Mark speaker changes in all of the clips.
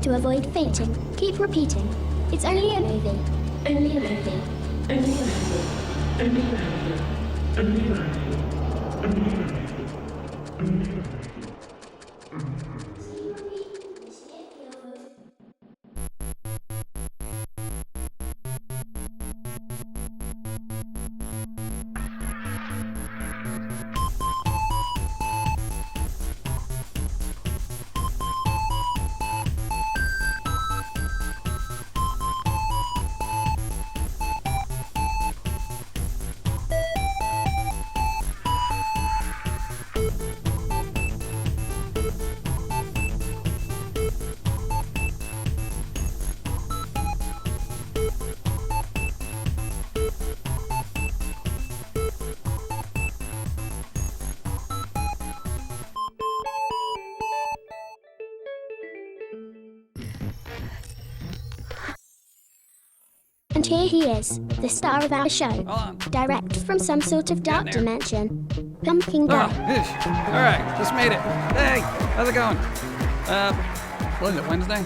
Speaker 1: To avoid fainting, keep repeating. It's only a movie. Only a movie. Only a movie. Only a movie. Only a movie. Only a movie. And here he is, the star of our show, direct from some sort of dark dimension. Pum'Kin guy.
Speaker 2: All right, just made it. Hey, how's it going? What is it, Wednesday?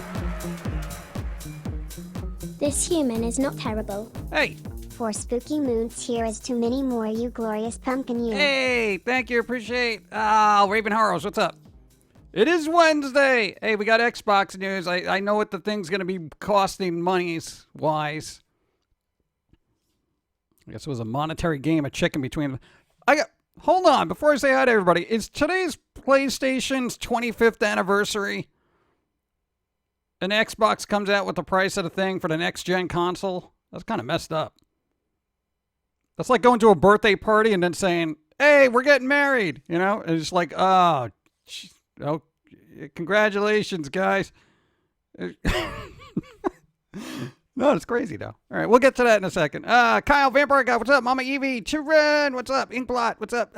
Speaker 1: This human is not terrible.
Speaker 2: Hey.
Speaker 3: 4 spooky moons, here is to many more, you glorious pumpkin you.
Speaker 2: Hey, thank you, appreciate. Raven Horrors, what's up? It is Wednesday. Hey, we got Xbox news. I know what the thing's going to be costing monies-wise. I guess it was a monetary game of chicken between them. Hold on, before I say hi to everybody, is today's PlayStation's 25th anniversary? And Xbox comes out with the price of the thing for the next-gen console? That's kind of messed up. That's like going to a birthday party and then saying, hey, we're getting married, you know? And it's like, oh, congratulations, guys. No, it's crazy, though. All right, we'll get to that in a second. Kyle, Vampire Guy, what's up? Mama Evie, Chiron, what's up? Inkblot, what's up?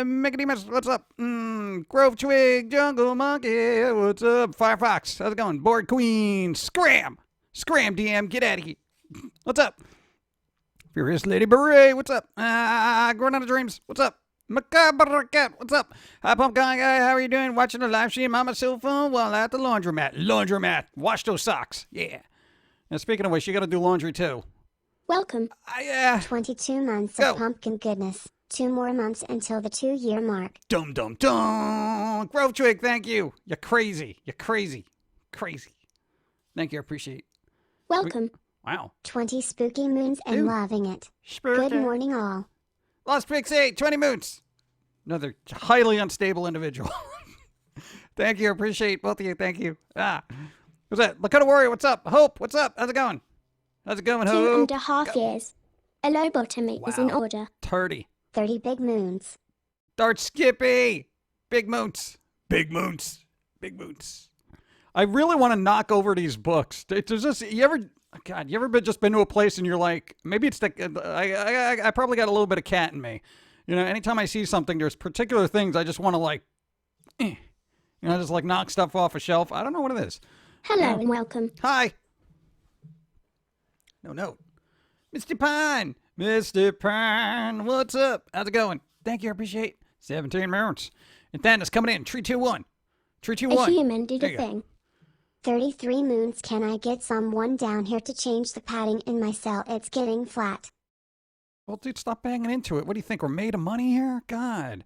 Speaker 2: Mickey what's up? Grove Twig, Jungle Monkey, what's up? Firefox, how's it going? Board Queen, Scram, DM, get out of here. What's up? Furious Lady Beret, what's up? Growing Out of Dreams, what's up? Macabre Cat, what's up? Hi, Pump Guy, how are you doing? Watching the live stream on my cell phone while at the laundromat. Wash those socks, yeah. And speaking of which, you got to do laundry too.
Speaker 1: Welcome.
Speaker 3: 22 months of pumpkin goodness. 2 more months until the 2-year mark.
Speaker 2: Dum. Grove Twig, thank you. You're crazy. Thank you, I appreciate.
Speaker 1: Welcome.
Speaker 2: Wow.
Speaker 3: 20 spooky moons and loving it.
Speaker 2: Spooky.
Speaker 3: Good morning, all.
Speaker 2: Lost Pixie, 20 moons. Another highly unstable individual. Thank you, I appreciate both of you. Thank you. What's that? Lakota Warrior, what's up? Hope, what's up? How's it going? Hope?
Speaker 1: 2.5 years. A lobotomy is in order.
Speaker 2: 30
Speaker 3: big moons.
Speaker 2: Dart Skippy. Big moons. I really want to knock over these books. There's just, you ever been to a place and you're like, maybe it's I probably got a little bit of cat in me. You know, anytime I see something, there's particular things I just want to just like knock stuff off a shelf. I don't know what it is.
Speaker 1: Hello and welcome.
Speaker 2: Hi. No. Mr. Pine, what's up? How's it going? Thank you, I appreciate 17 minutes. And Thanos coming in. 3, 2, 1. 3, 2, 1.
Speaker 1: A human did a thing.
Speaker 3: 33 moons. Can I get someone down here to change the padding in my cell? It's getting flat.
Speaker 2: Well, dude, stop banging into it. What do you think? We're made of money here? God.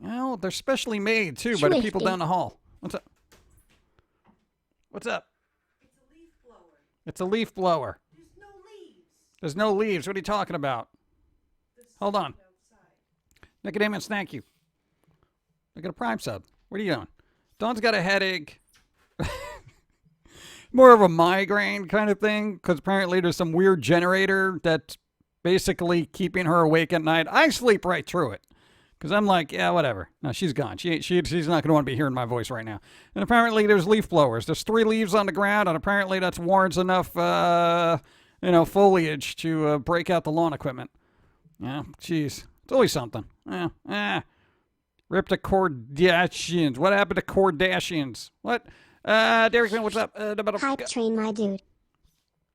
Speaker 2: Well, they're specially made, too, by the people down the hall. What's up? What's up? It's a leaf blower. There's no leaves. What are you talking about? Hold on. Nicodemus, thank you. I got a Prime sub. What are you doing? Dawn's got a headache. More of a migraine kind of thing, because apparently there's some weird generator that's basically keeping her awake at night. I sleep right through it. Because I'm like, yeah, whatever. No, she's gone. She's not going to want to be hearing my voice right now. And apparently there's leaf blowers. There's 3 leaves on the ground, and apparently that's warrants enough, foliage to break out the lawn equipment. Yeah, jeez. It's always something. Rip the Kardashians. What happened to Kardashians? What? Derek, what's up?
Speaker 3: Hype train, my dude.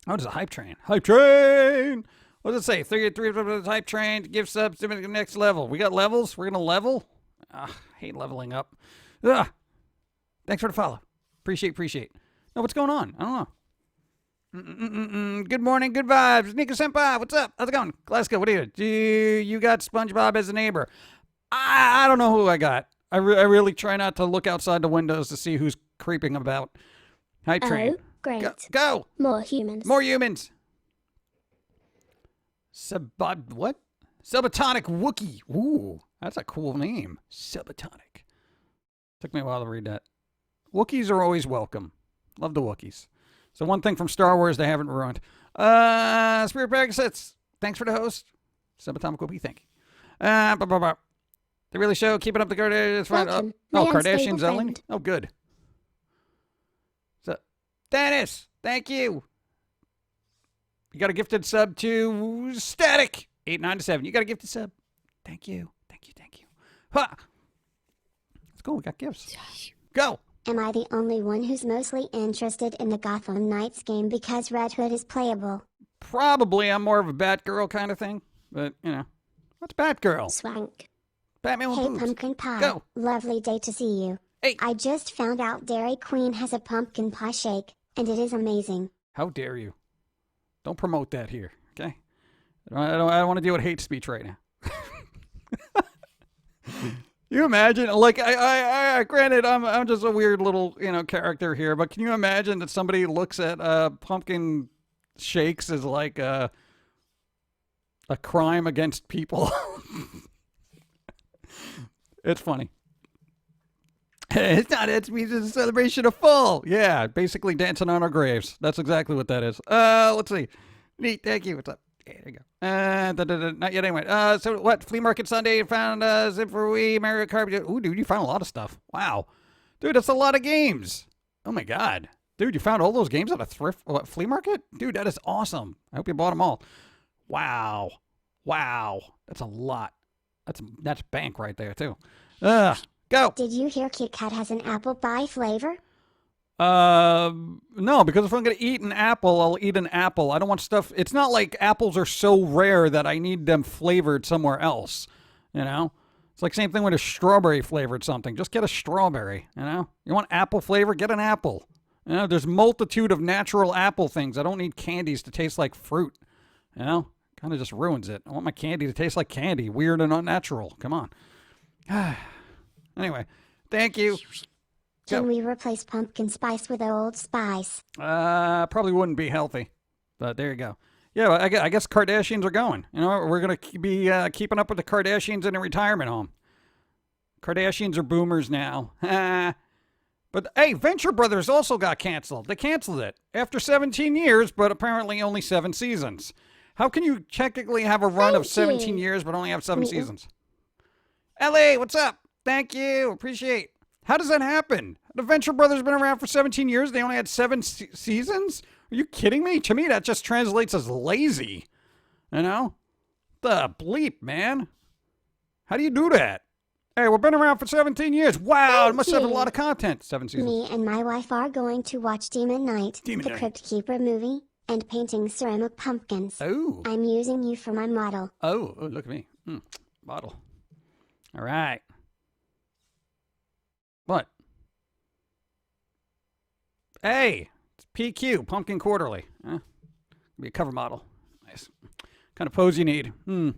Speaker 2: What is a hype train? Hype train! What does it say? 33 hype train, give subs to the next level. We got levels? We're going to level? Hate leveling up. Thanks for the follow. Appreciate. No, what's going on? I don't know. Good morning, good vibes. Nika Senpai, what's up? How's it going? Glasgow, what do you got SpongeBob as a neighbor? I don't know who I got. I really try not to look outside the windows to see who's creeping about. Hi, train.
Speaker 1: Oh, great.
Speaker 2: Go.
Speaker 1: More humans.
Speaker 2: More humans. What? Subatomic Wookie. Ooh, that's a cool name. Subatomic. Took me a while to read that. Wookiees are always welcome. Love the Wookiees. So one thing from Star Wars they haven't ruined. Spirit Parasites. Thanks for the host. Subatomic Wookie, thank you. They really show keeping up the Kardashians.
Speaker 1: Welcome,
Speaker 2: Oh,
Speaker 1: my
Speaker 2: Kardashians
Speaker 1: unstable
Speaker 2: only?
Speaker 1: friend.
Speaker 2: Oh, good. So, Dennis, thank you. You got a gifted sub to Static 897. You got a gifted sub. Thank you. Thank you. Thank you. Ha! Let's go. We got gifts. Go.
Speaker 3: Am I the only one who's mostly interested in the Gotham Knights game because Red Hood is playable?
Speaker 2: Probably I'm more of a Batgirl kind of thing. But, you know. What's Batgirl?
Speaker 1: Swank.
Speaker 2: Batman with
Speaker 3: Hey
Speaker 2: boobs.
Speaker 3: Pumpkin Pie.
Speaker 2: Go.
Speaker 3: Lovely day to see you.
Speaker 2: Hey.
Speaker 3: I just found out Dairy Queen has a pumpkin pie shake, and it is amazing.
Speaker 2: How dare you? Don't promote that here, okay? I don't want to deal with hate speech right now. You imagine, like, I granted, I'm just a weird little, character here, but can you imagine that somebody looks at pumpkin shakes as like a crime against people? It's funny. It's not. It's a celebration of fall. Yeah, basically dancing on our graves. That's exactly what that is. Let's see. Neat. Thank you. What's up? Yeah, there you go. Not yet. Anyway. So what? Flea Market Sunday. You found Zipper Mario Kart. Ooh, dude, you found a lot of stuff. Wow, dude, that's a lot of games. Oh my god, dude, you found all those games at a flea market. Dude, that is awesome. I hope you bought them all. Wow, that's a lot. That's bank right there too. Go.
Speaker 3: Did you hear Kit Kat has an apple pie flavor?
Speaker 2: No, because if I'm going to eat an apple, I'll eat an apple. I don't want stuff. It's not like apples are so rare that I need them flavored somewhere else. You know? It's like same thing with a strawberry flavored something. Just get a strawberry, you know? You want apple flavor? Get an apple. You know, there's multitude of natural apple things. I don't need candies to taste like fruit. You know? Kind of just ruins it. I want my candy to taste like candy. Weird and unnatural. Come on. Anyway, thank you.
Speaker 3: Can we replace pumpkin spice with Old Spice?
Speaker 2: Probably wouldn't be healthy, but there you go. Yeah, well, I guess Kardashians are going. You know, we're going to be keeping up with the Kardashians in a retirement home. Kardashians are boomers now. But, hey, Venture Brothers also got canceled. They canceled it after 17 years, but apparently only 7 seasons. How can you technically have a run of 17 years but only have 7 seasons? Ellie, what's up? Thank you. Appreciate. How does that happen? The Venture Brothers have been around for 17 years. They only had 7 seasons? Are you kidding me? To me, that just translates as lazy. You know? The bleep, man. How do you do that? Hey, we've been around for 17 years. Wow, it must have a lot of content. 7 seasons.
Speaker 3: Me and my wife are going to watch Demon Knight, the Crypt Keeper movie, and painting ceramic pumpkins.
Speaker 2: Oh.
Speaker 3: I'm using you for my model.
Speaker 2: Oh, look at me. Model. All right. What? Hey, it's PQ, Pumpkin Quarterly. Be a cover model. Nice. Kind of pose you need. I mean,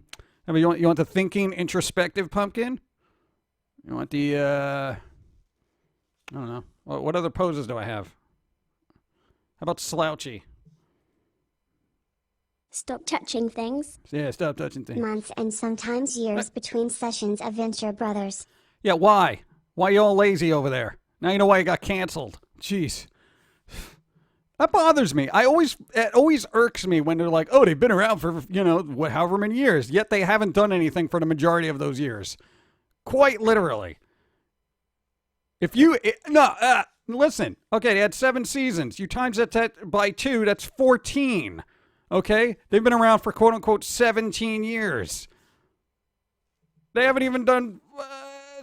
Speaker 2: you want the thinking, introspective pumpkin? You want the, I don't know. What other poses do I have? How about slouchy?
Speaker 1: Stop touching things.
Speaker 2: Yeah, stop touching things.
Speaker 3: Months and sometimes years between sessions of Venture Brothers.
Speaker 2: Yeah, why? Why you all lazy over there? Now you know why you got canceled. Jeez. That bothers me. It always irks me when they're like, oh, they've been around for, however many years, yet they haven't done anything for the majority of those years. Quite literally. Listen. Okay, they had 7 seasons. You times that by 2, that's 14. Okay? They've been around for quote unquote 17 years. They haven't even done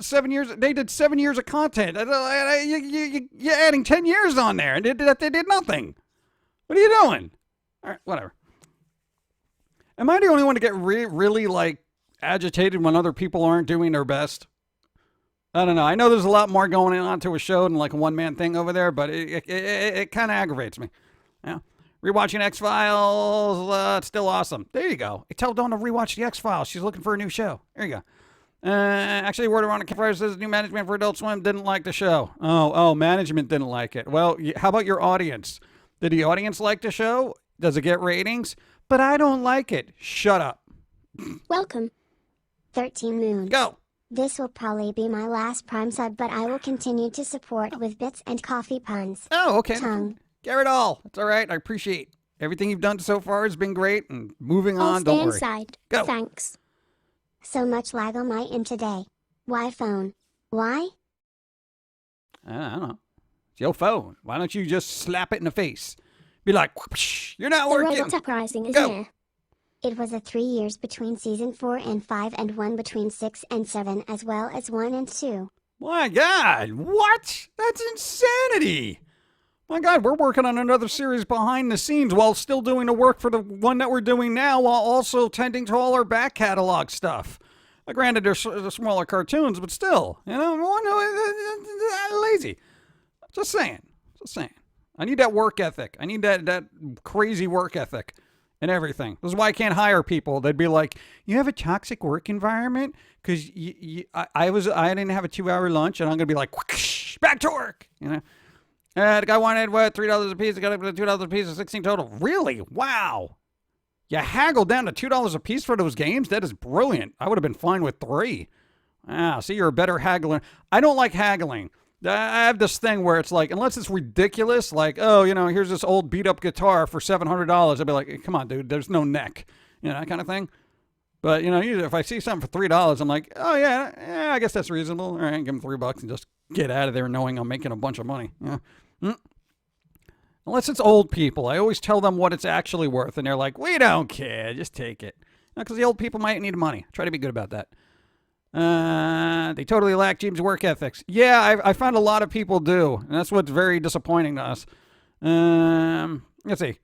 Speaker 2: 7 years. They did 7 years of content. You're adding 10 years on there, and they did nothing. What are you doing? All right, whatever. Am I the only one to get really like agitated when other people aren't doing their best? I don't know. I know there's a lot more going on to a show than like a one-man thing over there, but it kind of aggravates me. Yeah. Rewatching X-Files, it's still awesome. There you go. I tell Dawn to rewatch the X-Files. She's looking for a new show. There you go. Actually, word around the campfire says new management for Adult Swim didn't like the show. Management didn't like it. Well, how about your audience? Did the audience like the show? Does it get ratings? But I don't like it. Shut up.
Speaker 3: Welcome. 13 moons.
Speaker 2: Go.
Speaker 3: This will probably be my last Prime sub, but I will continue to support with bits and coffee puns.
Speaker 2: Oh, okay.
Speaker 3: Tongue.
Speaker 2: Get it all. It's all right. I appreciate everything you've done so far has been great. And moving on,
Speaker 1: I'll
Speaker 2: don't
Speaker 1: stay
Speaker 2: worry.
Speaker 1: inside.
Speaker 2: Go.
Speaker 1: Thanks.
Speaker 3: So much lag on my end today. Why phone? Why?
Speaker 2: I don't know. It's your phone. Why don't you just slap it in the face? Be like, whoosh, you're not
Speaker 1: The
Speaker 2: working.
Speaker 1: robot uprising is
Speaker 2: Go.
Speaker 1: here.
Speaker 3: It was a 3 years between season 4 and 5 and 1 between 6 and 7 as well as 1 and 2.
Speaker 2: My God, what? That's insanity. My God, we're working on another series behind the scenes while still doing the work for the one that we're doing now while also tending to all our back catalog stuff. Granted, they're smaller cartoons, but still, lazy. Just saying. I need that work ethic. I need that crazy work ethic and everything. This is why I can't hire people. They'd be like, you have a toxic work environment? Because I didn't have a 2-hour lunch, and I'm going to be like, whoosh, back to work, the guy wanted, $3 a piece. The guy got $2 a piece, 16 total. Really? Wow. You haggled down to $2 a piece for those games? That is brilliant. I would have been fine with 3. Wow, see, you're a better haggler. I don't like haggling. I have this thing where it's like, unless it's ridiculous, like, here's this old beat-up guitar for $700. I'd be like, come on, dude, there's no neck. That kind of thing. But, usually if I see something for $3, I'm like, oh, yeah, I guess that's reasonable. All right, give them $3 and just get out of there knowing I'm making a bunch of money. Yeah. Unless it's old people. I always tell them what it's actually worth, and they're like, we don't care. Just take it. Because the old people might need money. I try to be good about that. They totally lack James' work ethics. Yeah, I find a lot of people do, and that's what's very disappointing to us. Let's see.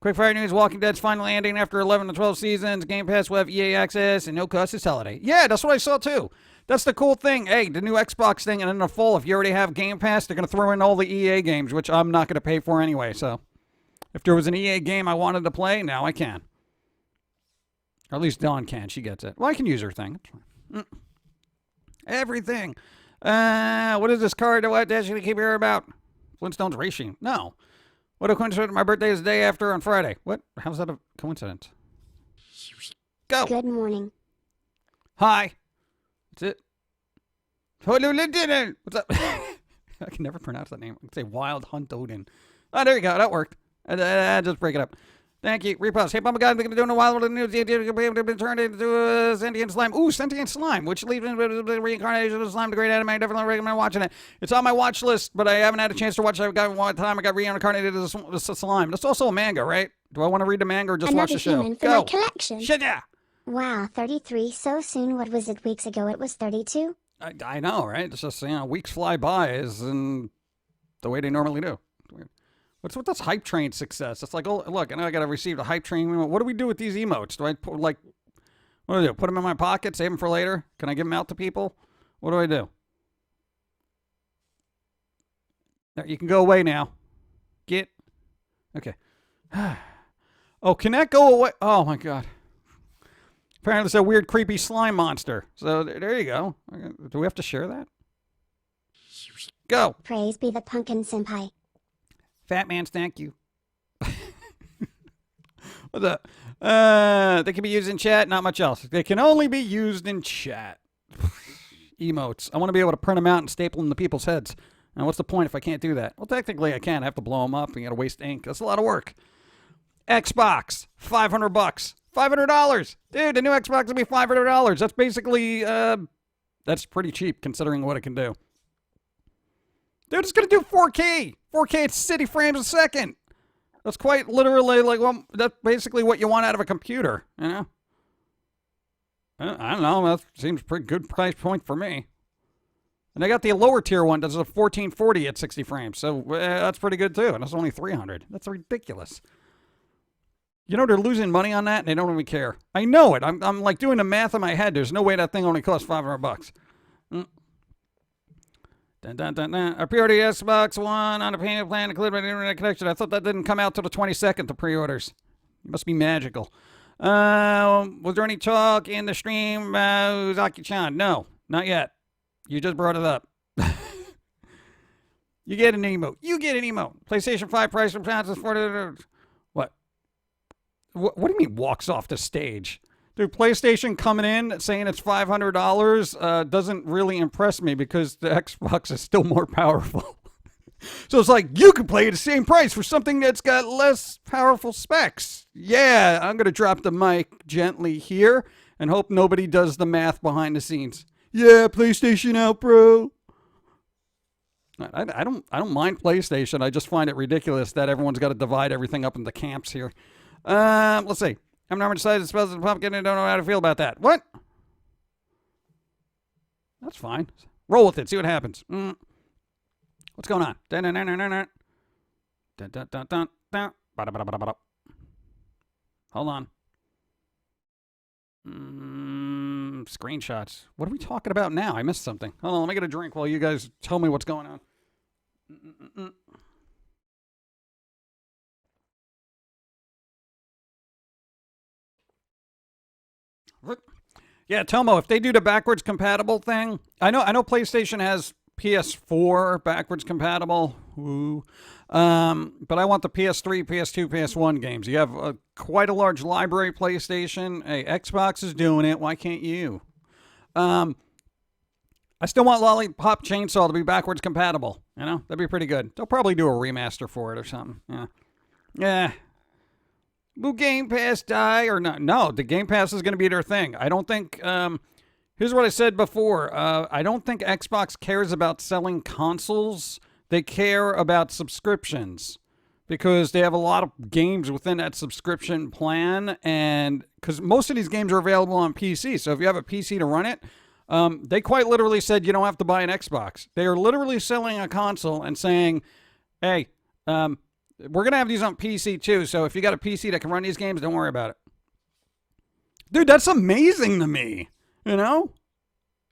Speaker 2: Quickfire news, Walking Dead's finally ending after 11 to 12 seasons. Game Pass will have EA access and no cost this holiday. Yeah, that's what I saw too. That's the cool thing. Hey, the new Xbox thing, and in the fall, if you already have Game Pass, they're going to throw in all the EA games, which I'm not going to pay for anyway. So if there was an EA game I wanted to play, now I can. Or at least Dawn can. She gets it. Well, I can use her thing. Everything. What is this card? What should we keep hearing about? Flintstones Racing. No. What a coincidence. My birthday is the day after on Friday. What? How's that a coincidence? Go.
Speaker 3: Good morning.
Speaker 2: Hi. That's it. What's up? I can never pronounce that name. I can say Wild Hunt Odin. Oh, there you go. That worked. Just break it up. Thank you. Repost. Hey, Mama God, we're going to do a while with the news. You've been turned into a sentient slime. Ooh, sentient slime, which leads into the reincarnation of slime, the great anime. I definitely recommend watching it. It's on my watch list, but I haven't had a chance to watch it. I've got one time I got reincarnated as a slime. That's also a manga, right? Do I want to read the manga or just watch the show?
Speaker 1: Human for my collection.
Speaker 2: Shit, yeah.
Speaker 3: Wow, 33 so soon. What was it weeks ago? It was 32?
Speaker 2: I know, right? It's just, weeks fly by in the way they normally do. Weird. What's with this hype train success? It's like, oh, look, I know I got to receive a hype train emote. What do we do with these emotes? Do I put, what do I do? Put them in my pocket, save them for later? Can I give them out to people? What do I do? There, you can go away now. Okay. Oh, can that go away? Oh, my God. Apparently it's a weird, creepy slime monster. So there you go. Do we have to share that? Go.
Speaker 3: Praise be the Pum'Kin senpai.
Speaker 2: Fat man's thank you. What's up? They can be used in chat, not much else. They can only be used in chat. Emotes. I want to be able to print them out and staple them to people's heads. Now, what's the point if I can't do that? Well, technically I can. I have to blow them up and you got to waste ink. That's a lot of work. Xbox, $500. $500. Dude, the new Xbox will be $500. That's basically, that's pretty cheap considering what it can do. Dude, it's going to do 4K. 4K at 60 frames a second. That's quite literally that's basically what you want out of a computer, I don't know. That seems a pretty good price point for me. And I got the lower tier one that's a 1440 at 60 frames. So that's pretty good too. And that's only $300. That's ridiculous. They're losing money on that and they don't even care. I know it. I'm like doing the math in my head. There's no way that thing only costs $500. Dun, dun, dun, dun. I pre-ordered Xbox One on a payment plan included my internet connection. I thought that didn't come out till the 22nd, the pre-orders. It must be magical. Was there any talk in the stream about Uzaki-chan? No, not yet. You just brought it up. You get an emote. You get an emote. PlayStation 5 price from Johnson for what? What do you mean walks off the stage? Dude, PlayStation coming in saying it's $500 doesn't really impress me because the Xbox is still more powerful. So it's like, you can play at the same price for something that's got less powerful specs. Yeah, I'm going to drop the mic gently here and hope nobody does the math behind the scenes. Yeah, PlayStation out, bro. I don't mind PlayStation. I just find it ridiculous that everyone's got to divide everything up into camps here. Let's see. I'm not decided to spell the Pum'Kin and don't know how to feel about that. What? That's fine. Roll with it. See what happens. What's going on? Hold on. Screenshots. What are we talking about now? I missed something. Hold on. Let me get a drink while you guys tell me what's going on. Yeah, Tomo, if they do the backwards compatible thing, I know PlayStation has PS4 backwards compatible. Ooh. But I want the PS3, PS2, PS1 games. You have quite a large library, PlayStation. Hey, Xbox is doing it. Why can't you? I still want Lollipop Chainsaw to be backwards compatible. You know, that'd be pretty good. They'll probably do a remaster for it or something. Yeah. Yeah. Will Game Pass die or not? No, the Game Pass is going to be their thing. I don't think... here's what I said before. I don't think Xbox cares about selling consoles. They care about subscriptions because they have a lot of games within that subscription plan. And because most of these games are available on PC. So if you have a PC to run it, they quite literally said you don't have to buy an Xbox. They are literally selling a console and saying, hey, we're going to have these on PC too, so if you got a PC that can run these games, don't worry about it. Dude, that's amazing to me. You know?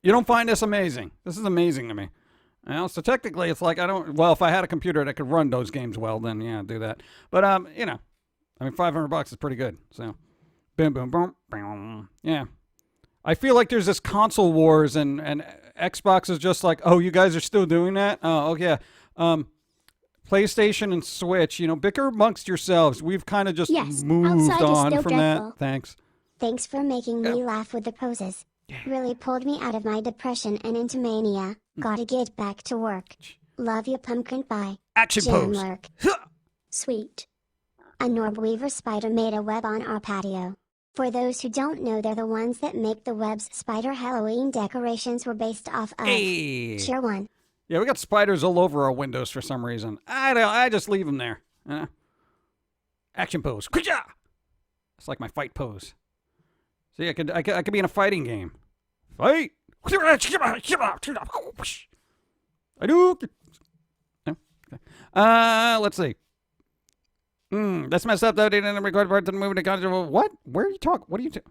Speaker 2: You don't find this amazing. This is amazing to me. You know, so technically it's like if I had a computer that could run those games well, then yeah, I'd do that. But, you know, I mean, $500 is pretty good. So, boom, boom, boom, boom. Yeah. I feel like there's this console wars and Xbox is just like, oh, you guys are still doing that? Oh, yeah. PlayStation and Switch, you know, bicker amongst yourselves. We've kind of just moved on from that. Thanks.
Speaker 3: Thanks for making me laugh with the poses. Really pulled me out of my depression and into mania. Gotta get back to work. Love you, Pum'Kin. Bye.
Speaker 2: Action
Speaker 3: J.i.M.
Speaker 2: pose.
Speaker 3: Lurk. Sweet. A Norbweaver spider made a web on our patio. For those who don't know, they're the ones that make the web's spider Halloween decorations were based off of.
Speaker 2: Hey.
Speaker 3: Sure one.
Speaker 2: Yeah, we got spiders all over our windows for some reason. I just leave them there. Action pose. It's like my fight pose. See, I could be in a fighting game. Fight. I do. Let's see. That's messed up though. They didn't record part to the movie to console. What? Where are you talking? What are you doing?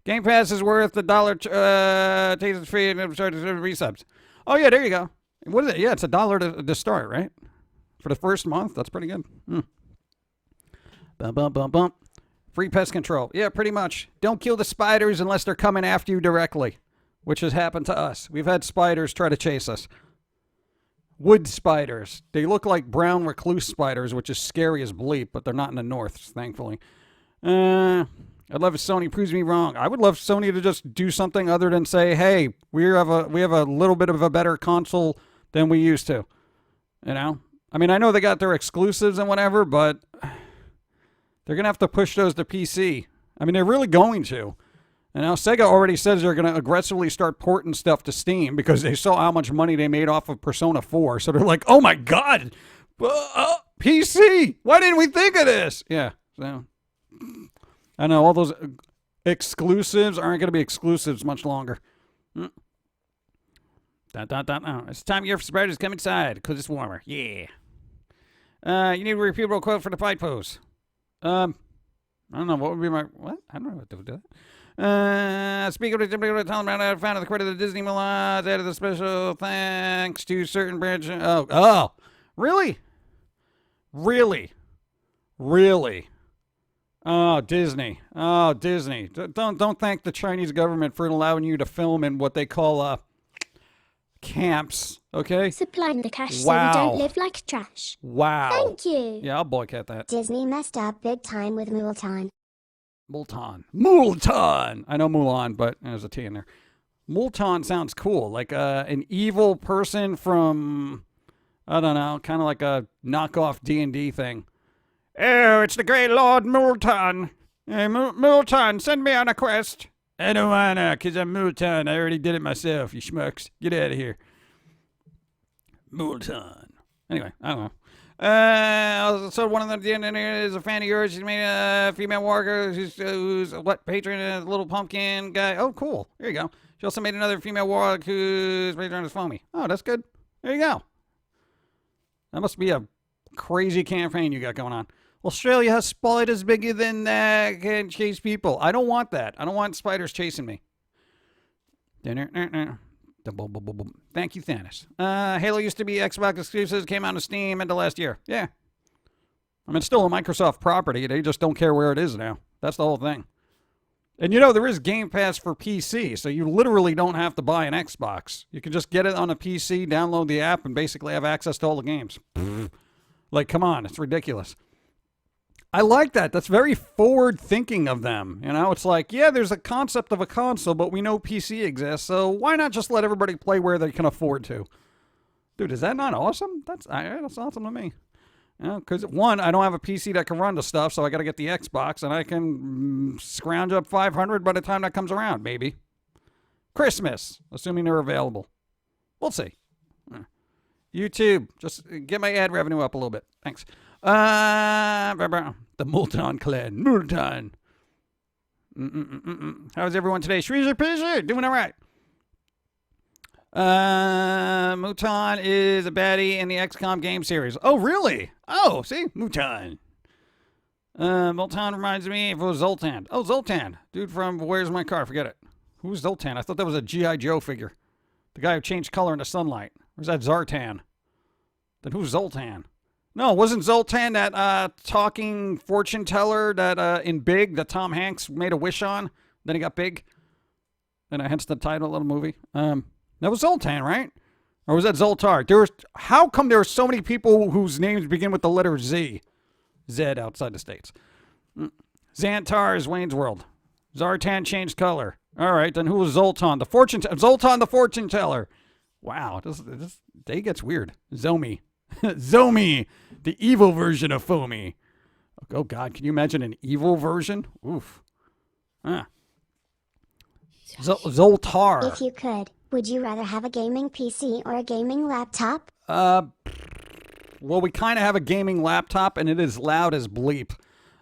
Speaker 2: Game Pass is worth $1. Tastes free and started resubs. Oh yeah, there you go. What is it? Yeah, it's $1 to start, right? For the first month. That's pretty good. Bum, bum, bum, bum. Free pest control. Yeah, pretty much. Don't kill the spiders unless they're coming after you directly, which has happened to us. We've had spiders try to chase us. Wood spiders. They look like brown recluse spiders, which is scary as bleep, but they're not in the north, thankfully. I'd love if Sony proves me wrong. I would love Sony to just do something other than say, hey, we have a little bit of a better console than we used to. You know? I mean, I know they got their exclusives and whatever, but they're going to have to push those to PC. I mean, they're really going to. And now Sega already says they're going to aggressively start porting stuff to Steam because they saw how much money they made off of Persona 4. So they're like, oh my God, PC. Why didn't we think of this? Yeah. So I know all those exclusives aren't going to be exclusives much longer. It's time of year for spiders to come inside because it's warmer. Yeah. You need a repeatable quote for the fight pose. I don't know. What would be my... What? I don't know what to do. Speaking of the telling about I found the credit of the Disney Milan added the special thanks to certain branch. Oh, really? Really? Oh, Disney. Oh, Disney. Don't thank the Chinese government for allowing you to film in what they call camps, okay?
Speaker 1: Supplying the cash so we
Speaker 2: Wow.
Speaker 1: don't live like trash.
Speaker 2: Wow.
Speaker 1: Thank you.
Speaker 2: Yeah, I'll boycott that.
Speaker 3: Disney messed up big time with Multan.
Speaker 2: Multan. I know Mulan, but there's a T in there. Multan sounds cool. Like an evil person from, I don't know, kind of like a knockoff D&D thing. Oh, it's the great Lord Multan. Hey, Multan, send me on a quest. I don't wanna, because I'm Multan. I already did it myself, you schmucks. Get out of here. Multan. Anyway, I don't know. So one of them is a fan of yours. She's made a female warrior who's what, patron of the little pumpkin guy. Oh, cool. There you go. She also made another female warrior whose patron is Foamy. Oh, that's good. There you go. That must be a crazy campaign you got going on. Australia has spiders bigger than that can chase people. I don't want that. I don't want spiders chasing me. Thank you, Thanos. Halo used to be Xbox exclusives, came out on Steam into last year. Yeah. I mean, it's still a Microsoft property. They just don't care where it is now. That's the whole thing. And you know, there is Game Pass for PC, so you literally don't have to buy an Xbox. You can just get it on a PC, download the app, and basically have access to all the games. Like, come on, it's ridiculous. I like that. That's very forward thinking of them. You know, it's like, yeah, there's a concept of a console, but we know PC exists, so why not just let everybody play where they can afford to? Dude, is that not awesome? That's awesome to me. You know, because one, I don't have a PC that can run the stuff, so I got to get the Xbox, and I can scrounge up 500 by the time that comes around, maybe. Christmas, assuming they're available. We'll see. YouTube, just get my ad revenue up a little bit. Thanks. The Multan clan. Multan. How's everyone today? Shreezer Pisher, doing all right. Multan is a baddie in the XCOM game series. Oh, really? Oh, see? Multan. Multan reminds me of Zoltan. Oh, Zoltan. Dude from Where's My Car? Forget it. Who's Zoltan? I thought that was a G.I. Joe figure. The guy who changed color in the sunlight. Or is that Zartan? Then who's Zoltan? No, wasn't Zoltan that talking fortune teller that in Big that Tom Hanks made a wish on? Then he got big. And hence the title of the movie. That was Zoltan, right? Or was that Zoltar? How come there are so many people whose names begin with the letter Z? Z outside the States. Xantar is Wayne's World. Zartan changed color. All right, then who was Zoltan? Zoltan the fortune teller. Wow, this day gets weird. Zomi. Zomi, the evil version of Foamy. Oh, God, can you imagine an evil version? Oof. Zoltar.
Speaker 3: If you could, would you rather have a gaming PC or a gaming laptop?
Speaker 2: Well, we kind of have a gaming laptop, and it is loud as bleep.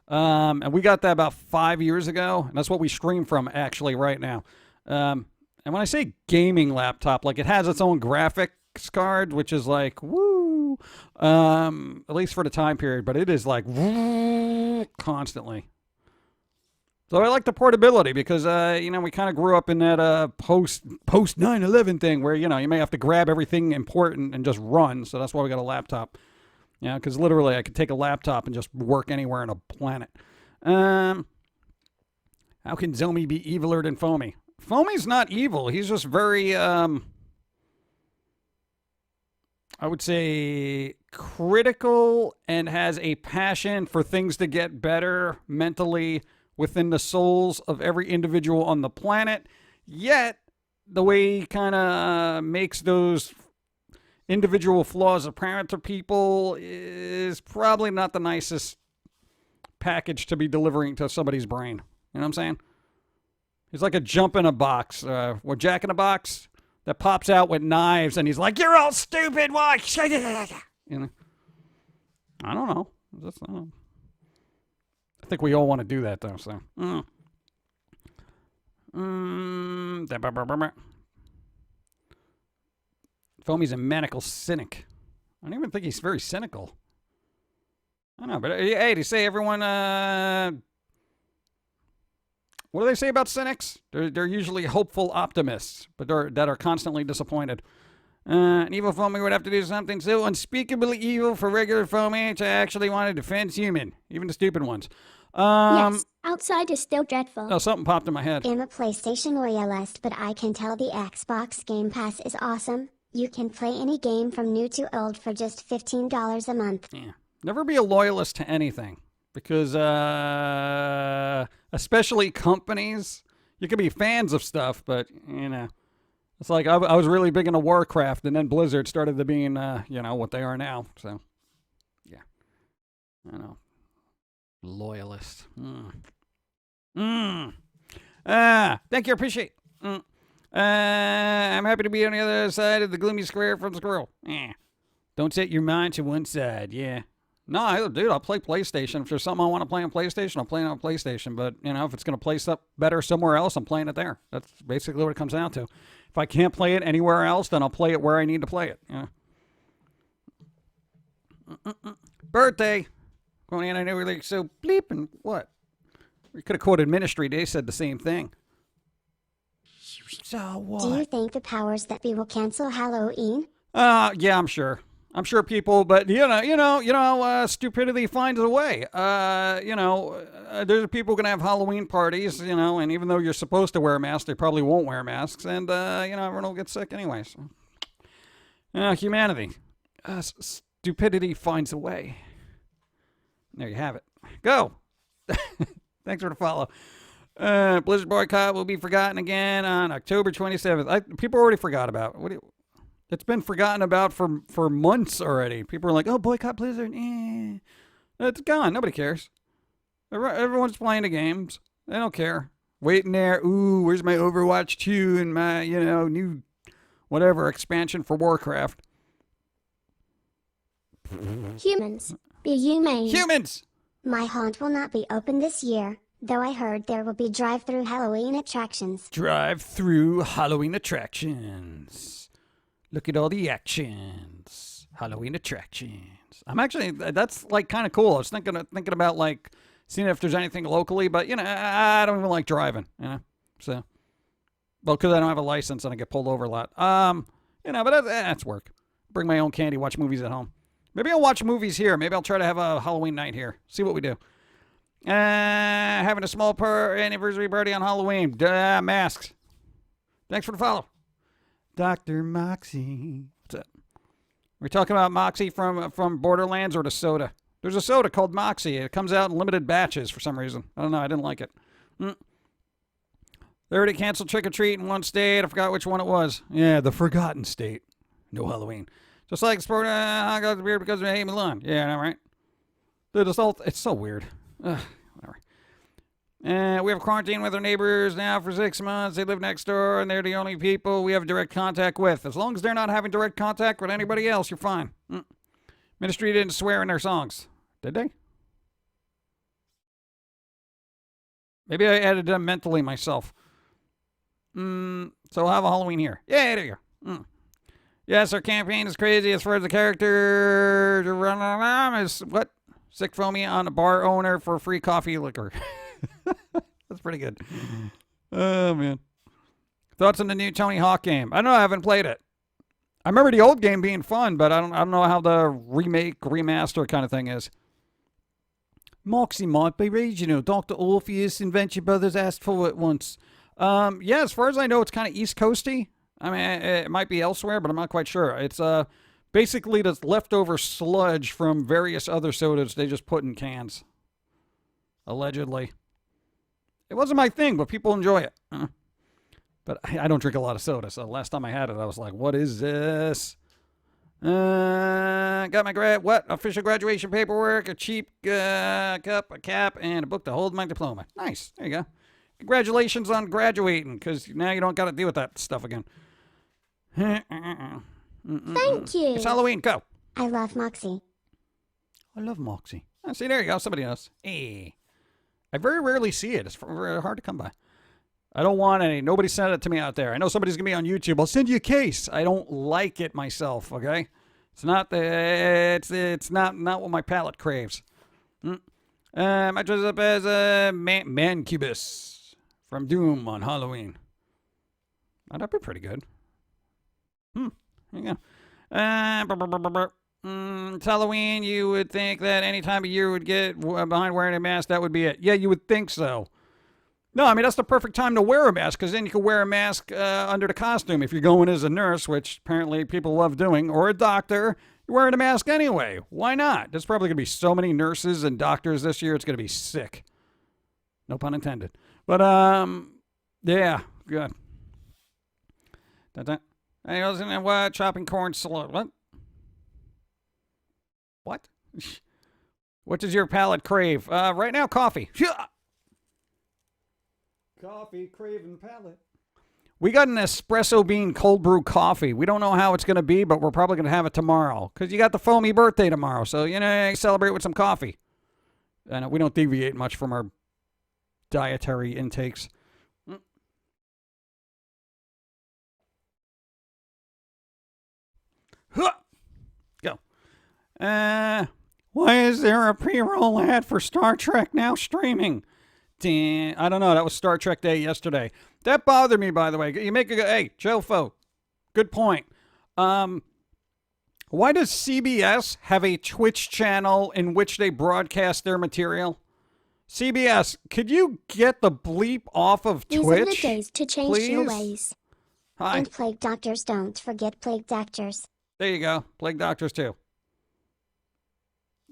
Speaker 2: And we got that about 5 years ago, and that's what we stream from, actually, right now. And when I say gaming laptop, like, it has its own graphics card, which is like, woo, at least for the time period, but it is like, woo, constantly. So I like the portability because, we kind of grew up in that post 9/11 thing where, you may have to grab everything important and just run. So that's why we got a laptop. Yeah, because literally I could take a laptop and just work anywhere on a planet. How can Zomi be eviler than Foamy? Foamy's not evil. He's just very, I would say, critical and has a passion for things to get better mentally within the souls of every individual on the planet. Yet, the way he kind of makes those individual flaws apparent to people is probably not the nicest package to be delivering to somebody's brain. You know what I'm saying? He's like a jump in a box, or Jack in a Box that pops out with knives, and he's like, "You're all stupid, why?" You know? I don't know. I think we all want to do that, though. So, Foamy's a maniacal cynic. I don't even think he's very cynical. I don't know, but hey, to say everyone, What do they say about cynics? They're usually hopeful optimists, but that are constantly disappointed. An evil Foamy would have to do something so unspeakably evil for regular Foamy to actually want to defend human, even the stupid ones.
Speaker 1: Yes, outside is still dreadful.
Speaker 2: Oh, something popped in my head.
Speaker 3: I'm a PlayStation loyalist, but I can tell the Xbox Game Pass is awesome. You can play any game from new to old for just $15 a month.
Speaker 2: Yeah. Never be a loyalist to anything. Because, especially companies, you can be fans of stuff, but, you know, it's like I was really big into Warcraft, and then Blizzard started to being, you know, what they are now. So, yeah. I know. Loyalist. Thank you. Appreciate it. I'm happy to be on the other side of the gloomy square from the squirrel. Don't set your mind to one side. Yeah. No, dude, I'll play PlayStation. If there's something I want to play on PlayStation, I'll play it on PlayStation. But, you know, if it's going to play stuff better somewhere else, I'm playing it there. That's basically what it comes down to. If I can't play it anywhere else, then I'll play it where I need to play it. Yeah. Birthday. Going in, I know we're like, so bleep and what? We could have quoted Ministry. They said the same thing. So what?
Speaker 3: Do you think the powers that be will cancel Halloween?
Speaker 2: Yeah, I'm sure. I'm sure people, but stupidity finds a way. There's people going to have Halloween parties, you know, and even though you're supposed to wear a mask, they probably won't wear masks, and everyone will get sick anyway. So, humanity, stupidity finds a way. There you have it. Go. Thanks for the follow. Blizzard boycott will be forgotten again on October 27th. People already forgot about it. It's been forgotten about for months already. People are like, oh, boycott Blizzard. It's gone. Nobody cares. Everyone's playing the games. They don't care. Waiting there. Ooh, where's my Overwatch 2 and my, new whatever expansion for Warcraft?
Speaker 1: Humans. Be humane.
Speaker 2: Humans!
Speaker 3: My haunt will not be open this year, though I heard there will be drive-through Halloween attractions.
Speaker 2: Drive-through Halloween attractions. Look at all the actions. Halloween attractions. I'm actually, that's like kind of cool. I was thinking about like seeing if there's anything locally, but I don't even like driving, so, well, because I don't have a license and I get pulled over a lot. But that's work. Bring my own candy, watch movies at home. Maybe I'll watch movies here. Maybe I'll try to have a Halloween night here. See what we do. Having a small anniversary party on Halloween. Masks. Thanks for the follow. Dr. Moxie. What's up? We're talking about Moxie from Borderlands or the soda. There's a soda called Moxie. It comes out in limited batches for some reason. I don't know. I didn't like it. They already canceled Trick or Treat in one state. I forgot which one it was. Yeah, the forgotten state. No Halloween. Just like sport, I got the beard because of Hey Milan. Yeah, I know, right? Dude, it's so weird. Whatever. We have quarantine with our neighbors now for 6 months. They live next door, and they're the only people we have direct contact with. As long as they're not having direct contact with anybody else, you're fine. Ministry didn't swear in their songs. Did they? Maybe I added them mentally myself. So we'll have a Halloween here. Yeah, there you go. Yes, our campaign is crazy as far as the character is what? Sick Foamy on a bar owner for free coffee liquor. That's pretty good. Oh, man. Thoughts on the new Tony Hawk game? I don't know. I haven't played it. I remember the old game being fun, but I don't know how the remake, remaster kind of thing is. Moxie might be regional. Dr. Orpheus and Venture Brothers asked for it once. Yeah, as far as I know, it's kind of East Coasty. I mean, it might be elsewhere, but I'm not quite sure. It's basically the leftover sludge from various other sodas they just put in cans. Allegedly. It wasn't my thing, but people enjoy it. But I don't drink a lot of soda, so last time I had it, I was like, what is this? Got my official graduation paperwork, a cheap cup, a cap, and a book to hold my diploma. Nice. There you go. Congratulations on graduating, because now you don't got to deal with that stuff again.
Speaker 1: Thank you.
Speaker 2: It's Halloween. Go.
Speaker 3: I love Moxie.
Speaker 2: I love Moxie. Oh, see, there you go. Somebody else. Hey. I very rarely see it. It's very hard to come by. I don't want any. Nobody sent it to me out there. I know somebody's going to be on YouTube. I'll send you a case. I don't like it myself, okay? It's not it's not what my palate craves. I dress up as a mancubus from Doom on Halloween. Oh, that'd be pretty good. There you go. It's Halloween. You would think that any time of year would get behind wearing a mask. That would be it. Yeah, you would think so. No, I mean, that's the perfect time to wear a mask, because then you can wear a mask under the costume. If you're going as a nurse, which apparently people love doing, or a doctor, you're wearing a mask anyway. Why not? There's probably going to be so many nurses and doctors this year, it's going to be sick. No pun intended. But, yeah, good. I was in what? Chopping corn salad. What? What does your palate crave? Right now, coffee. Coffee craving palate. We got an espresso bean cold brew coffee. We don't know how it's going to be, but we're probably going to have it tomorrow. Because you got the Foamy birthday tomorrow. So, celebrate with some coffee. And we don't deviate much from our dietary intakes. Go. Why is there a pre-roll ad for Star Trek now streaming? Damn, I don't know. That was Star Trek Day yesterday. That bothered me, by the way. You make a hey, Jofo. Good point. Why does CBS have a Twitch channel in which they broadcast their material? CBS, could you get the bleep off of Twitch?
Speaker 3: These are the days to change your
Speaker 2: please?
Speaker 3: ways.
Speaker 2: Hi.
Speaker 3: And plague doctors, don't forget plague doctors.
Speaker 2: There you go. Plague doctors, too.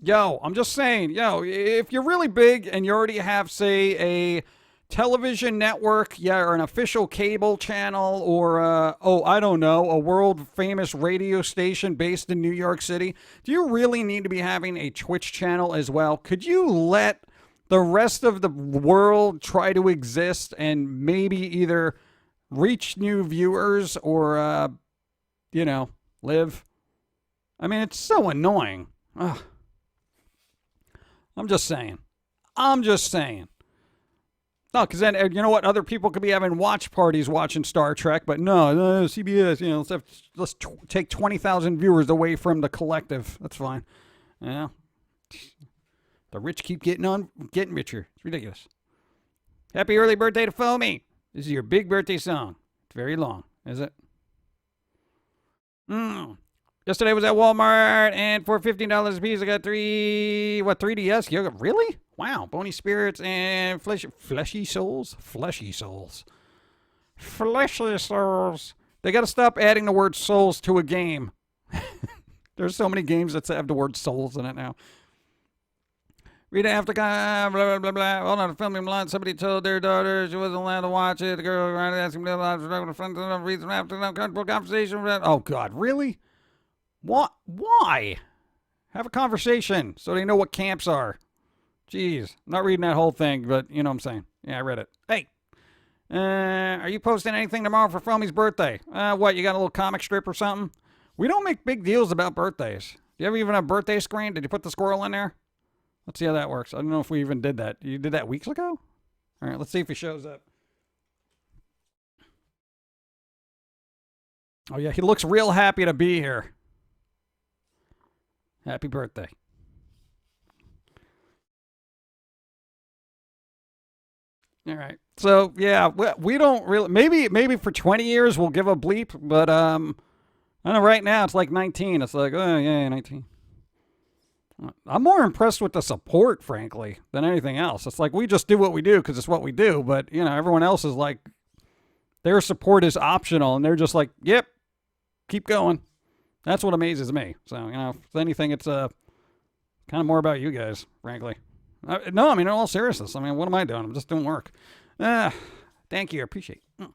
Speaker 2: Yo, I'm just saying, if you're really big and you already have, say, a television network, or an official cable channel, or, I don't know, a world-famous radio station based in New York City, do you really need to be having a Twitch channel as well? Could you let the rest of the world try to exist and maybe either reach new viewers or, live? I mean, it's so annoying. Ugh. I'm just saying. No, because then, you know what? Other people could be having watch parties watching Star Trek, but no, CBS, let's take 20,000 viewers away from the collective. That's fine. Yeah. The rich keep getting richer. It's ridiculous. Happy early birthday to Foamy. This is your big birthday song. It's very long, is it? Yesterday was at Walmart, and for $15 a piece, I got 3DS yogurt. Really? Wow. Bony spirits and fleshy souls. Fleshy souls. They got to stop adding the word souls to a game. There's so many games that have the word souls in it now. Rita after blah, blah, blah, blah. Hold on, filming blind. Somebody told their daughter she wasn't allowed to watch it. The girl around asking me to friends reason after an uncomfortable conversation. Oh, God. Really? What? Why? Have a conversation so they know what camps are. Jeez. I'm not reading that whole thing, but you know what I'm saying. Yeah, I read it. Hey. Are you posting anything tomorrow for Foamy's birthday? What, you got a little comic strip or something? We don't make big deals about birthdays. Do you ever even have a birthday screen? Did you put the squirrel in there? Let's see how that works. I don't know if we even did that. You did that weeks ago? All right, let's see if he shows up. Oh, yeah, he looks real happy to be here. Happy birthday. All right. So, yeah, we don't really... Maybe for 20 years we'll give a bleep, but I know right now it's like 19. It's like, oh, yeah, 19. I'm more impressed with the support, frankly, than anything else. It's like we just do what we do because it's what we do, but, everyone else is like, their support is optional, and they're just like, yep, keep going. That's what amazes me. So, if anything, it's kind of more about you guys, frankly. No, I mean, in all seriousness. I mean, what am I doing? I'm just doing work. Thank you. I appreciate it.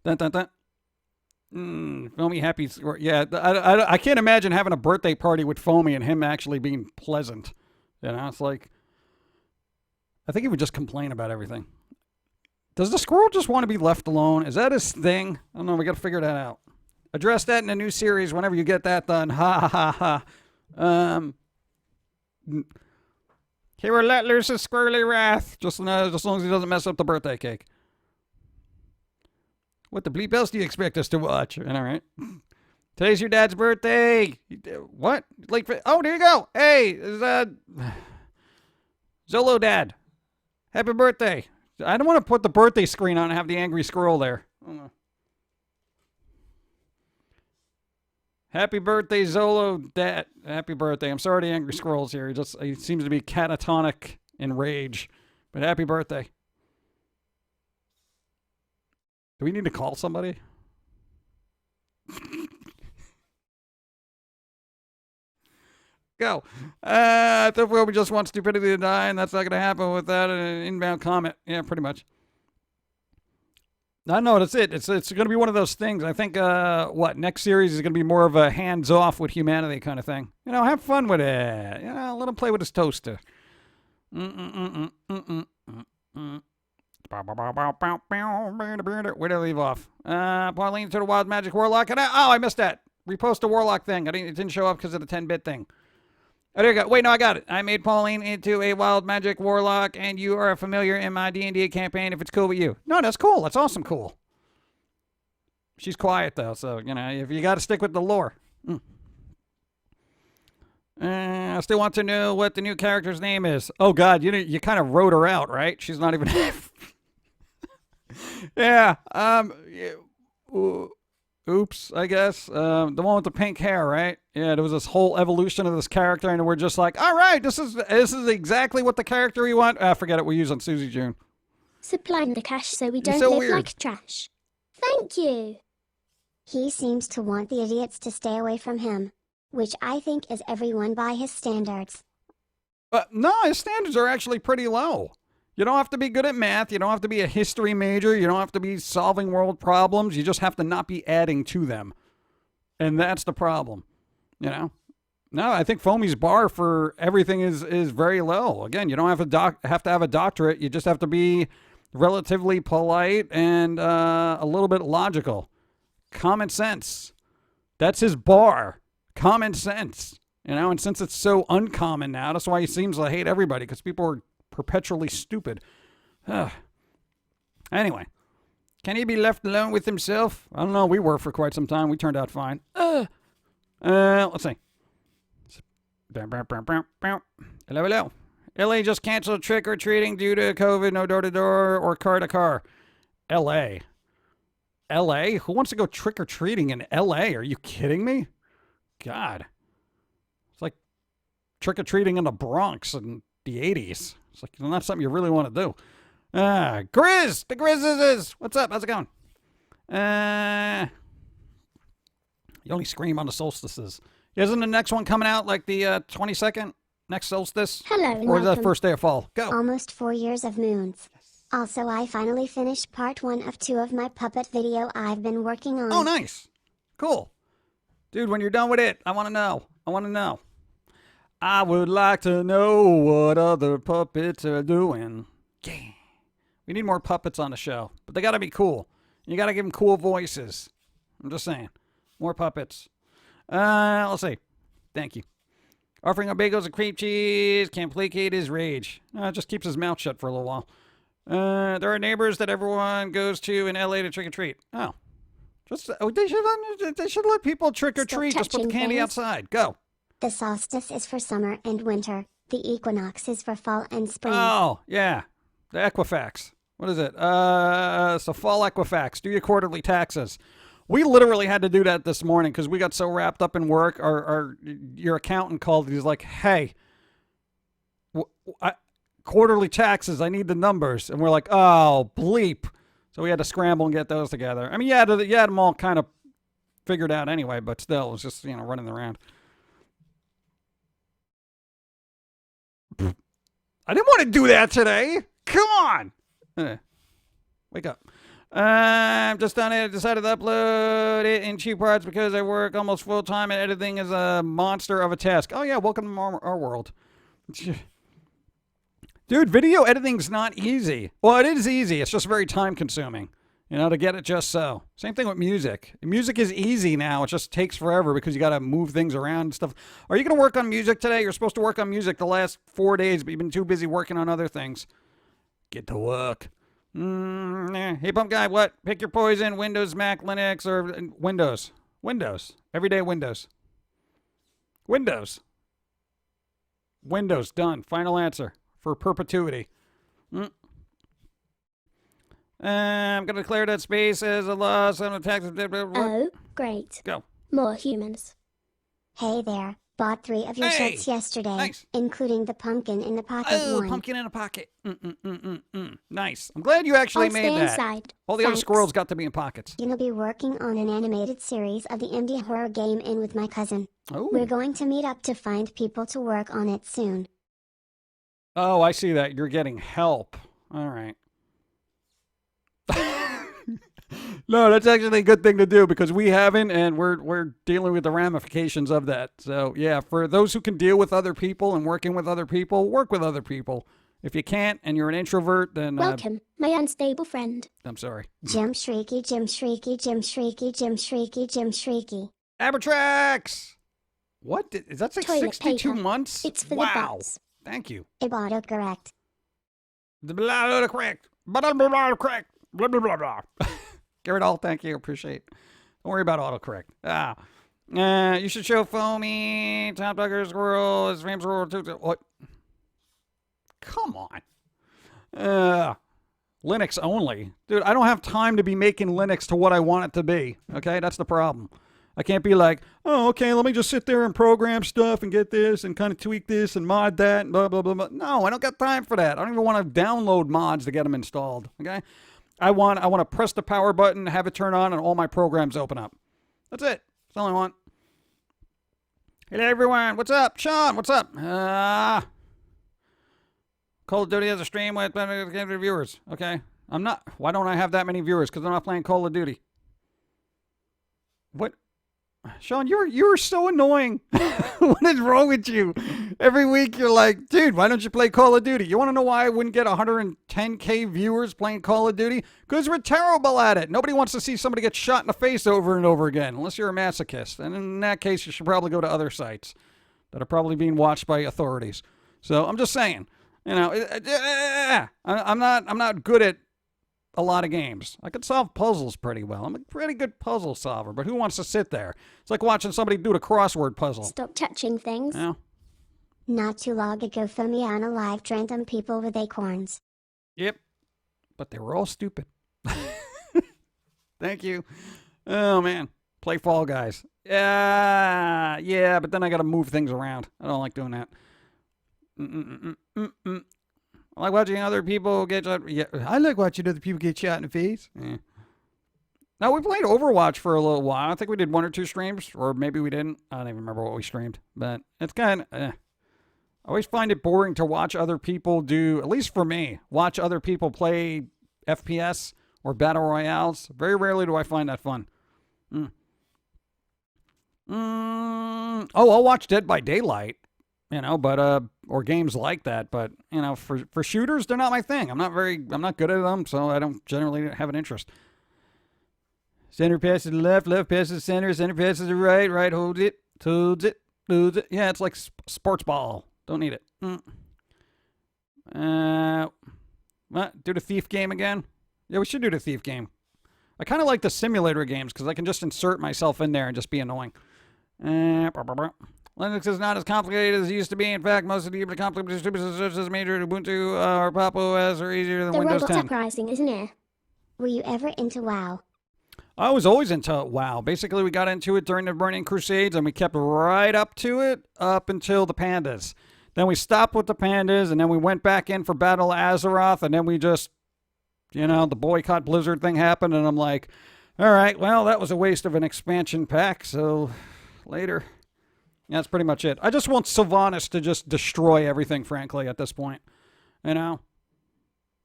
Speaker 2: Dun, dun, dun. Foamy happy. Yeah, I can't imagine having a birthday party with Foamy and him actually being pleasant. It's like, I think he would just complain about everything. Does the squirrel just want to be left alone? Is that his thing? I don't know. We got to figure that out. Address that in a new series whenever you get that done. Ha ha ha. He will let loose his squirrely wrath. Just as long as he doesn't mess up the birthday cake. What the bleep else do you expect us to watch? All right. Today's your dad's birthday. What? Late for... Oh, there you go. Hey, is that... Zolo Dad. Happy birthday. I don't want to put the birthday screen on and have the angry squirrel there. I don't know. Happy birthday, Zolo. Dad. Happy birthday. I'm sorry the angry squirrel's here. He seems to be catatonic in rage. But happy birthday. Do we need to call somebody? Go. I thought we just want stupidity to die, and that's not going to happen without an inbound comment. Yeah, pretty much. I know, that's it. It's going to be one of those things. I think, next series is going to be more of a hands-off with humanity kind of thing. You know, have fun with it. You know, let him play with his toaster. Where did I leave off? Pauline to the Wild Magic Warlock. And I missed that. Repost a Warlock thing. It didn't show up because of the 10-bit thing. Oh, there you go. Wait, no, I got it. I made Pauline into a Wild Magic Warlock, and you are familiar in my D&D campaign if it's cool with you. No, that's cool. That's awesome cool. She's quiet, though, so, you know, if you got to stick with the lore. I still want to know what the new character's name is. Oh, God, you kind of wrote her out, right? She's not even... yeah, oops, I guess. The one with the pink hair, right? Yeah, there was this whole evolution of this character, and we're just like, all right, this is exactly what the character we want. Forget it, we're using Susie June.
Speaker 1: Supplying the cash so we don't
Speaker 2: so
Speaker 1: live
Speaker 2: weird.
Speaker 1: like trash. Thank you.
Speaker 3: He seems to want the idiots to stay away from him, which I think is everyone by his standards.
Speaker 2: No, his standards are actually pretty low. You don't have to be good at math. You don't have to be a history major. You don't have to be solving world problems. You just have to not be adding to them. And that's the problem. You know? No, I think Foamy's bar for everything is very low. Again, you don't have to have a doctorate. You just have to be relatively polite and a little bit logical. Common sense. That's his bar. Common sense. You know, and since it's so uncommon now, that's why he seems to hate everybody, because people are perpetually stupid. Anyway, can he be left alone with himself? I don't know. We were for quite some time. We turned out fine. Let's see. Hello. LA just canceled trick-or-treating due to COVID. No door-to-door or car-to-car. LA. Who wants to go trick-or-treating in LA? Are you kidding me? God. It's like trick-or-treating in the Bronx in the 80s. It's like, not something you really want to do. Grizz! The Grizz. What's up? How's it going? You only scream on the solstices. Isn't the next one coming out like the 22nd? Next solstice?
Speaker 3: Hello,
Speaker 2: Or is that the first day of fall? Go.
Speaker 3: Almost 4 years of moons. Also, I finally finished part 1 of 2 of my puppet video I've been working on.
Speaker 2: Oh, nice. Cool. Dude, when you're done with it, I want to know. I would like to know what other puppets are doing. Yeah. We need more puppets on the show, but they got to be cool. You got to give them cool voices. I'm just saying. More puppets. Let's see. Thank you. Offering a bagels and cream cheese can placate his rage. It just keeps his mouth shut for a little while. There are neighbors that everyone goes to in LA to trick or treat. Oh. They should let people trick or treat. Just put the candy outside. Go.
Speaker 3: The solstice is for summer and winter. The equinox is for fall and spring.
Speaker 2: Oh, yeah. The Equifax. What is it? So fall Equifax. Do your quarterly taxes. We literally had to do that this morning because we got so wrapped up in work. Your accountant called. He's like, hey, quarterly taxes. I need the numbers. And we're like, oh, bleep. So we had to scramble and get those together. I mean, you had them all kind of figured out anyway, but still, it was just, running around. I didn't want to do that today. Come on. Wake up. I'm just on it. Decided to upload it in cheap parts because I work almost full time and editing is a monster of a task. Oh, yeah. Welcome to our world. Dude, video editing's not easy. Well, it is easy. It's just very time consuming, to get it just so. Same thing with music. Music is easy now. It just takes forever because you got to move things around and stuff. Are you going to work on music today? You're supposed to work on music the last 4 days, but you've been too busy working on other things. Get to work. Hey, Pump Guy, what? Pick your poison. Windows, Mac, Linux, or Windows. Windows. Everyday Windows. Windows. Windows. Done. Final answer. For perpetuity. I'm going to declare that space as a loss on attacks.
Speaker 1: Oh, great.
Speaker 2: Go.
Speaker 1: More humans.
Speaker 3: Hey there, bought 3 of your
Speaker 2: Hey,
Speaker 3: shirts yesterday,
Speaker 2: nice.
Speaker 3: including the pumpkin in the pocket
Speaker 2: Oh,
Speaker 3: one.
Speaker 2: pumpkin in a pocket. Nice. I'm glad you actually
Speaker 1: I'll
Speaker 2: made
Speaker 1: stay
Speaker 2: that.
Speaker 1: inside.
Speaker 2: All the other
Speaker 1: Thanks.
Speaker 2: squirrels got to be in pockets.
Speaker 3: Gonna be working on an animated series of the indie horror game In with my cousin.
Speaker 2: Oh.
Speaker 3: We're going to meet up to find people to work on it soon.
Speaker 2: Oh, I see that. You're getting help. All right. No, that's actually a good thing to do because we haven't, and we're dealing with the ramifications of that. So, yeah, for those who can deal with other people and working with other people, work with other people. If you can't and you're an introvert, then...
Speaker 1: Welcome, my unstable friend.
Speaker 2: I'm sorry.
Speaker 3: Jim Shrieky, Jim Shrieky, Jim Shrieky, Jim Shrieky, Jim Shrieky.
Speaker 2: Abertrax! What? Is that like
Speaker 1: Toilet
Speaker 2: 62
Speaker 1: paper.
Speaker 2: months?
Speaker 1: It's for the
Speaker 2: wow.
Speaker 1: butts.
Speaker 2: Thank you.
Speaker 3: Autocorrect.
Speaker 2: The blah correct. Blah blah blah correct. Blah blah blah blah. Garrett, all thank you. Appreciate it. Don't worry about autocorrect. You should show Foamy, Top Dogger Squirrel, his famous world. What? Come on. Linux only. Dude, I don't have time to be making Linux to what I want it to be. Okay? That's the problem. I can't be like, oh, okay, let me just sit there and program stuff and get this and kind of tweak this and mod that and blah, blah, blah, blah. No, I don't got time for that. I don't even want to download mods to get them installed. Okay? I want to press the power button, have it turn on, and all my programs open up. That's it. That's all I want. Hey there, everyone. What's up? Sean, what's up? Call of Duty has a stream with viewers. Okay? I'm not. Why don't I have that many viewers? Because I'm not playing Call of Duty. What? Sean, you're so annoying. What is wrong with you? Every week you're like, dude, why don't you play Call of Duty? You want to know why I wouldn't get 110K viewers playing Call of Duty? Because we're terrible at it. Nobody wants to see somebody get shot in the face over and over again, unless you're a masochist. And in that case, you should probably go to other sites that are probably being watched by authorities. So I'm just saying, you know, I'm not good at a lot of games. I could solve puzzles pretty well. I'm a pretty good puzzle solver, but who wants to sit there? It's like watching somebody do a crossword puzzle.
Speaker 1: Stop touching things.
Speaker 2: Yeah.
Speaker 3: Not too long ago, Foamy unalived random people with acorns.
Speaker 2: Yep. But they were all stupid. Thank you. Oh, man. Play Fall Guys. Yeah, but then I got to move things around. I don't like doing that. I like watching other people get shot. Yeah, I like watching other people get shot in the face. Now, we played Overwatch for a little while. I think we did 1 or 2 streams, or maybe we didn't. I don't even remember what we streamed. But it's kind of... I always find it boring to watch other people do, at least for me, watch other people play FPS or Battle Royales. Very rarely do I find that fun. Oh, I'll watch Dead by Daylight. You know, but or games like that, but you know, for shooters, they're not my thing. I'm not good at them, so I don't generally have an interest. Center passes to the left, left passes to the center passes to the right, right holds it. Yeah, it's like sports ball. Don't need it. What? Do the thief game again? Yeah, we should do the thief game. I kind of like the simulator games because I can just insert myself in there and just be annoying. Linux is not as complicated as it used to be. In fact, most of the complicated distributions such as major Ubuntu or Pop! OS are easier than
Speaker 1: The
Speaker 2: Windows
Speaker 1: robot's
Speaker 2: 10.
Speaker 1: uprising is near.
Speaker 3: Were you ever into WoW?
Speaker 2: I was always into WoW. Basically, we got into it during the Burning Crusades, and we kept right up to it up until the Pandas. Then we stopped with the Pandas, and then we went back in for Battle of Azeroth, and then we just, you know, the boycott Blizzard thing happened, and I'm like, all right, well, that was a waste of an expansion pack, so later. Yeah, that's pretty much it. I just want Sylvanas to just destroy everything, frankly, at this point. You know?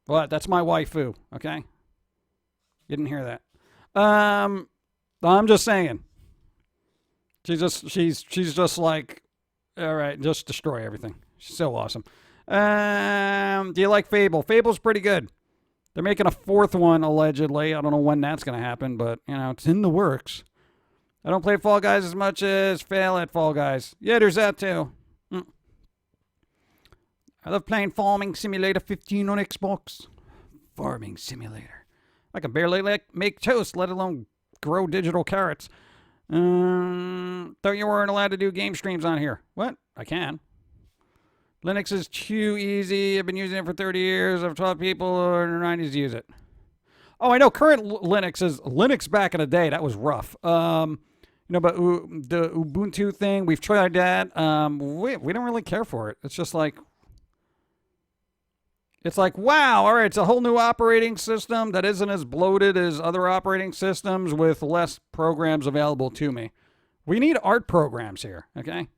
Speaker 2: But that's my waifu, okay? You didn't hear that. I'm just saying. She's just like, all right, just destroy everything. She's so awesome. Do you like Fable? Fable's pretty good. They're making a 4th one, allegedly. I don't know when that's going to happen, but, you know, it's in the works. I don't play Fall Guys as much as fail at Fall Guys. Yeah, there's that too. I love playing Farming Simulator 15 on Xbox. Farming Simulator. I can barely make toast, let alone grow digital carrots. Thought you weren't allowed to do game streams on here. What? I can. Linux is too easy. I've been using it for 30 years. I've taught people in the 90s to use it. Oh, I know current Linux is Linux back in the day. That was rough. But the Ubuntu thing, we've tried that. We don't really care for it. It's just like, wow, all right, it's a whole new operating system that isn't as bloated as other operating systems with less programs available to me. We need art programs here, okay?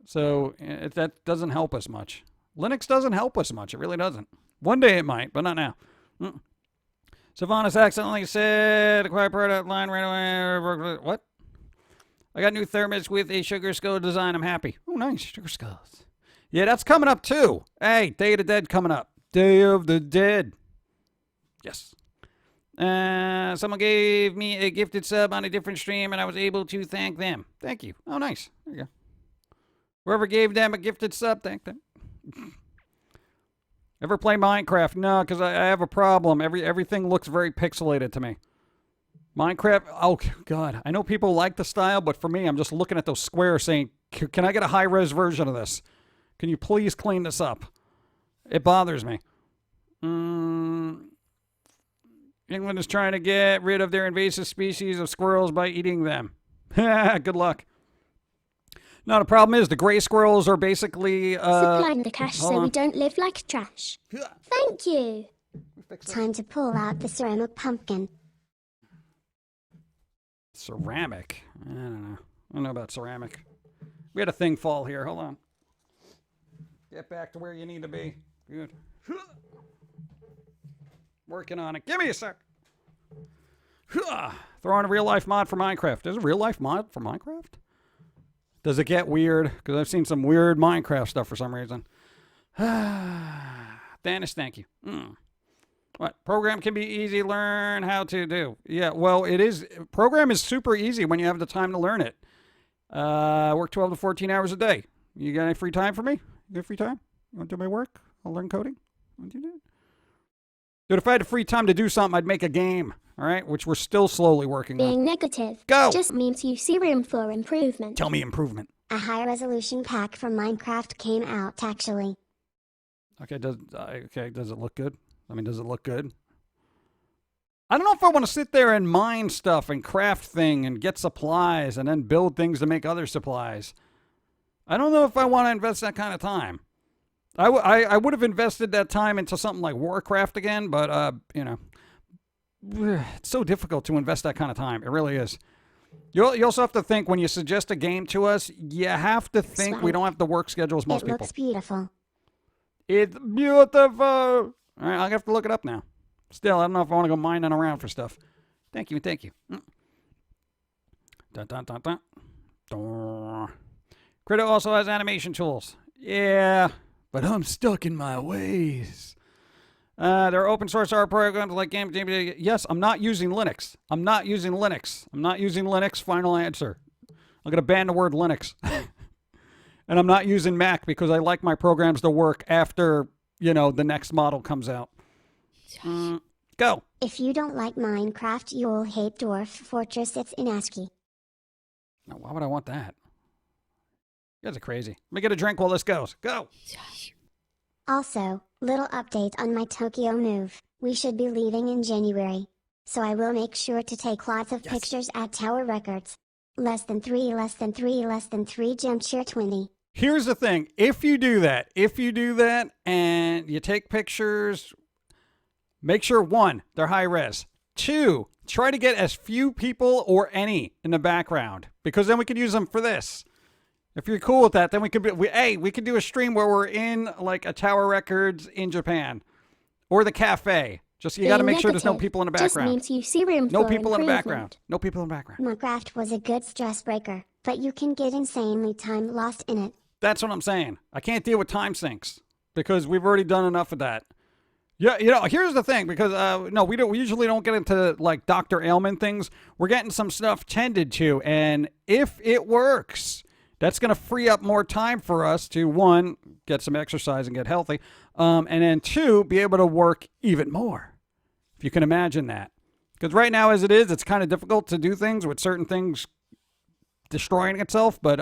Speaker 2: So that doesn't help us much. Linux doesn't help us much. It really doesn't. One day it might, but not now. Sylvanas accidentally said, quiet part of line right away. What? I got new thermos with a sugar skull design. I'm happy. Oh, nice. Sugar skulls. Yeah, that's coming up too. Hey, Day of the Dead coming up. Day of the Dead. Yes. Someone gave me a gifted sub on a different stream, and I was able to thank them. Thank you. Oh, nice. There you go. Whoever gave them a gifted sub, thank them. Ever play Minecraft? No, because I have a problem. Everything looks very pixelated to me. Minecraft, oh, God. I know people like the style, but for me, I'm just looking at those squares saying, can I get a high-res version of this? Can you please clean this up? It bothers me. England is trying to get rid of their invasive species of squirrels by eating them. Good luck. No, the problem is the gray squirrels are basically...
Speaker 1: supplying the cash so we don't live like trash. Thank you.
Speaker 3: Time to pull out the ceramic pumpkin.
Speaker 2: Ceramic? I don't know. I don't know about ceramic. We had a thing fall here. Hold on. Get back to where you need to be. Good. Working on it. Give me a sec. Throw on a real-life mod for Minecraft. There's a real-life mod for Minecraft? Does it get weird? Because I've seen some weird Minecraft stuff for some reason. Danis, thank you. What? Program can be easy. Learn how to do. Yeah, well, it is. Program is super easy when you have the time to learn it. Work 12 to 14 hours a day. You got any free time for me? You got free time? You want to do my work? I'll learn coding. Want to do that? Dude, if I had the free time to do something, I'd make a game. All right? Which we're still slowly working on.
Speaker 1: Being negative
Speaker 2: Go!
Speaker 1: just means you see room for improvement.
Speaker 2: Tell me improvement.
Speaker 3: A high-resolution pack for Minecraft came out, actually.
Speaker 2: Okay, does it look good? I mean, does it look good? I don't know if I want to sit there and mine stuff and craft thing and get supplies and then build things to make other supplies. I don't know if I want to invest that kind of time. I would have invested that time into something like Warcraft again, but, it's so difficult to invest that kind of time. It really is. You also have to think, when you suggest a game to us, you have to think we don't have the work schedule as most people.
Speaker 3: It looks beautiful.
Speaker 2: It's beautiful. All right, I'll have to look it up now. Still, I don't know if I want to go mining around for stuff. Thank you. Dun, dun, dun, dun. Dun. Critter also has animation tools. Yeah, but I'm stuck in my ways. There are open source art programs like Game. Yes, I'm not using Linux. I'm not using Linux. Final answer. I'm going to ban the word Linux. And I'm not using Mac because I like my programs to work after, the next model comes out. Go.
Speaker 3: If you don't like Minecraft, you'll hate Dwarf Fortress. It's in ASCII.
Speaker 2: Now, why would I want that? You guys are crazy. Let me get a drink while this goes. Go.
Speaker 3: Also, little update on my Tokyo move. We should be leaving in January. So I will make sure to take lots of pictures at Tower Records. Less than 3, jump share 20.
Speaker 2: Here's the thing. If you do that and you take pictures, make sure, 1, they're high res. 2, try to get as few people or any in the background, because then we could use them for this. If you're cool with that, then we could do a stream where we're in like a Tower Records in Japan or the cafe. Just you got to make sure there's no people in the background.
Speaker 1: Just means you see room
Speaker 2: no
Speaker 1: for
Speaker 2: people in the
Speaker 1: improvement.
Speaker 2: background. No people in the background.
Speaker 3: Minecraft was a good stress breaker, but you can get insanely time lost in it.
Speaker 2: That's what I'm saying. I can't deal with time sinks because we've already done enough of that. Yeah, here's the thing, because we usually don't get into like Dr. Ailment things. We're getting some stuff tended to, and if it works, that's going to free up more time for us to, 1, get some exercise and get healthy, and then 2, be able to work even more. If you can imagine that. Because right now, as it is, it's kind of difficult to do things with certain things destroying itself, but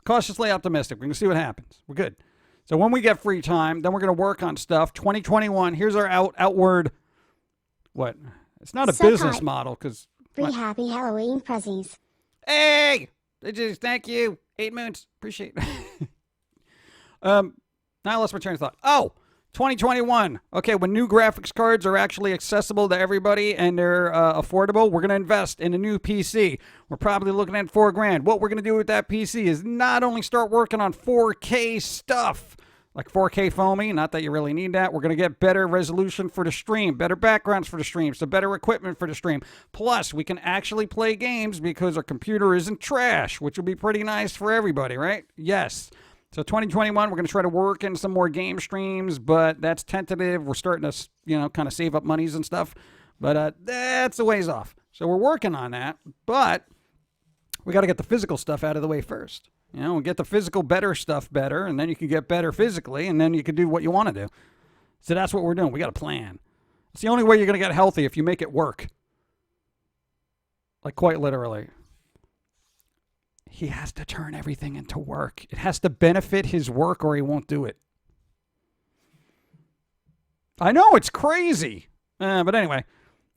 Speaker 2: cautiously optimistic. We're going to see what happens. We're good. So when we get free time, then we're going to work on stuff. 2021, here's our outward What? It's not a
Speaker 3: So
Speaker 2: business
Speaker 3: hot.
Speaker 2: model, because...
Speaker 3: Free happy Halloween prezzies.
Speaker 2: Hey! Thank you. 8 moons. Appreciate it. Now I lost my train of thought. Oh! 2021. Okay, when new graphics cards are actually accessible to everybody and they're affordable, we're going to invest in a new PC. We're probably looking at $4,000. What we're going to do with that PC is not only start working on 4K stuff, like 4K Foamy, not that you really need that. We're going to get better resolution for the stream, better backgrounds for the stream, so better equipment for the stream. Plus, we can actually play games because our computer isn't trash, which would be pretty nice for everybody, right? Yes. So 2021, we're going to try to work in some more game streams, but that's tentative. We're starting to, kind of save up monies and stuff, but that's a ways off. So we're working on that, but we got to get the physical stuff out of the way first. We'll get the physical better stuff better, and then you can get better physically, and then you can do what you want to do. So that's what we're doing. We got a plan. It's the only way you're going to get healthy if you make it work. Like, quite literally. He has to turn everything into work. It has to benefit his work or he won't do it. I know, it's crazy. But anyway,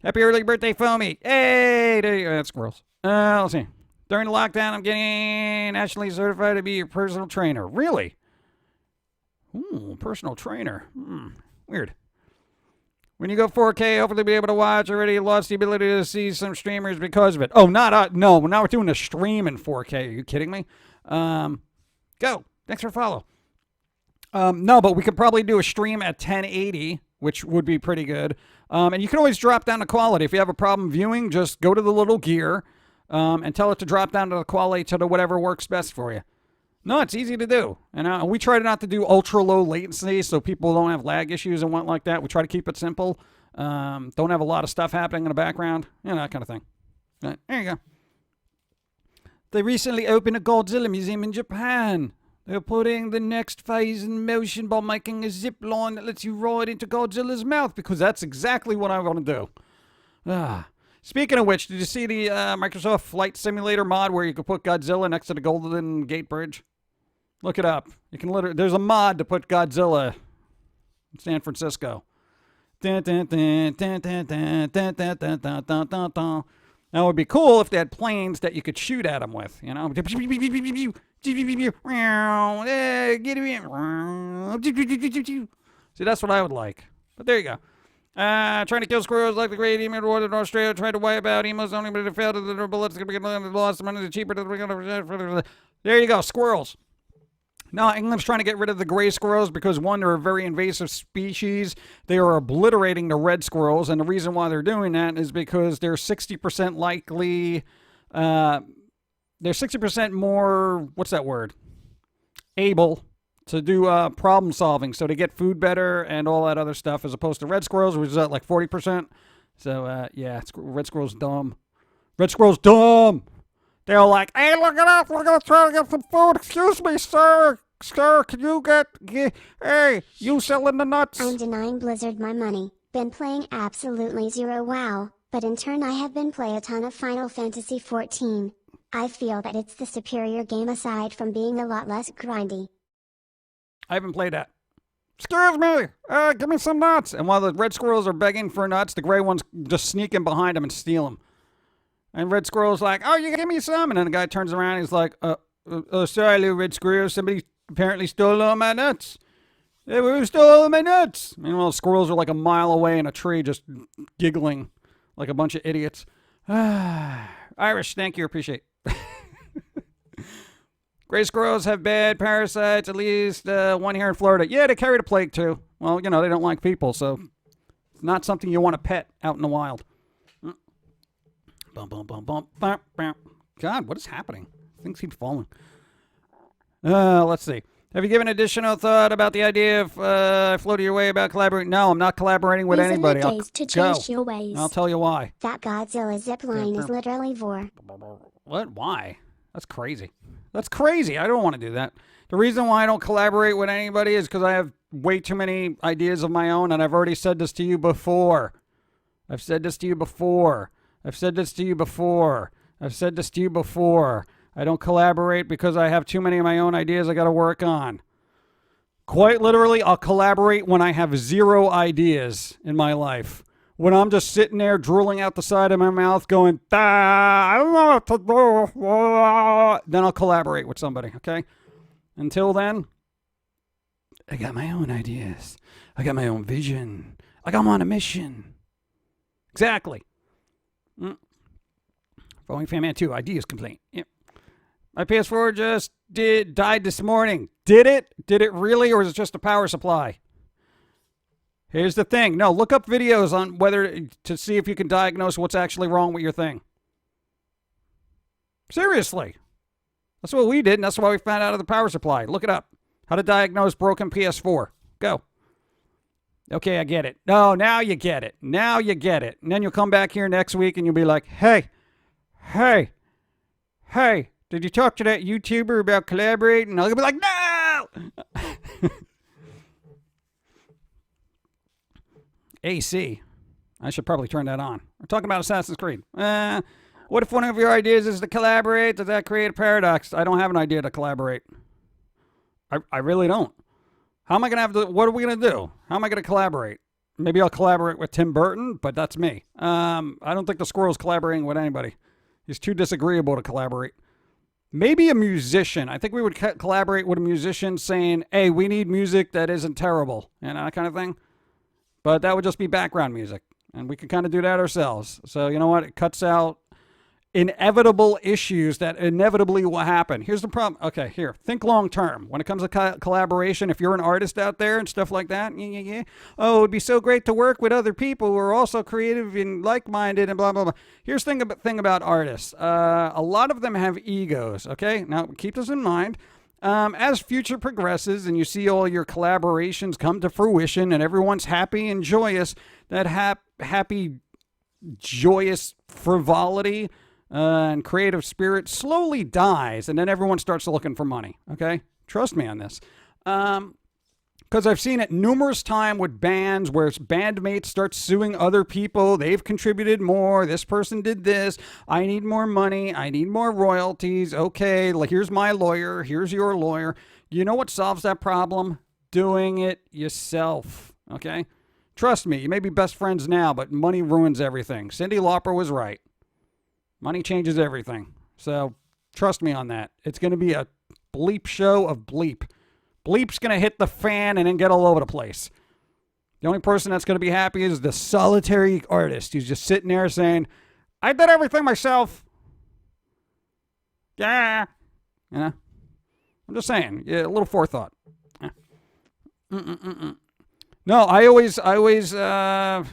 Speaker 2: happy early birthday, Foamy. Hey, there you go. That's gross. Let's see. During the lockdown, I'm getting nationally certified to be your personal trainer. Really? Ooh, personal trainer. Weird. When you go 4K, hopefully you'll be able to watch. Already lost the ability to see some streamers because of it. Oh, no. Now we're doing a stream in 4K. Are you kidding me? Go. Thanks for follow. No, but we could probably do a stream at 1080, which would be pretty good. And you can always drop down the quality. If you have a problem viewing, just go to the little gear and tell it to drop down to the quality to whatever works best for you. No, it's easy to do. And we try not to do ultra low latency so people don't have lag issues and what like that. We try to keep it simple. Don't have a lot of stuff happening in the background. That kind of thing. Right, there you go. They recently opened a Godzilla museum in Japan. They're putting the next phase in motion by making a zip line that lets you ride into Godzilla's mouth, because that's exactly what I want to do. Speaking of which, did you see the Microsoft Flight Simulator mod where you could put Godzilla next to the Golden Gate Bridge? Look it up. You can literally, there's a mod to put Godzilla in San Francisco. That would be cool if they had planes that you could shoot at them with, See, that's what I would like. But there you go. Trying to kill squirrels like the great emu in northern Australia. Tried to wipe out emus only, but it failed. The bullets lost money. The cheaper. There you go, squirrels. No, England's trying to get rid of the gray squirrels because, one, they're a very invasive species. They are obliterating the red squirrels, and the reason why they're doing that is because they're 60% likely. They're 60% more. What's that word? Able to do problem solving, so they get food better and all that other stuff, as opposed to red squirrels, which is at like 40%. So red squirrels dumb. Red squirrels dumb. They're like, hey, look it up. We're gonna try to get some food. Excuse me, sir. Sir, can you hey, you selling the nuts?
Speaker 3: I'm denying Blizzard my money. Been playing absolutely zero WoW, but in turn I have been play a ton of Final Fantasy XIV. I feel that it's the superior game aside from being a lot less grindy.
Speaker 2: I haven't played that. Excuse me, give me some nuts. And while the red squirrels are begging for nuts, the gray ones just sneak in behind them and steal them. And red squirrel's like, oh, you give me some. And then the guy turns around and he's like, sorry, little red squirrel. Somebody apparently stole all my nuts. Hey, who stole all my nuts? Meanwhile, the squirrels are like a mile away in a tree just giggling like a bunch of idiots. Irish, thank you, appreciate. Gray squirrels have bad parasites, at least one here in Florida. Yeah, they carry the plague too. Well, they don't like people, so it's not something you want to pet out in the wild. Bum, bum, bum, bum, bum, bum. God, what is happening? Things keep falling. Let's see. Have you given additional thought about the idea of I floated your way about collaborating? No, I'm not collaborating with anybody.
Speaker 1: Days to change your ways.
Speaker 2: I'll tell you why.
Speaker 3: That Godzilla zipline is literally vor.
Speaker 2: What? Why? That's crazy. That's crazy. I don't want to do that. The reason why I don't collaborate with anybody is because I have way too many ideas of my own, and I've already said this to you before. I've said this to you before. I've said this to you before. I've said this to you before. I don't collaborate because I have too many of my own ideas I got to work on. Quite literally, I'll collaborate when I have zero ideas in my life. when I'm just sitting there drooling out the side of my mouth going, I don't know what to do. Then I'll collaborate with somebody, okay? Until then, I got my own ideas. I got my own vision. Like I'm on a mission. Exactly. Foamy Fan Man 2, ideas complaint. Yep. My PS4 just died this morning. Did it? Did it really, or is it just a power supply? Here's the thing. No, look up videos on whether to see if you can diagnose what's actually wrong with your thing. Seriously. That's what we did, and that's why we found out of the power supply. Look it up. How to diagnose broken PS4. Go. Okay, I get it. No, now you get it. Now you get it. And then you'll come back here next week and you'll be like, hey, did you talk to that YouTuber about collaborating? And I'll be like, no! AC. I should probably turn that on. We're talking about Assassin's Creed. What if one of your ideas is to collaborate? Does that create a paradox? I don't have an idea to collaborate. I really don't. How am I going to have to, what are we going to do? How am I going to collaborate? Maybe I'll collaborate with Tim Burton, but that's me. I don't think the squirrel's collaborating with anybody. He's too disagreeable to collaborate. Maybe a musician. I think we would collaborate with a musician saying, hey, we need music that isn't terrible, and that kind of thing. But that would just be background music, and we could kind of do that ourselves. So you know what? It cuts out inevitable issues that inevitably will happen. Here's the problem. Okay, here. Think long term. When it comes to collaboration, if you're an artist out there and stuff like that, oh, it would be so great to work with other people who are also creative and like-minded and blah, blah, blah. Here's the thing about artists. A lot of them have egos, okay? Now, keep this in mind. As future progresses and you see all your collaborations come to fruition and everyone's happy and joyous, that happy, joyous frivolity and creative spirit slowly dies, and then everyone starts looking for money, okay? Trust me on this. Because I've seen it numerous times with bands where bandmates start suing other people. They've contributed more. This person did this. I need more money. I need more royalties. Okay, like here's my lawyer. Here's your lawyer. You know what solves that problem? Doing it yourself, okay? Trust me, you may be best friends now, but money ruins everything. Cyndi Lauper was right. Money changes everything. So trust me on that. It's going to be a bleep show of bleep. Bleep's going to hit the fan and then get all over the place. The only person that's going to be happy is the solitary artist who's just sitting there saying, I did everything myself. Yeah. You know? I'm just saying. Yeah, a little forethought. No, I always try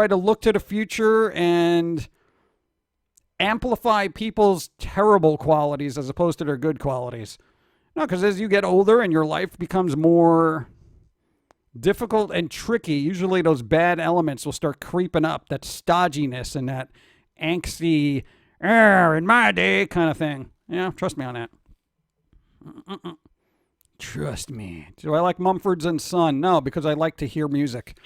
Speaker 2: to look to the future and amplify people's terrible qualities as opposed to their good qualities. No, because as you get older and your life becomes more difficult and tricky, usually those bad elements will start creeping up. That stodginess and that angsty, in my day kind of thing. Yeah, trust me on that. Trust me. Do I like Mumford & Son? No, because I like to hear music.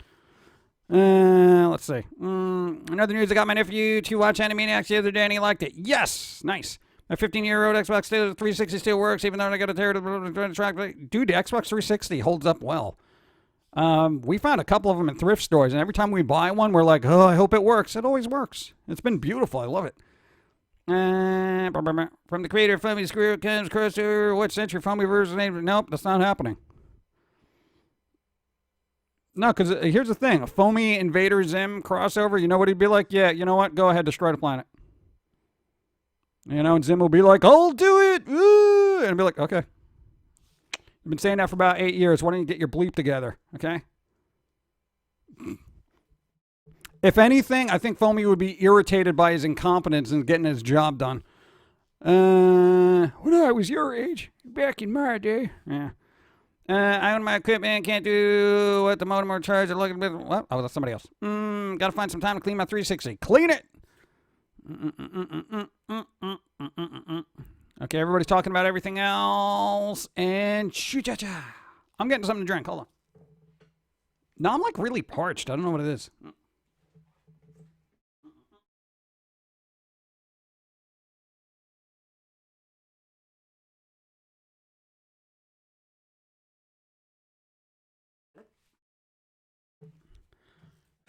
Speaker 2: Let's see. Another news, I got my nephew to watch Animaniacs the other day and he liked it. Yes! Nice. My 15-year-old Xbox 360 still works even though I got to tear the track. Dude, the Xbox 360 holds up well. We found a couple of them in thrift stores and every time we buy one, we're like, oh, I hope it works. It always works. It's been beautiful. I love it. From the creator of Foamy Screw comes Crosser. What century Foamy version? Nope, that's not happening. No, because here's the thing. A Foamy Invader Zim crossover, you know what he'd be like? Yeah, you know what? Go ahead, destroy the planet. You know, and Zim will be like, I'll do it. Ooh! And I'll be like, okay. You've been saying that for about 8 years. Why don't you get your bleep together, okay? If anything, I think Foamy would be irritated by his incompetence in getting his job done. When I was your age, back in my day, yeah. I own my equipment, can't do what the modem or charge. Looking at what? Oh, that's somebody else. Gotta find some time to clean my 360. Clean it! Okay, everybody's talking about everything else. And shoo-cha-cha. I'm getting something to drink. Hold on. No, I'm like really parched. I don't know what it is.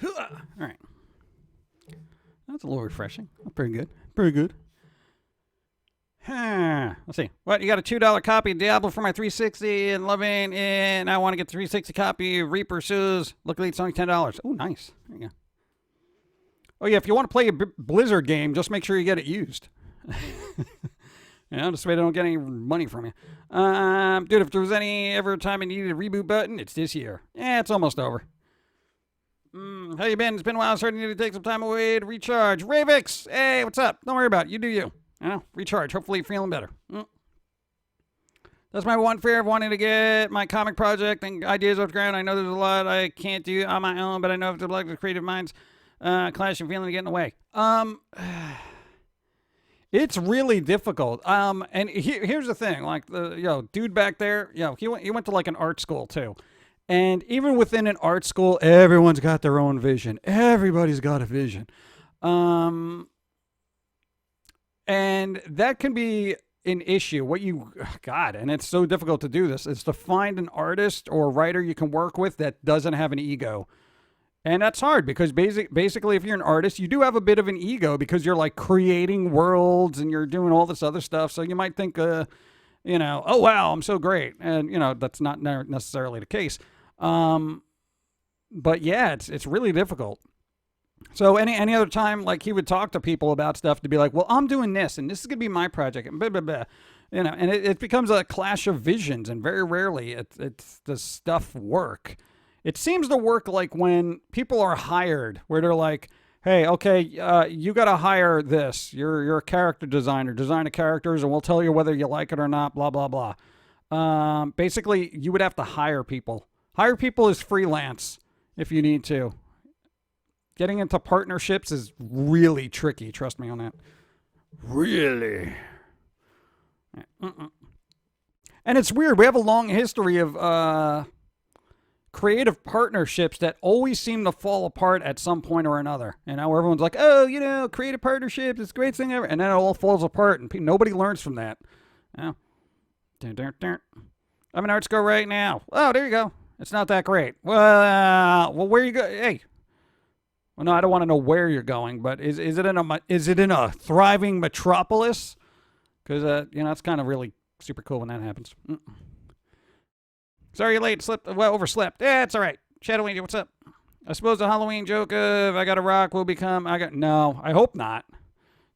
Speaker 2: All right. That's a little refreshing. Pretty good. Pretty good. Let's see. What? You got a $2 copy of Diablo for my 360 and loving, and I want to get the 360 copy of Reaper Shoes. Luckily, it's only $10. Oh, nice. There you go. Oh, yeah. If you want to play a Blizzard game, just make sure you get it used. Just so they don't get any money from you. Dude, if there was any ever time I needed a reboot button, it's this year. Yeah, it's almost over. How you been? It's been a while. Starting to take some time away to recharge. Ravix, hey, what's up? Don't worry about it. You do you. Recharge. Hopefully you're feeling better. That's my one fear of wanting to get my comic project and ideas off the ground. I know there's a lot I can't do on my own, but I know if the collective creative minds clash and feeling to get in the way. It's really difficult. And here's the thing, like the dude back there, he went to like an art school too. And even within an art school, everyone's got their own vision. Everybody's got a vision. And that can be an issue. And it's so difficult to do this, is to find an artist or writer you can work with that doesn't have an ego. And that's hard because basically if you're an artist, you do have a bit of an ego because you're like creating worlds and you're doing all this other stuff. So you might think, oh, wow, I'm so great. And, that's not necessarily the case. But yeah, it's really difficult. So any other time, like he would talk to people about stuff to be like, well, I'm doing this and this is going to be my project and blah, blah, blah. And it becomes a clash of visions, and very rarely it's does stuff work. It seems to work like when people are hired, where they're like, hey, okay, you got to hire this. You're a character designer. Design the characters, and we'll tell you whether you like it or not, blah, blah, blah. Basically, you would have to hire people. Hire people is freelance if you need to. Getting into partnerships is really tricky. Trust me on that. Really. And it's weird. We have a long history of creative partnerships that always seem to fall apart at some point or another. And now everyone's like, oh, creative partnerships, it's the greatest thing ever. And then it all falls apart, and nobody learns from that. I'm in art school right now. Oh, there you go. It's not that great. Well, where you go? Hey. Well, no, I don't want to know where you're going, but is it in a thriving metropolis? Because it's kind of really super cool when that happens. Sorry you're late. Overslept. Yeah, it's all right. Shadow Angel, what's up? I suppose the Halloween joke of I got a rock will become no. I hope not.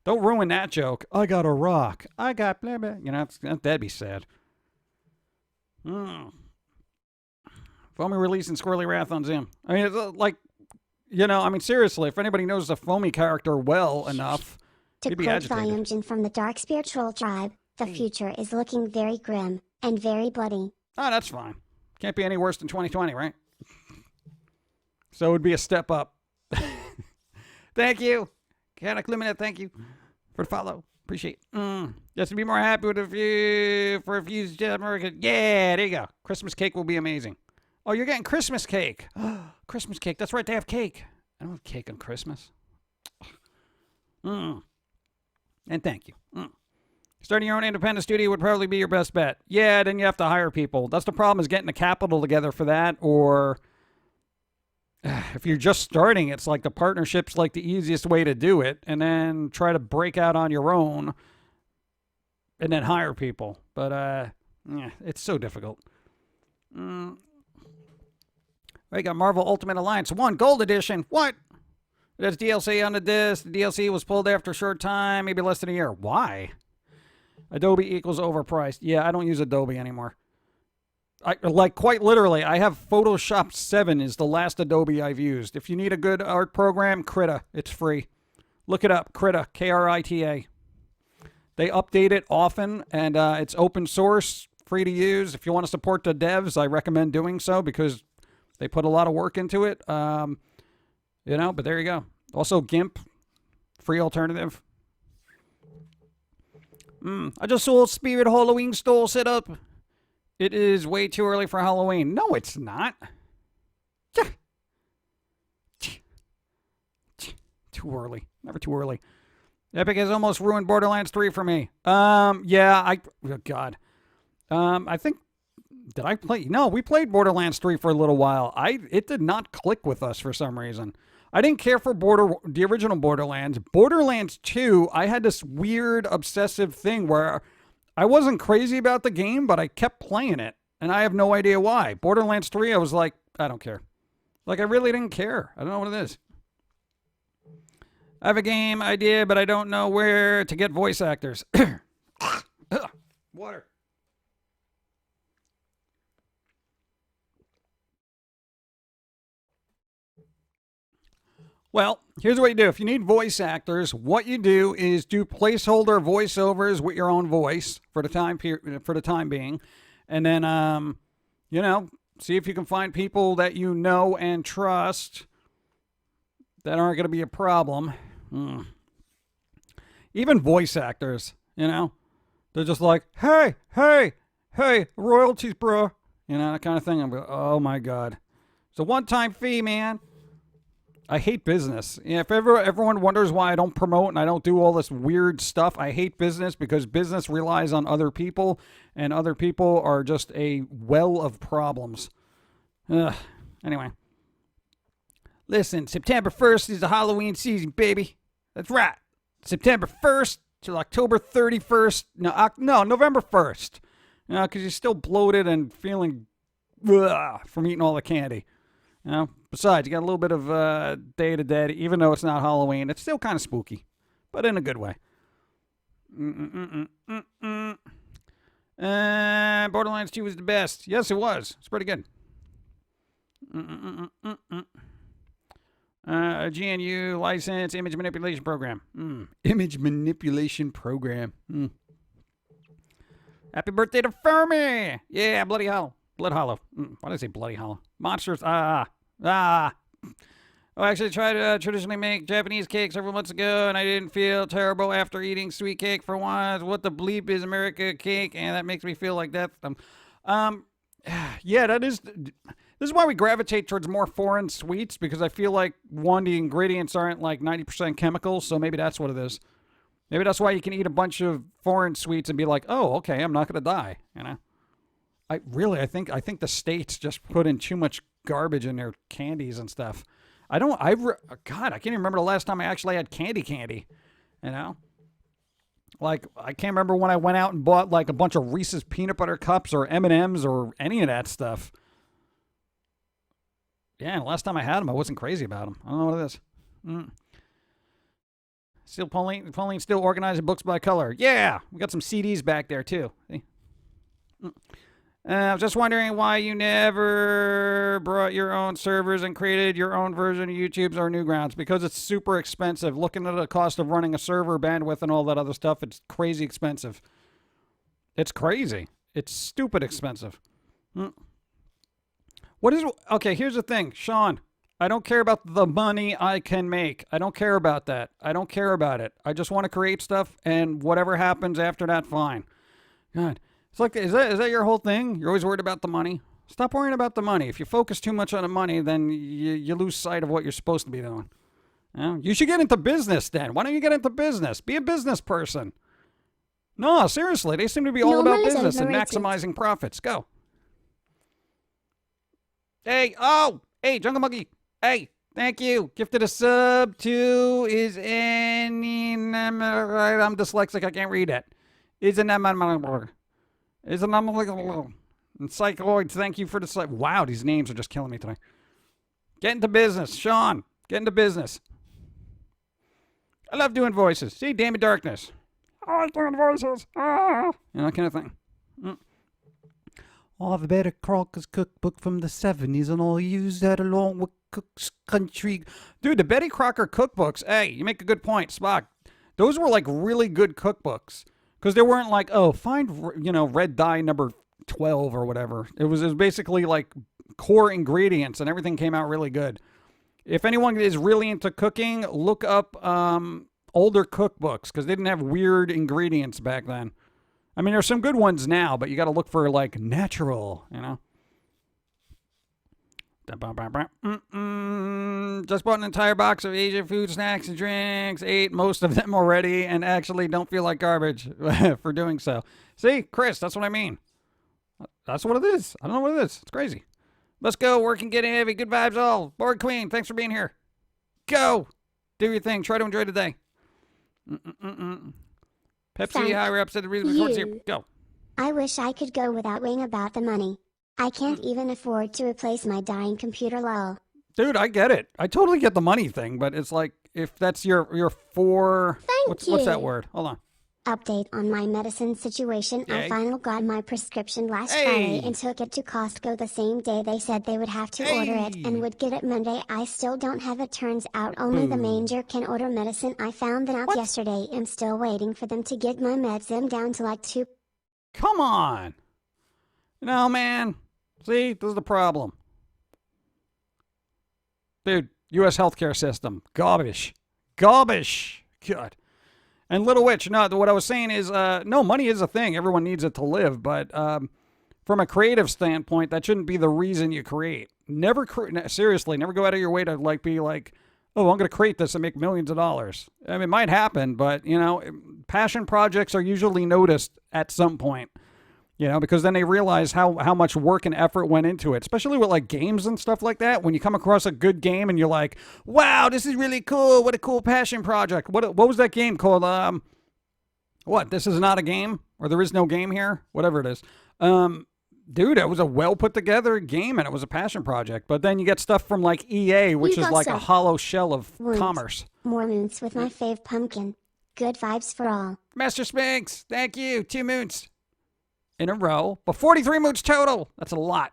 Speaker 2: Don't ruin that joke. I got a rock. I got blah blah. That'd be sad. Foamy releasing Squirrely Wrath on Zim. I mean, it's like. Seriously, if anybody knows the Foamy character well enough,
Speaker 3: to
Speaker 2: he'd be
Speaker 3: quote
Speaker 2: agitated.
Speaker 3: Volume from the Dark Spiritual Tribe, the future is looking very grim and very bloody.
Speaker 2: Oh, that's fine. Can't be any worse than 2020, right? So it would be a step up. Thank you. Canic Limited, thank you for the follow. Appreciate it. Just to be more happy with for a few American. Yeah, there you go. Christmas cake will be amazing. Oh, you're getting Christmas cake. Christmas cake. That's right. They have cake. I don't have cake on Christmas. And thank you. Starting your own independent studio would probably be your best bet. Yeah, then you have to hire people. That's the problem, is getting the capital together for that. Or if you're just starting, it's like the partnership's like the easiest way to do it. And then try to break out on your own and then hire people. But it's so difficult. We got Marvel Ultimate Alliance 1 Gold Edition. What? There's DLC on the disc. The DLC was pulled after a short time, maybe less than a year. Why? Adobe equals overpriced. Yeah, I don't use Adobe anymore. Quite literally, I have Photoshop 7 is the last Adobe I've used. If you need a good art program, Krita. It's free. Look it up. Krita. Krita. They update it often, and it's open source, free to use. If you want to support the devs, I recommend doing so because they put a lot of work into it, but there you go. Also, GIMP, free alternative. I just saw Spirit Halloween store set up. It is way too early for Halloween. No, it's not. Too early. Never too early. Epic has almost ruined Borderlands 3 for me. Oh God. I think. Did I play? No, we played Borderlands 3 for a little while. It did not click with us for some reason. I didn't care for the original Borderlands. Borderlands 2, I had this weird obsessive thing where I wasn't crazy about the game, but I kept playing it, and I have no idea why. Borderlands 3, I was like, I don't care. Like, I really didn't care. I don't know what it is. I have a game idea, but I don't know where to get voice actors. Water. Well, here's what you do. If you need voice actors, what you do is do placeholder voiceovers with your own voice for the time being, and then you know, see if you can find people that you know and trust that aren't going to be a problem. Even voice actors, you know, they're just like, hey, royalties, bro. You know, that kind of thing. I'm like, oh my God. It's a one-time fee, man. I hate business. Yeah, if everyone wonders why I don't promote and I don't do all this weird stuff, I hate business because business relies on other people, and other people are just a well of problems. Anyway. Listen, September 1st is the Halloween season, baby. That's right. September 1st till October 31st. No, November 1st. You know, because you're still bloated and feeling from eating all the candy. You know, besides, you got a little bit of Day of the Dead, even though it's not Halloween. It's still kind of spooky, but in a good way. Borderlands 2 was the best. Yes, it was. It's pretty good. GNU license image manipulation program. Image manipulation program. Happy birthday to Foamy! Yeah, Bloody Hollow. Blood Hollow. Why did I say Bloody Hollow? Monsters. Oh, I actually tried to traditionally make Japanese cake several months ago, and I didn't feel terrible after eating sweet cake for once. What the bleep is America cake? And that makes me feel like death. Yeah, that is. This is why we gravitate towards more foreign sweets, because I feel like, one, the ingredients aren't like 90% chemicals, so maybe that's what it is. Maybe that's why you can eat a bunch of foreign sweets and be like, oh, okay, I'm not going to die, you know? I think the States just put in too much garbage in their candies and stuff. God, I can't even remember the last time I actually had candy, you know? Like, I can't remember when I went out and bought like a bunch of Reese's peanut butter cups or M&Ms or any of that stuff. Yeah, last time I had them, I wasn't crazy about them. I don't know what it is. Still, Pauline still organizing books by color. Yeah, we got some CDs back there too. See? I was just wondering why you never brought your own servers and created your own version of YouTube's or Newgrounds. Because it's super expensive. Looking at the cost of running a server, bandwidth, and all that other stuff, it's crazy expensive. It's crazy. It's stupid expensive. Okay, here's the thing, Sean. I don't care about the money I can make. I don't care about that. I don't care about it. I just want to create stuff, and whatever happens after that, fine. God. It's like, is that your whole thing? You're always worried about the money? Stop worrying about the money. If you focus too much on the money, then you lose sight of what you're supposed to be doing. You know? You should get into business then. Why don't you get into business? Be a business person. No, seriously. They seem to be all about business and maximizing profits. Go. Hey, Jungle Monkey. Hey, thank you. Gifted a sub to I'm dyslexic. I can't read it. Encycloids, thank you for the... Wow, these names are just killing me today. Get into business, Sean. Get into business. I love doing voices. See, Damn Darkness. I like doing voices. You know, that kind of thing. Oh, the Better Crocker's cookbook from the 70s, and I'll use that along with Cook's Country. Dude, the Betty Crocker cookbooks, hey, you make a good point, Spock. Those were like really good cookbooks. Because they weren't like, oh, find, red dye number 12 or whatever. It was basically like core ingredients, and everything came out really good. If anyone is really into cooking, look up older cookbooks, because they didn't have weird ingredients back then. I mean, there's some good ones now, but you got to look for like natural, you know. Just bought an entire box of Asian food, snacks, and drinks. Ate most of them already, and actually don't feel like garbage for doing so. See, Chris, that's what I mean. That's what it is. I don't know what it is. It's crazy. Let's go. Working, getting heavy. Good vibes all. Board Queen, thanks for being here. Go. Do your thing. Try to enjoy the day. Mm-mm-mm-mm. Pepsi,
Speaker 3: Thank
Speaker 2: higher ups at the reason records here.
Speaker 3: you.
Speaker 2: Go.
Speaker 3: I wish I could go without worrying about the money. I can't even afford to replace my dying computer, lol.
Speaker 2: Dude, I get it. I totally get the money thing, but it's like, if that's your four...
Speaker 3: Thank
Speaker 2: What's that
Speaker 3: you.
Speaker 2: word? Hold on.
Speaker 3: Update on my medicine situation.
Speaker 2: Yay.
Speaker 3: I finally got my prescription last
Speaker 2: Hey.
Speaker 3: Friday and took it to Costco the same day they said they would have to order it
Speaker 2: Hey.
Speaker 3: and would get it Monday. I still don't have it. Turns out only the manger can order medicine. I found that out
Speaker 2: What?
Speaker 3: yesterday. I'm still waiting for them to get my meds down to like 2.
Speaker 2: Come on. No, man. See, this is the problem. Dude, U.S. healthcare system. Garbage. Garbage. God. And Little Witch, no, what I was saying is, no, money is a thing. Everyone needs it to live. But from a creative standpoint, that shouldn't be the reason you create. Seriously, never go out of your way to be like, oh, I'm going to create this and make millions of dollars. I mean, it might happen, but, passion projects are usually noticed at some point. Because then they realize how much work and effort went into it, especially with like games and stuff like that. When you come across a good game and you're like, wow, this is really cool. What a cool passion project. What was that game called? What? This is not a game? Or there is no game here? Whatever it is. Dude, it was a well put together game and it was a passion project. But then you get stuff from like EA, which is like a hollow shell of commerce.
Speaker 3: More moons with my fave Pum'Kin. Good vibes for all.
Speaker 2: Master Spinks, thank you. 2 moons. In a row, but 43 moons total. That's a lot.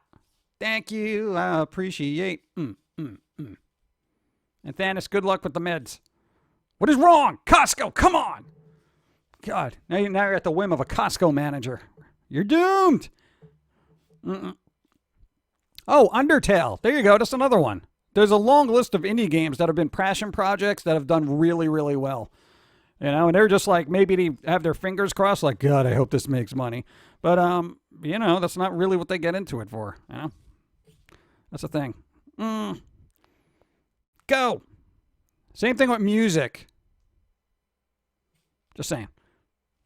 Speaker 2: Thank you. I appreciate. And Thanos, good luck with the meds. What is wrong? Costco, come on. God, now you're at the whim of a Costco manager. You're doomed. Oh, Undertale. There you go. That's another one. There's a long list of indie games that have been passion projects that have done really, really well. And they're just like, maybe they have their fingers crossed, like, God, I hope this makes money. But, that's not really what they get into it for, That's the thing. Go. Same thing with music. Just saying.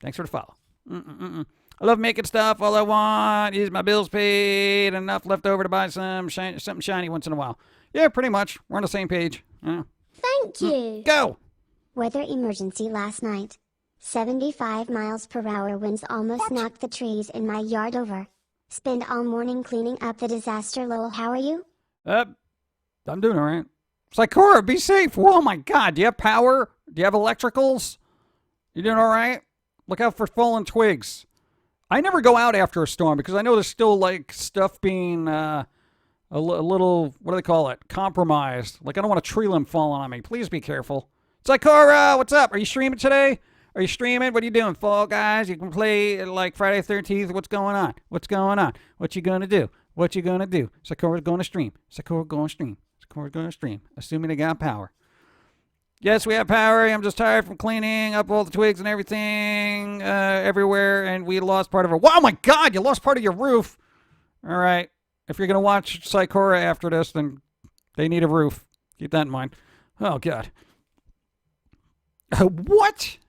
Speaker 2: Thanks for the follow. I love making stuff. All I want is my bills paid, enough left over to buy something shiny once in a while. Yeah, pretty much. We're on the same page.
Speaker 3: Thank you.
Speaker 2: Go.
Speaker 3: Weather emergency last night. 75 miles per hour winds almost knocked the trees in my yard over. Spend all morning cleaning up the disaster. Lol, how are you?
Speaker 2: I'm doing all right. Sakura, be safe. Oh my God. Do you have power? Do you have electricals? You doing all right? Look out for fallen twigs. I never go out after a storm because I know there's still like stuff being a little, what do they call it? Compromised. Like I don't want a tree limb falling on me. Please be careful. Sakura, what's up? Are you streaming today? Are you streaming? What are you doing? Fall Guys? You can play like Friday the 13th. What's going on? What's going on? What you going to do? What you going to do? Sakura's going to stream. Sakura's going to stream. Sakura's going to stream. Assuming they got power. Yes, we have power. I'm just tired from cleaning up all the twigs and everything everywhere, and we lost part of it. Wow, oh my God, you lost part of your roof. All right. If you're going to watch Sakura after this, then they need a roof. Keep that in mind. Oh, God. What?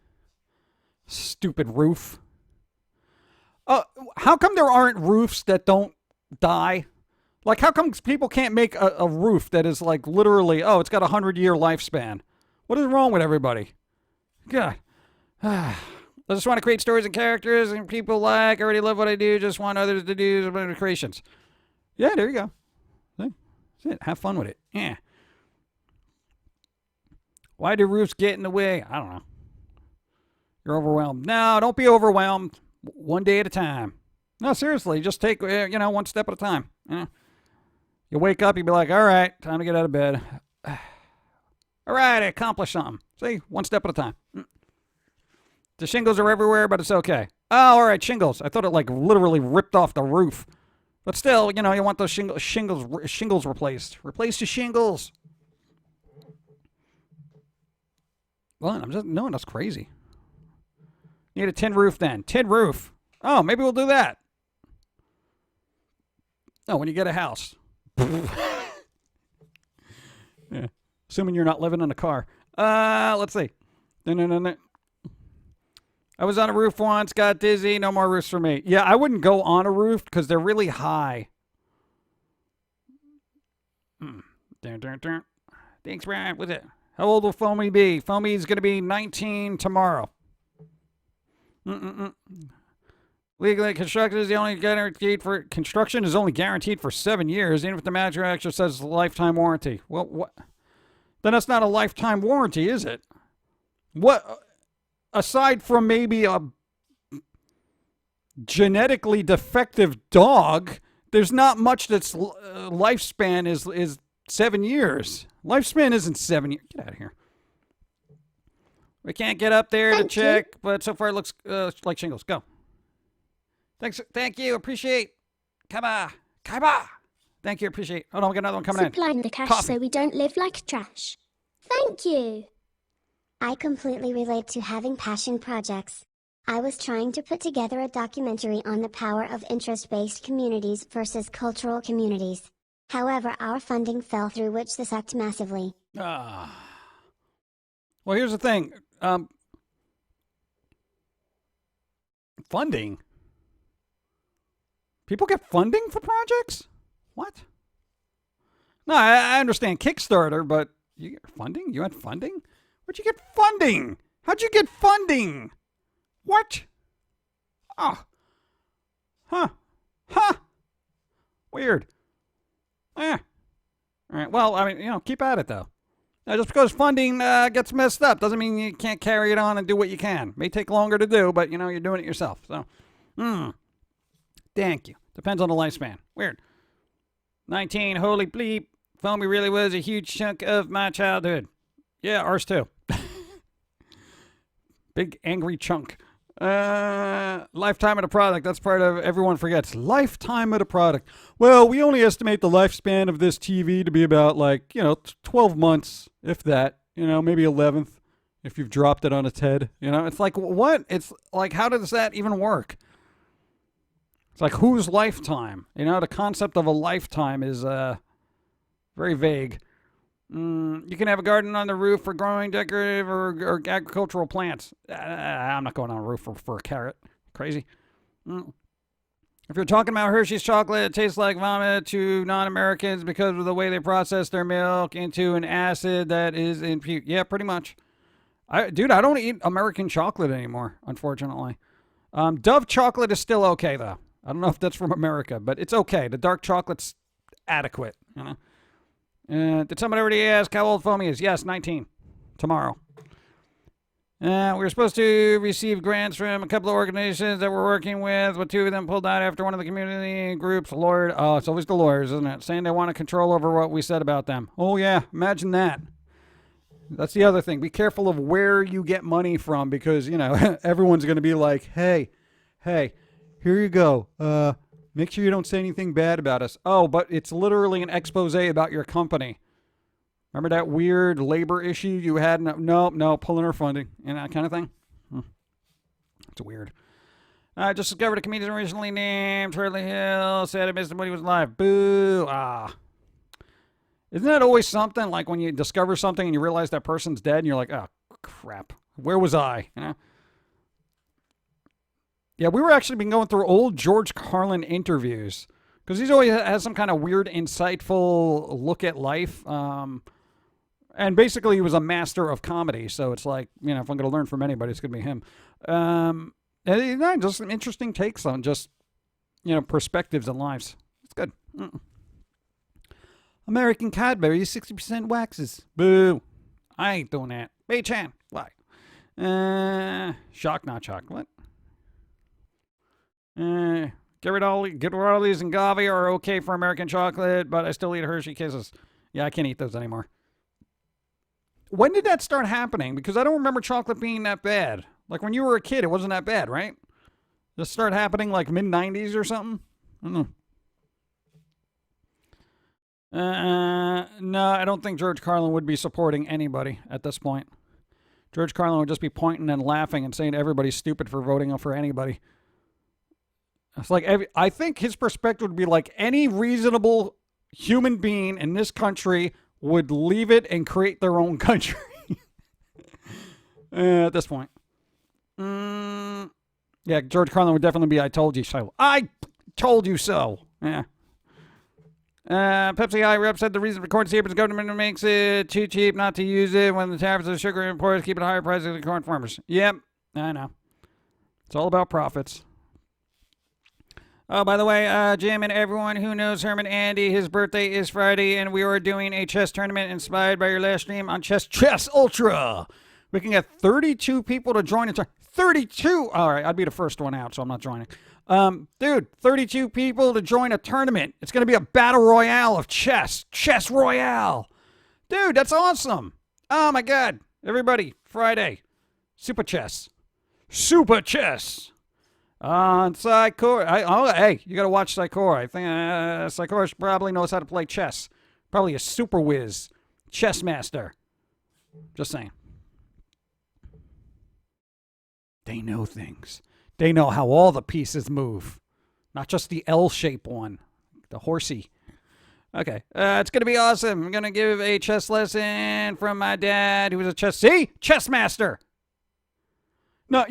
Speaker 2: Stupid roof. How come there aren't roofs that don't die? Like, how come people can't make a roof that is like literally, it's got a 100-year lifespan? What is wrong with everybody? God. I just want to create stories and characters and people like. I already love what I do. Just want others to do some creations. Yeah, there you go. That's it. Have fun with it. Yeah. Why do roofs get in the way? I don't know. You're overwhelmed. No, don't be overwhelmed. One day at a time. No, seriously. Just take, one step at a time. You wake up, you be like, all right, time to get out of bed. All right, I accomplished something. See, one step at a time. The shingles are everywhere, but it's okay. Oh, all right, shingles. I thought it like literally ripped off the roof. But still, you want those shingles replaced. Replace the shingles. Well, that's crazy. Need a tin roof then. Tin roof. Oh, maybe we'll do that. Oh, when you get a house. Yeah. Assuming you're not living in a car. Let's see. No. I was on a roof once, got dizzy. No more roofs for me. Yeah, I wouldn't go on a roof because they're really high. Thanks, Brian. What's it? How old will Foamy be? Foamy's going to be 19 tomorrow. Legally, construction is only guaranteed for 7 years, even if the manufacturer says it's a lifetime warranty. Well, what? Then that's not a lifetime warranty, is it? What? Aside from maybe a genetically defective dog, there's not much that's lifespan is 7 years. Lifespan isn't 7 years. Get out of here. We can't get up there to check, but so far it looks like shingles. Go. Thanks. Thank you. Appreciate. Kaiba. Thank you. Appreciate. Hold on, we got another one coming in.
Speaker 1: Supplying the cash
Speaker 2: Coffee.
Speaker 1: so we don't live like trash. Thank you.
Speaker 3: I completely relate to having passion projects. I was trying to put together a documentary on the power of interest-based communities versus cultural communities. However, our funding fell through, which sucked massively.
Speaker 2: Well, here's the thing. Funding. People get funding for projects? What? No, I understand Kickstarter, but you get funding? You had funding? Where'd you get funding? How'd you get funding? What? Oh. Huh. Weird. All right. Well, I mean, keep at it, though. Just because funding gets messed up doesn't mean you can't carry it on and do what you can. May take longer to do, but, you're doing it yourself. So, thank you. Depends on the lifespan. Weird. 19, holy bleep. Foamy really was a huge chunk of my childhood. Yeah, ours too. Big angry chunk. Lifetime of the product. That's part of everyone forgets. Lifetime of the product. Well, we only estimate the lifespan of this TV to be about 12 months, if that. Maybe 11th if you've dropped it on its head. It's like, what? It's like, how does that even work? It's like, whose lifetime? The concept of a lifetime is very vague. You can have a garden on the roof for growing decorative or agricultural plants. I'm not going on a roof for a carrot. Crazy. If you're talking about Hershey's chocolate, it tastes like vomit to non-Americans because of the way they process their milk into an acid that is impure. Yeah, pretty much. I don't eat American chocolate anymore, unfortunately. Dove chocolate is still okay, though. I don't know if that's from America, but it's okay. The dark chocolate's adequate, Did somebody already ask how old Foamy is? Yes, 19. Tomorrow. We were supposed to receive grants from a couple of organizations that we're working with, but 2 of them pulled out after one of the community groups. Lord, it's always the lawyers, isn't it? Saying they want to control over what we said about them. Oh, yeah. Imagine that. That's the other thing. Be careful of where you get money from because, everyone's going to be like, hey, here you go. Make sure you don't say anything bad about us. Oh, but it's literally an expose about your company. Remember that weird labor issue you had? No, pulling our funding and that kind of thing. It's weird. I just discovered a comedian originally named Turley Hill. Said I missed him when he was alive. Boo. Isn't that always something? Like when you discover something and you realize that person's dead and you're like, oh, crap. Where was I? Yeah, we were actually been going through old George Carlin interviews because he's always has some kind of weird, insightful look at life. And basically, he was a master of comedy. So it's like, if I'm going to learn from anybody, it's going to be him. And just some interesting takes on just, perspectives in lives. It's good. American Cadbury, 60% waxes. Boo. I ain't doing that. Bay-chan. Why? Shock, not shock. What? Get rid of all these and Gavi are okay for American chocolate, but I still eat Hershey Kisses. Yeah, I can't eat those anymore. When did that start happening? Because I don't remember chocolate being that bad. Like when you were a kid, it wasn't that bad, right? This started happening like mid-90s or something? I don't know. No, I don't think George Carlin would be supporting anybody at this point. George Carlin would just be pointing and laughing and saying everybody's stupid for voting for anybody. It's like, I think his perspective would be like any reasonable human being in this country would leave it and create their own country. At this point. Yeah, George Carlin would definitely be, I told you so. I told you so. Yeah. Pepsi High Rep said the reason for corn syrup is the government makes it too cheap not to use it when the tariffs of sugar importers keep it higher prices than corn farmers. Yep, I know. It's all about profits. Oh, by the way, Jim and everyone who knows Herman Andy, his birthday is Friday, and we are doing a chess tournament inspired by your last stream on Chess Ultra. We can get 32 people to join the 32! All right, I'd be the first one out, so I'm not joining. Dude, 32 people to join a tournament. It's going to be a battle royale of chess. Chess Royale. Dude, that's awesome. Oh, my God. Everybody, Friday. Super Chess. Super Chess. On Psychora. Hey, you got to watch Psychora. I think Psychora probably knows how to play chess. Probably a super whiz. Chess master. Just saying. They know things. They know how all the pieces move. Not just the L-shaped one. The horsey. Okay. It's going to be awesome. I'm going to give a chess lesson from my dad, who was a chess master. No,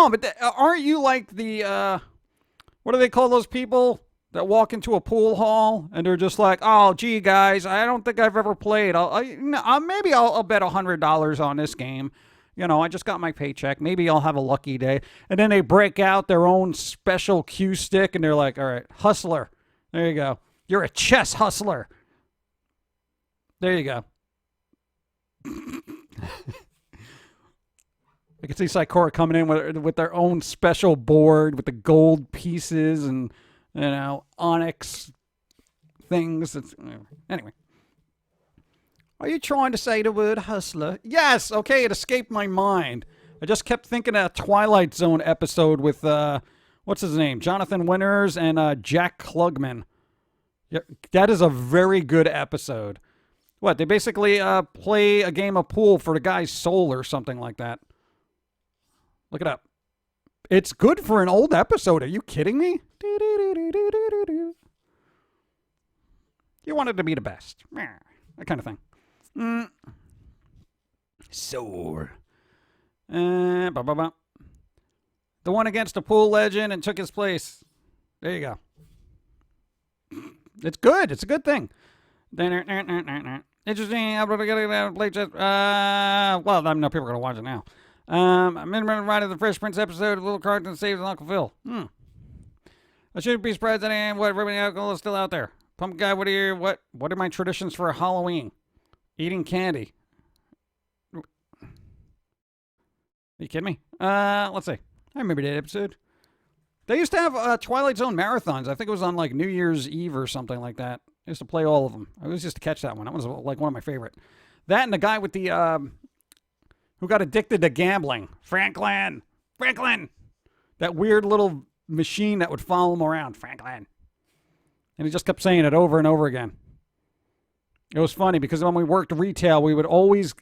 Speaker 2: but aren't you like the, what do they call those people that walk into a pool hall and they're just like, oh, gee, guys, I don't think I've ever played. Maybe I'll bet $100 on this game. You know, I just got my paycheck. Maybe I'll have a lucky day. And then they break out their own special cue stick and they're like, all right, hustler. There you go. You're a chess hustler. There you go. I can see Psychora coming in with their own special board with the gold pieces and, you know, onyx things. Anyway. Are you trying to say the word hustler? Yes. Okay, it escaped my mind. I just kept thinking of a Twilight Zone episode with, what's his name? Jonathan Winters and Jack Klugman. Yeah, that is a very good episode. What, they basically play a game of pool for the guy's soul or something like that. Look it up. It's good for an old episode. Are you kidding me? You wanted to be the best. That kind of thing. Soul. The one against a pool legend and took his place. There you go. It's good. It's a good thing. Interesting. I'm gonna play chess. Well, I know people are gonna watch it now. I'm in the right of the Fresh Prince episode of Little Carton Saves Uncle Phil. I shouldn't be surprised that everybody alcohol is still out there. Pump guy, what are my traditions for Halloween? Eating candy. Are you kidding me? Let's see. I remember that episode. They used to have Twilight Zone marathons. I think it was on like New Year's Eve or something like that. I used to play all of them. I was just to catch that one. That was like one of my favorite. That and the guy with the who got addicted to gambling. Franklin. That weird little machine that would follow him around. Franklin. And he just kept saying it over and over again. It was funny because when we worked retail,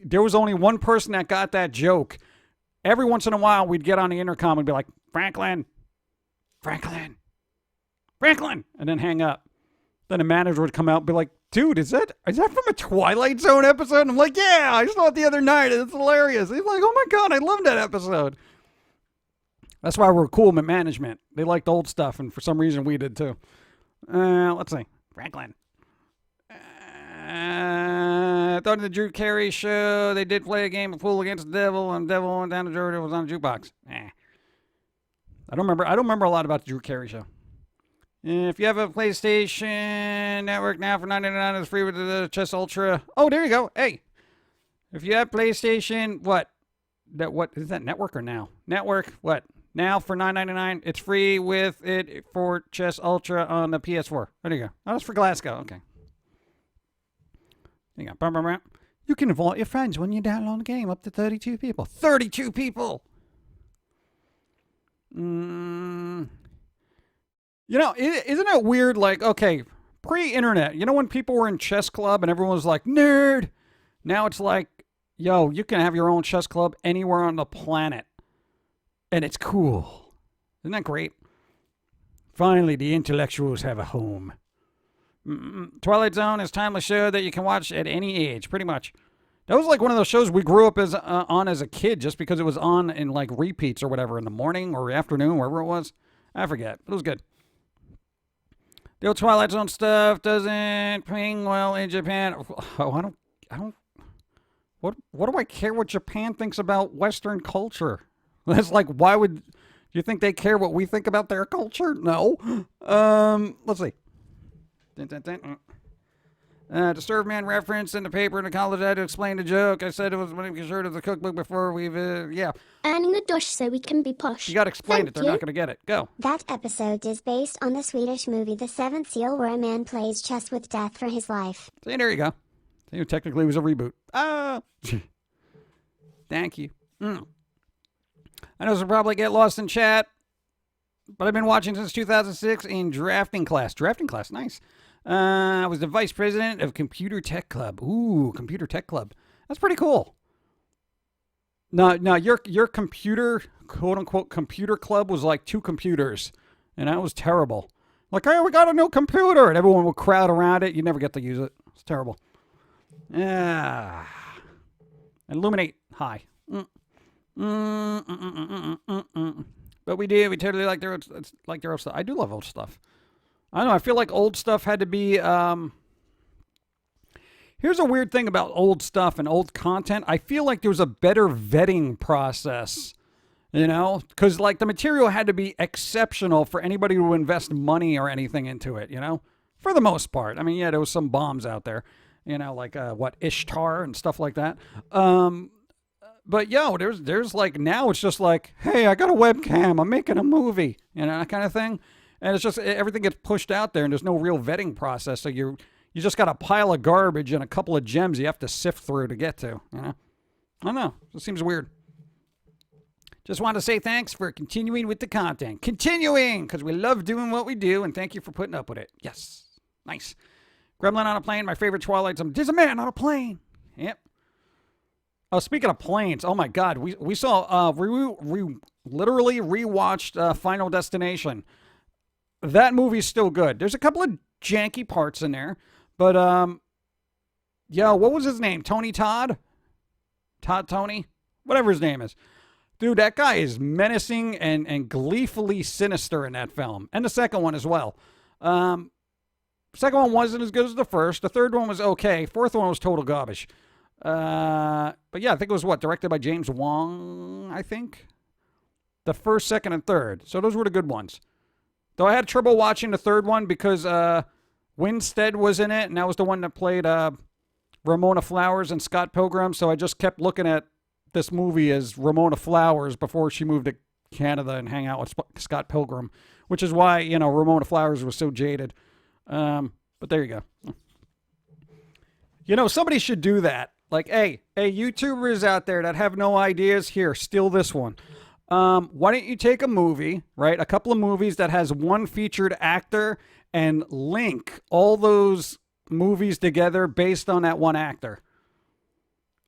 Speaker 2: there was only one person that got that joke. Every once in a while, we'd get on the intercom and be like, Franklin. And then hang up. Then the manager would come out and be like, dude, is that from a Twilight Zone episode? And I'm like, yeah, I saw it the other night. It's hilarious. He's like, oh my God, I love that episode. That's why we're cool with management. They liked old stuff, and for some reason we did too. Let's see. Franklin. I thought in the Drew Carey show, they did play a game of pool against the devil, and the devil went down to Jordan. It was on a jukebox. I don't remember a lot about the Drew Carey show. If you have a PlayStation Network now for $99, it's free with the Chess Ultra. Oh, there you go. Hey, if you have PlayStation, what is that, Network or Now? Network, what? Now for $9.99, it's free with it for Chess Ultra on the PS4. There you go. Oh, that's for Glasgow. Okay. There you go. You can invite your friends when you download the game, up to 32 people. 32 people! You know, isn't it weird, like, okay, pre-internet, you know when people were in chess club and everyone was like, nerd? Now it's like, yo, you can have your own chess club anywhere on the planet. And it's cool. Isn't that great? Finally, the intellectuals have a home. Twilight Zone is a timeless show that you can watch at any age, pretty much. That was like one of those shows we grew up on as a kid just because it was on in like repeats or whatever in the morning or afternoon, wherever it was. I forget. It was good. The old Twilight Zone stuff doesn't ping well in Japan. Oh, I don't. What do I care what Japan thinks about Western culture? That's like, why would you think they care what we think about their culture? No. Let's see. Disturbed Man reference in the paper in the college. I had to explain the joke. I said it was when we showed of the cookbook before we've, yeah.
Speaker 1: Earning a dosh so we can be posh.
Speaker 2: You gotta explain
Speaker 1: Thank
Speaker 2: it. They're
Speaker 1: you.
Speaker 2: not gonna get it. Go.
Speaker 3: That episode is based on the Swedish movie The Seventh Seal, where a man plays chess with death for his life.
Speaker 2: See, there you go. See, technically it was a reboot. Ah. Thank you. I know this will probably get lost in chat, but I've been watching since 2006 in drafting class. Drafting class, nice. I was the vice president of Computer Tech Club. Ooh, Computer Tech Club. That's pretty cool. No, your computer, quote unquote, computer club was like 2 computers, and that was terrible. Like, hey, we got a new computer, and everyone would crowd around it. You never get to use it. It's terrible. Yeah. Illuminate. Hi. But we did. We totally like their old stuff. I do love old stuff. I don't know. I feel like old stuff had to be. Here's a weird thing about old stuff and old content. I feel like there was a better vetting process, you know, because like the material had to be exceptional for anybody to invest money or anything into it, you know, for the most part. I mean, yeah, there was some bombs out there, you know, like Ishtar and stuff like that. But yo, there's like now it's just like, hey, I got a webcam, I'm making a movie, you know, that kind of thing. And it's just everything gets pushed out there, and there's no real vetting process. So you just got a pile of garbage and a couple of gems you have to sift through to get to. You know, I don't know. It seems weird. Just want to say thanks for continuing with the content. Continuing, because we love doing what we do, and thank you for putting up with it. Yes, nice. Gremlin on a plane. My favorite Twilight Zone. There's a man on a plane. Yep. Oh, speaking of planes, oh my God, we saw we literally rewatched Final Destination. That movie's still good. There's a couple of janky parts in there, but what was his name? Tony Todd? Tony? Whatever his name is. Dude, that guy is menacing and gleefully sinister in that film. And the second one as well. Second one wasn't as good as the first. The third one was okay. Fourth one was total garbage. But yeah, I think it was directed by James Wong, I think. The first, second, and third. So those were the good ones. Though I had trouble watching the third one because Winstead was in it, and that was the one that played Ramona Flowers and Scott Pilgrim. So I just kept looking at this movie as Ramona Flowers before she moved to Canada and hang out with Scott Pilgrim, which is why, you know, Ramona Flowers was so jaded. But there you go. You know, somebody should do that. Like, hey, YouTubers out there that have no ideas, here, steal this one. Why don't you take a movie, right? A couple of movies that has one featured actor and link all those movies together based on that one actor.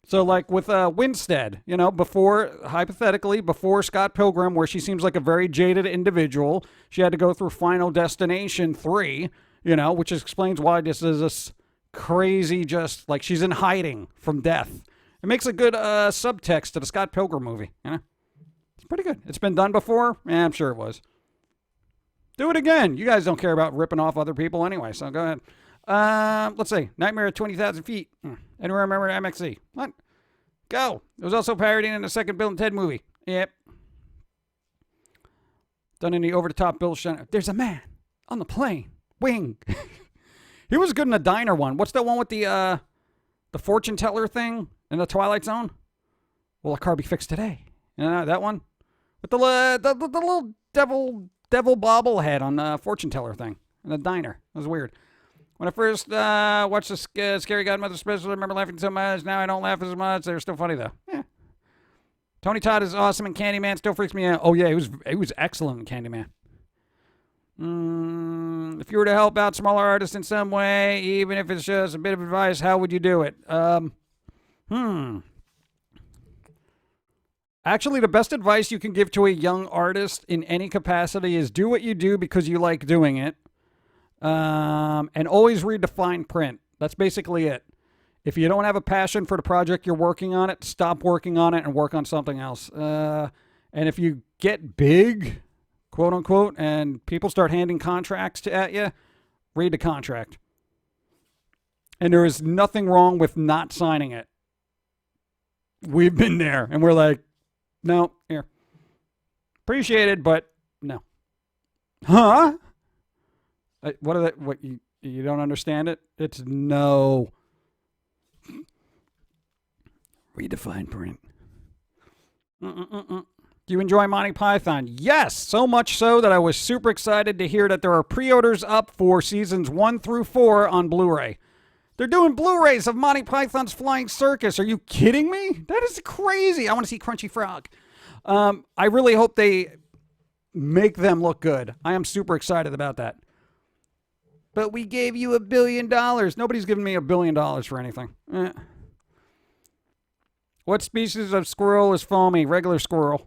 Speaker 2: So like with Winstead, you know, hypothetically, before Scott Pilgrim, where she seems like a very jaded individual, she had to go through Final Destination 3, you know, which explains why this is this crazy, just like she's in hiding from death. It makes a good subtext to the Scott Pilgrim movie, you know? Pretty good. It's been done before? Yeah, I'm sure it was. Do it again. You guys don't care about ripping off other people anyway, so go ahead. Let's see. Nightmare at 20,000 Feet. Anyone remember MXC? What? Go. It was also parodying in the second Bill and Ted movie. Yep. Done any over-the-top Bill Shannon. There's a man on the plane. Wing. He was good in the diner one. What's that one with the fortune teller thing in the Twilight Zone? Will a car be fixed today? You know, that one? With the little devil bobblehead on the fortune teller thing in the diner. It was weird. When I first watched the Scary Godmother special, I remember laughing so much. Now I don't laugh as much. They're still funny, though. Yeah. Tony Todd is awesome in Candyman. Still freaks me out. Oh, yeah, he was excellent in Candyman. If you were to help out smaller artists in some way, even if it's just a bit of advice, how would you do it? Actually, the best advice you can give to a young artist in any capacity is do what you do because you like doing it. And always read the fine print. That's basically it. If you don't have a passion for the project you're working on it, stop working on it and work on something else. And if you get big, quote unquote, and people start handing contracts at you, Read the contract. And there is nothing wrong with not signing it. We've been there, and we're like, no, here. Appreciate it, but no. Huh? What are that? What you don't understand it? It's no. Read the fine print. Do you enjoy Monty Python? Yes, so much so that I was super excited to hear that there are pre-orders up for seasons 1 through 4 on Blu-ray. They're doing Blu-rays of Monty Python's Flying Circus. Are you kidding me? That is crazy. I want to see Crunchy Frog. I really hope they make them look good. I am super excited about that. But we gave you $1 billion. Nobody's giving me $1 billion for anything. What species of squirrel is Foamy? Regular squirrel.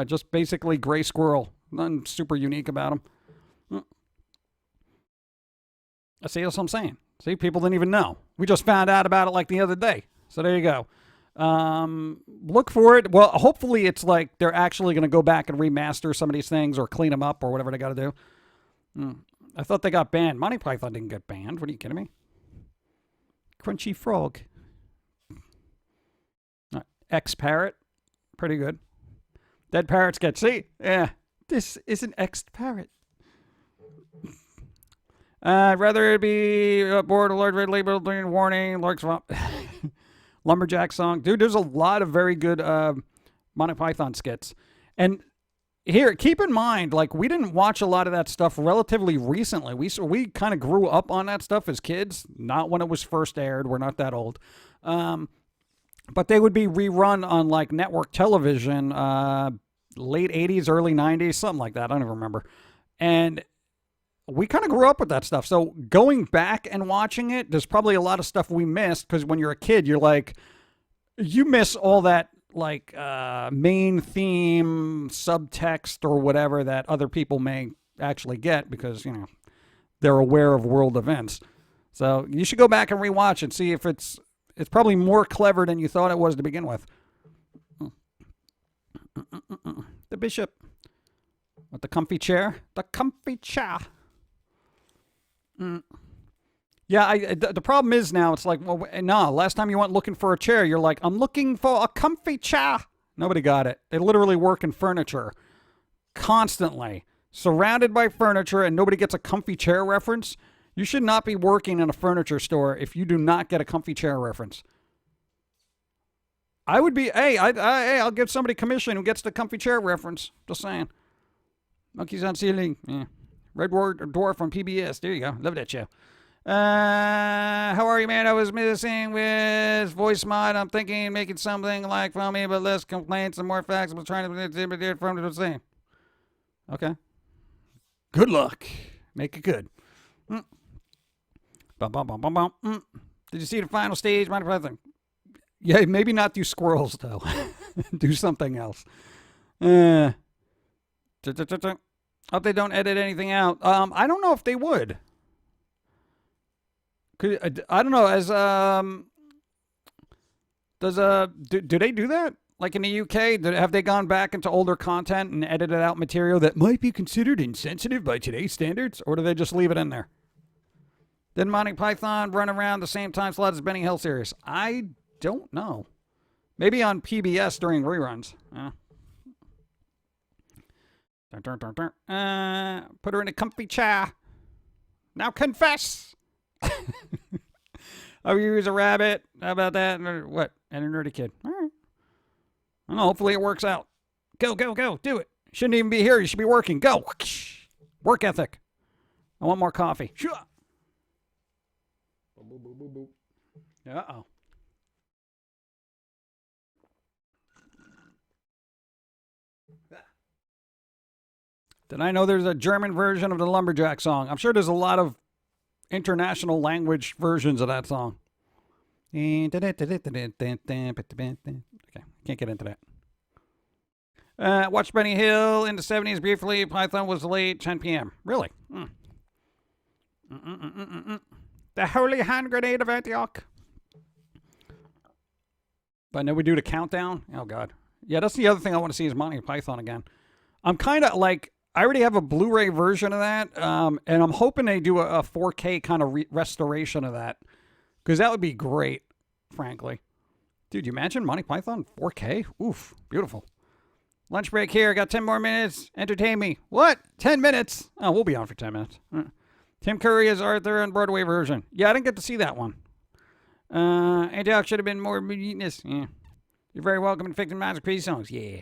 Speaker 2: Just basically gray squirrel. Nothing super unique about them. See, that's what I'm saying. See, people didn't even know. We just found out about it like the other day. So there you go. Look for it. Well, hopefully it's like they're actually going to go back and remaster some of these things or clean them up or whatever they got to do. I thought they got banned. Monty Python didn't get banned. What are you kidding me? Crunchy Frog. X-Parrot. Pretty good. Dead parrots get... See? Yeah. This is an X-Parrot. I'd rather it be aboard a large red label warning, Lark Swamp. Lumberjack song. Dude, there's a lot of very good Monty Python skits. And here, keep in mind, like, we didn't watch a lot of that stuff relatively recently. We kind of grew up on that stuff as kids, not when it was first aired. We're not that old. But they would be rerun on, like, network television, late 80s, early 90s, something like that. I don't even remember. And we kind of grew up with that stuff. So going back and watching it, there's probably a lot of stuff we missed because when you're a kid, you're like, you miss all that, like, main theme, subtext, or whatever that other people may actually get because, you know, they're aware of world events. So you should go back and rewatch and see if it's probably more clever than you thought it was to begin with. The bishop. With the comfy chair. The comfy chair. Yeah, the problem is now, it's like, well, no, last time you went looking for a chair, you're like, I'm looking for a comfy chair. Nobody got it. They literally work in furniture. Constantly. Surrounded by furniture, and nobody gets a comfy chair reference. You should not be working in a furniture store if you do not get a comfy chair reference. I would be, I'll give somebody commission who gets the comfy chair reference. Just saying. Monkeys on Ceiling. Yeah. Red Dwarf on PBS. There you go. Love that show. How are you, man? I was missing with voice mod. I'm thinking making something like Foamy, but less complaints and more facts. I'm trying to do from the same. Okay. Good luck. Make it good. Bum, bum, bum, bum, bum. Did you see the final stage, Monty Python? Yeah, maybe not do squirrels, though. Do something else. Hope they don't edit anything out. I don't know if they would. I don't know. As do they do that? Like in the UK, have they gone back into older content and edited out material that might be considered insensitive by today's standards, or do they just leave it in there? Did Monty Python run around the same time slot as Benny Hill series? I don't know. Maybe on PBS during reruns. Put her in a comfy chair. Now confess. Oh, you use a rabbit? How about that? What? And a nerdy kid. All right. I don't know. Hopefully it works out. Go, go, go. Do it. Shouldn't even be here. You should be working. Go. Work ethic. I want more coffee. Uh-oh. Did I know there's a German version of the Lumberjack song? I'm sure there's a lot of international language versions of that song. Okay, can't get into that. Watched Benny Hill in the 70s briefly. Python was late, 10 p.m. Really? The Holy Hand Grenade of Antioch. But then we do the countdown. Oh, God. Yeah, that's the other thing I want to see is Monty Python again. I'm kind of like, I already have a Blu-ray version of that, and I'm hoping they do a 4K kind of restoration of that, because that would be great, frankly. Dude, you imagine Monty Python 4K? Oof, beautiful. Lunch break here. Got 10 more minutes. Entertain me. What? 10 minutes? Oh, we'll be on for 10 minutes. Tim Curry as Arthur on Broadway version. Yeah, I didn't get to see that one. Antioch should have been more neatness. Yeah. You're very welcome in fixing masterpiece songs. Yeah.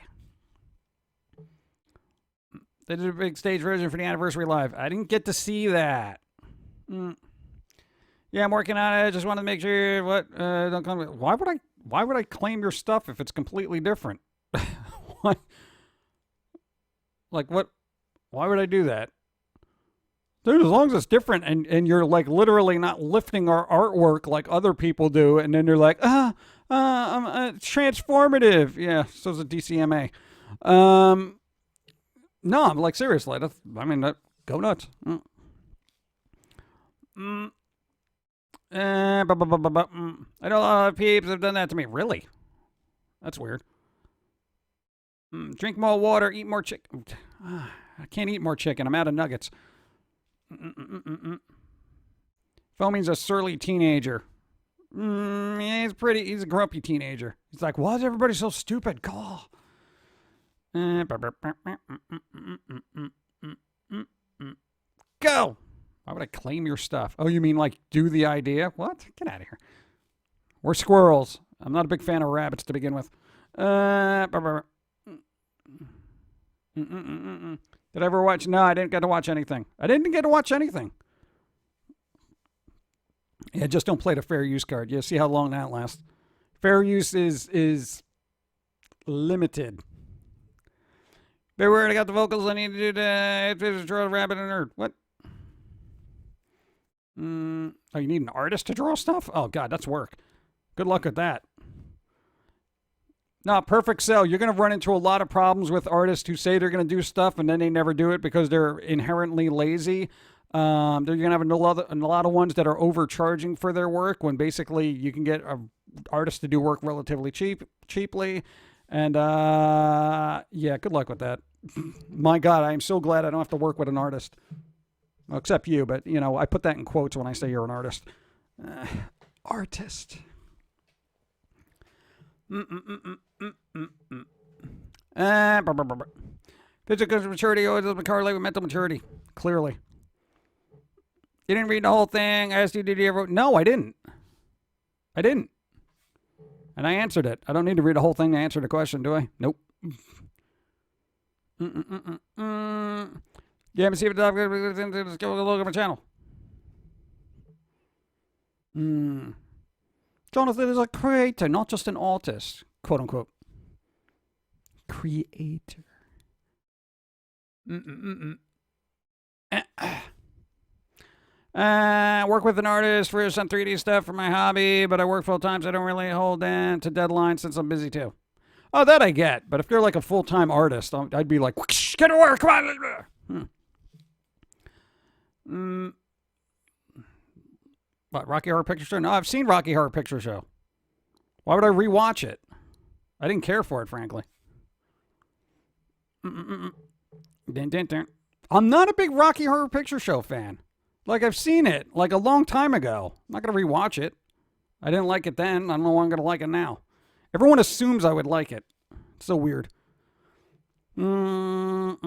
Speaker 2: They did a big stage version for the anniversary live. I didn't get to see that. Yeah, I'm working on it. I just want to make sure don't come. Why would I claim your stuff if it's completely different? What? Like what? Why would I do that? Dude, as long as it's different and you're like literally not lifting our artwork like other people do, and then they're like, it's transformative. Yeah, so is a DCMA. No, I'm like, seriously. Go nuts. I know a lot of peeps have done that to me. Really? That's weird. Drink more water, eat more chicken. I can't eat more chicken. I'm out of nuggets. Foamy's a surly teenager. Yeah, he's a grumpy teenager. He's like, why is everybody so stupid? Call. Go! Why would I claim your stuff? Oh, you mean like do the idea? What? Get out of here. We're squirrels. I'm not a big fan of rabbits to begin with. Did I ever watch? No, I didn't get to watch anything. Yeah, just don't play the fair use card. Yeah, see how long that lasts. Fair use is limited. Beware, I got the vocals. I need to do the draw a rabbit and nerd. What? Oh, you need an artist to draw stuff? Oh, God, that's work. Good luck with that. No, perfect sell. You're going to run into a lot of problems with artists who say they're going to do stuff and then they never do it because they're inherently lazy. You're going to have a lot of ones that are overcharging for their work when basically you can get an artist to do work relatively cheaply. And, yeah, good luck with that. My God, I am so glad I don't have to work with an artist. Well, except you, but, you know, I put that in quotes when I say you're an artist. Artist. Physical maturity always doesn't correlate with mental maturity. Clearly. You didn't read the whole thing. I asked you, did you ever... No, I didn't. And I answered it. I don't need to read the whole thing to answer the question, do I? Nope. Yeah, see if it's let's go look at my channel. Jonathan is a creator, not just an artist, quote unquote. Creator. Work with an artist for some 3D stuff for my hobby, but I work full time, so I don't really hold in to deadlines since I'm busy too. Oh, that I get. But if they're like a full-time artist, I'd be like, get to work, come on. What, Rocky Horror Picture Show? No, I've seen Rocky Horror Picture Show. Why would I rewatch it? I didn't care for it, frankly. I'm not a big Rocky Horror Picture Show fan. Like, I've seen it, like, a long time ago. I'm not going to rewatch it. I didn't like it then. I don't know why I'm going to like it now. Everyone assumes I would like it. It's so weird. Hold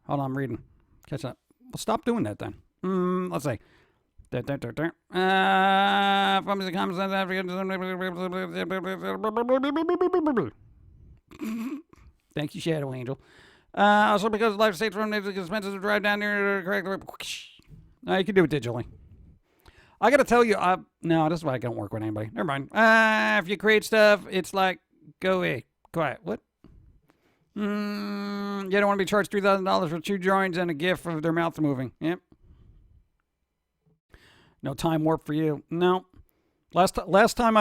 Speaker 2: on, I'm reading. Catch up. Well, stop doing that then. Let's see. From the comments, thank you, Shadow Angel. Also, because life states from it's expensive to drive down there, correct. No, you can do it digitally. I gotta tell you, no, this is why I don't work with anybody. Never mind. If you create stuff, it's like, go away. Quiet. What? You don't want to be charged $3,000 for 2 drawings and a gif of their mouth moving. Yep. No time warp for you. No. Last time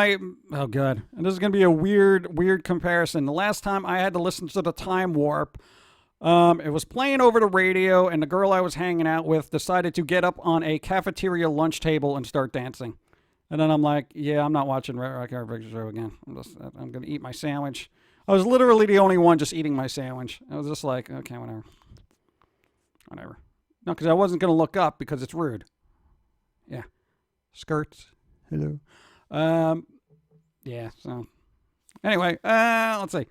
Speaker 2: oh God, and this is gonna be a weird comparison. The last time I had to listen to the time warp, it was playing over the radio, and the girl I was hanging out with decided to get up on a cafeteria lunch table and start dancing. And then I'm like, yeah, I'm not watching Rock Horror Picture Show again. I'm going to eat my sandwich. I was literally the only one just eating my sandwich. I was just like, okay, whatever. Whatever. No, because I wasn't going to look up because it's rude. Yeah. Skirts. Hello. Yeah, so. Anyway, let's see.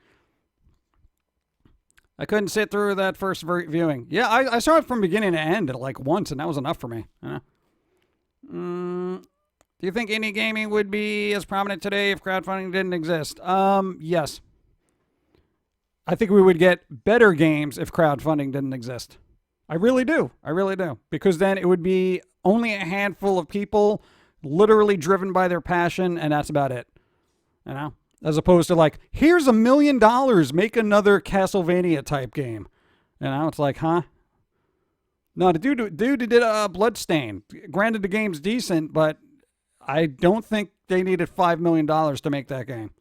Speaker 2: I couldn't sit through that first viewing. Yeah, I saw it from beginning to end like once, and that was enough for me. Do you think indie gaming would be as prominent today if crowdfunding didn't exist? Yes. I think we would get better games if crowdfunding didn't exist. I really do. I really do. Because then it would be only a handful of people literally driven by their passion, and that's about it. You know? As opposed to like, here's $1 million, make another Castlevania type game. You know, it's like, huh? No, the dude who did Bloodstain. Granted, the game's decent, but I don't think they needed $5 million to make that game.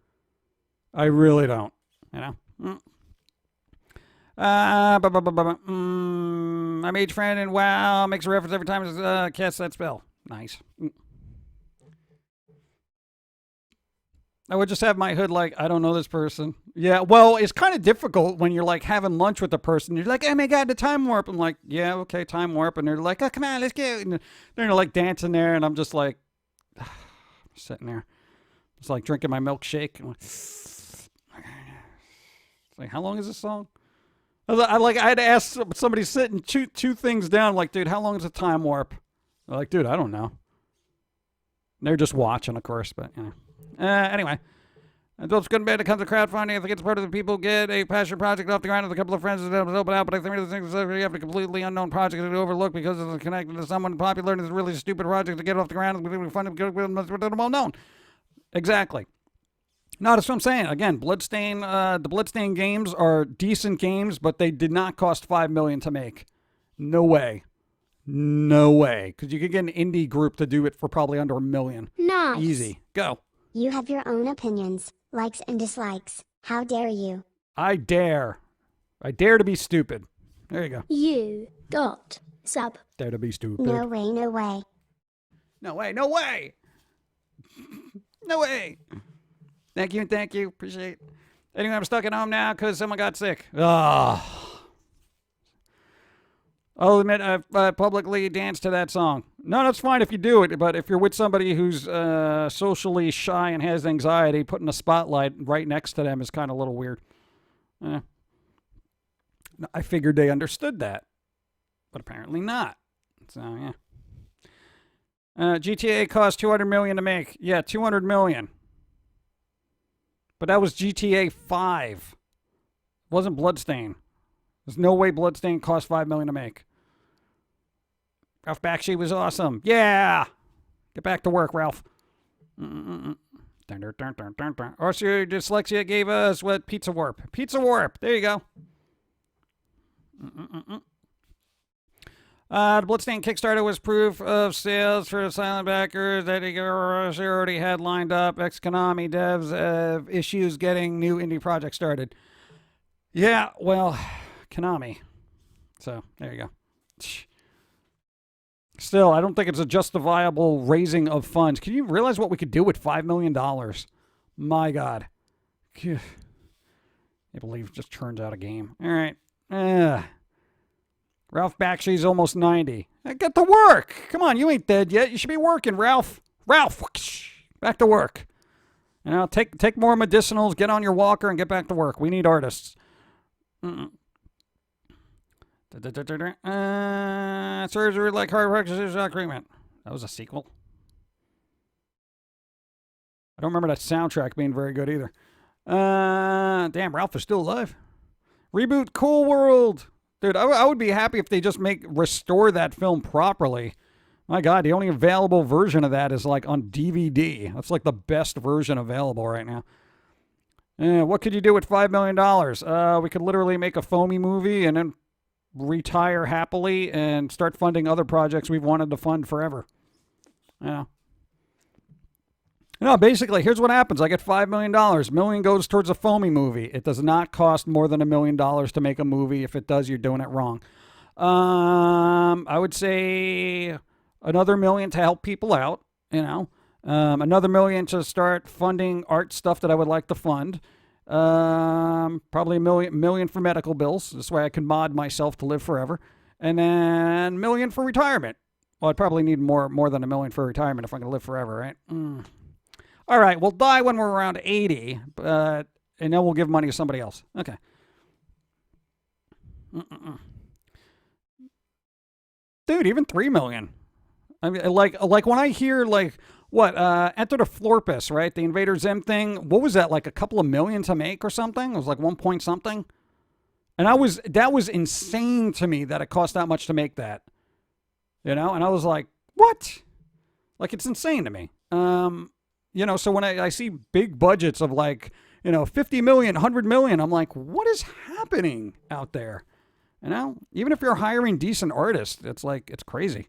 Speaker 2: I really don't. You know? My mage friend and WoW makes a reference every time it casts that spell. Nice. I would just have my hood like, I don't know this person. Yeah, well, it's kind of difficult when you're like having lunch with the person. You're like, oh my God, the time warp. I'm like, yeah, okay, time warp. And they're like, oh, come on, let's go. And they're like dancing there. And I'm just like, sitting there. Just like drinking my milkshake. It's like, how long is this song? I had to ask somebody sitting two things down. Like, dude, how long is a time warp? They're like, dude, I don't know. And they're just watching, of course, but you know. Anyway, it's good and bad. It comes to crowdfunding. I think it's part of the people get a passion project off the ground with a couple of friends and open out. But I think the things that you have a completely unknown project to overlook because it's connected to someone popular and it's a really stupid project to get off the ground. It's completely fun and well known. Exactly. No, that's what I'm saying. Again, Bloodstain. The Bloodstain games are decent games, but they did not cost $5 million to make. No way. No way. Because you could get an indie group to do it for probably under $1 million.
Speaker 3: Nice.
Speaker 2: Easy. Go.
Speaker 3: You have your own opinions, likes and dislikes. How dare you?
Speaker 2: I dare. I dare to be stupid. There you go.
Speaker 1: You got sub.
Speaker 2: Dare to be stupid.
Speaker 3: No way, no way.
Speaker 2: No way. No way. No way. Thank you. Thank you. Appreciate it. Anyway, I'm stuck at home now because someone got sick. Oh. I'll admit I've publicly danced to that song. No, that's fine if you do it, but if you're with somebody who's socially shy and has anxiety, putting a spotlight right next to them is kind of a little weird. I figured they understood that, but apparently not. So, yeah. GTA cost $200 million to make. Yeah, $200 million. But that was GTA 5. It wasn't Bloodstain. There's no way Bloodstain cost $5 million to make. Ralph Bakshi was awesome. Yeah! Get back to work, Ralph. Or so your dyslexia gave us what? Pizza Warp. Pizza Warp. There you go. The Bloodstain Kickstarter was proof of sales for silent backers that they already had lined up. Ex-Konami devs have issues getting new indie projects started. Yeah, well, Konami. So, there you go. Still, I don't think it's a justifiable raising of funds. Can you realize what we could do with $5 million? My God. I believe just turns out a game. All right. Ralph Bakshi's almost 90. Get to work. Come on, you ain't dead yet. You should be working, Ralph. Ralph, back to work. You know, take more medicinals, get on your walker, and get back to work. We need artists. Surgery like hard practices agreement. That was a sequel. I don't remember that soundtrack being very good either. Damn, Ralph is still alive. Reboot Cool World. Dude, I would be happy if they just restore that film properly. My God, the only available version of that is like on DVD. That's like the best version available right now. What could you do with $5 million? We could literally make a Foamy movie and then retire happily and start funding other projects we've wanted to fund forever. Yeah. No, basically, here's what happens. I get $5 million. $1 million goes towards a Foamy movie. It does not cost more than $1 million to make a movie. If it does, you're doing it wrong. I would say another $1 million to help people out, you know. Another million to start funding art stuff that I would like to fund. Probably a million for medical bills. This way I can mod myself to live forever. And then million for retirement. Well, I'd probably need more than a million for retirement if I'm going to live forever, right? All right, we'll die when we're around 80, and then we'll give money to somebody else. Okay. Dude, even 3 million. I mean, like when I hear Enter the Florpus, right? The Invader Zim thing. What was that? Like a couple of million to make or something? It was like 1 point something. And that was insane to me that it cost that much to make that. And I was like, what? Like, it's insane to me. So when I see big budgets of 50 million, 100 million, I'm like, what is happening out there? Even if you're hiring decent artists, it's crazy.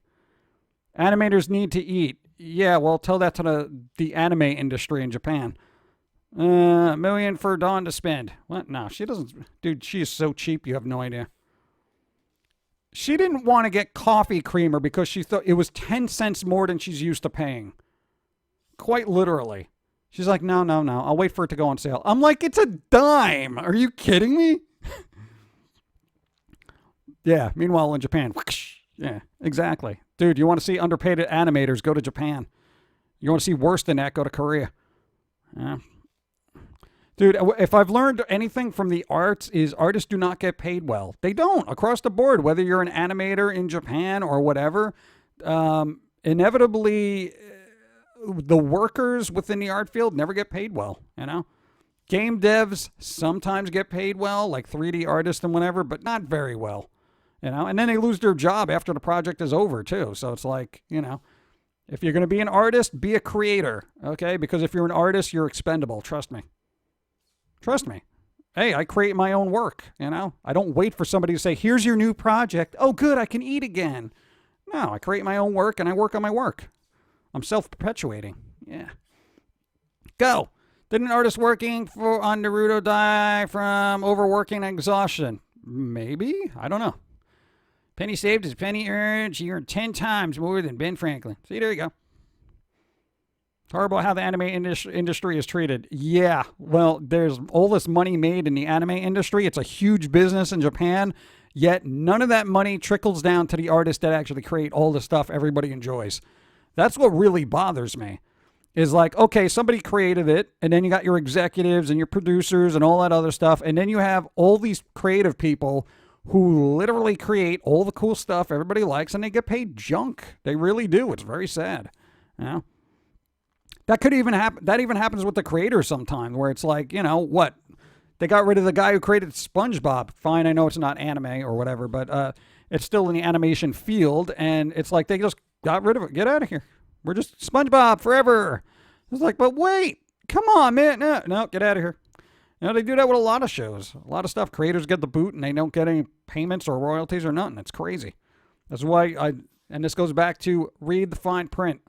Speaker 2: Animators need to eat. Yeah, well, tell that to the anime industry in Japan. $1 million for Dawn to spend. What? No, she doesn't. Dude, she is so cheap, you have no idea. She didn't want to get coffee creamer because she thought it was 10 cents more than she's used to paying. Quite literally. She's like, no. I'll wait for it to go on sale. I'm like, it's a dime. Are you kidding me? Yeah, meanwhile in Japan. Whoosh, yeah, exactly. Dude, you want to see underpaid animators, go to Japan. You want to see worse than that, go to Korea. Yeah. Dude, if I've learned anything from the arts is artists do not get paid well. They don't, across the board, whether you're an animator in Japan or whatever. Inevitably, the workers within the art field never get paid well, Game devs sometimes get paid well, like 3D artists and whatever, but not very well, And then they lose their job after the project is over, too. So it's like, if you're going to be an artist, be a creator, okay? Because if you're an artist, you're expendable. Trust me. Trust me. Hey, I create my own work, I don't wait for somebody to say, here's your new project. Oh, good, I can eat again. No, I create my own work and I work on my work. I'm self-perpetuating. Yeah. Go. Did an artist working on Naruto die from overworking and exhaustion? Maybe. I don't know. Penny saved is penny earned. She earned 10 times more than Ben Franklin. See, there you go. Horrible how the anime industry is treated. Yeah, well, there's all this money made in the anime industry. It's a huge business in Japan, yet none of that money trickles down to the artists that actually create all the stuff everybody enjoys. That's what really bothers me. Is like, okay, somebody created it, and then you got your executives and your producers and all that other stuff, and then you have all these creative people who literally create all the cool stuff everybody likes, and they get paid junk. They really do. It's very sad. That could even happen. That even happens with the creators sometimes, where it's like, what? They got rid of the guy who created SpongeBob. Fine, I know it's not anime or whatever, but it's still in the animation field, and it's like they just got rid of it. Get out of here. We're just SpongeBob forever. It's like, but wait, come on, man. No, get out of here. They do that with a lot of shows. A lot of stuff. Creators get the boot, and they don't get any payments or royalties or nothing. It's crazy. That's why and this goes back to read the fine print.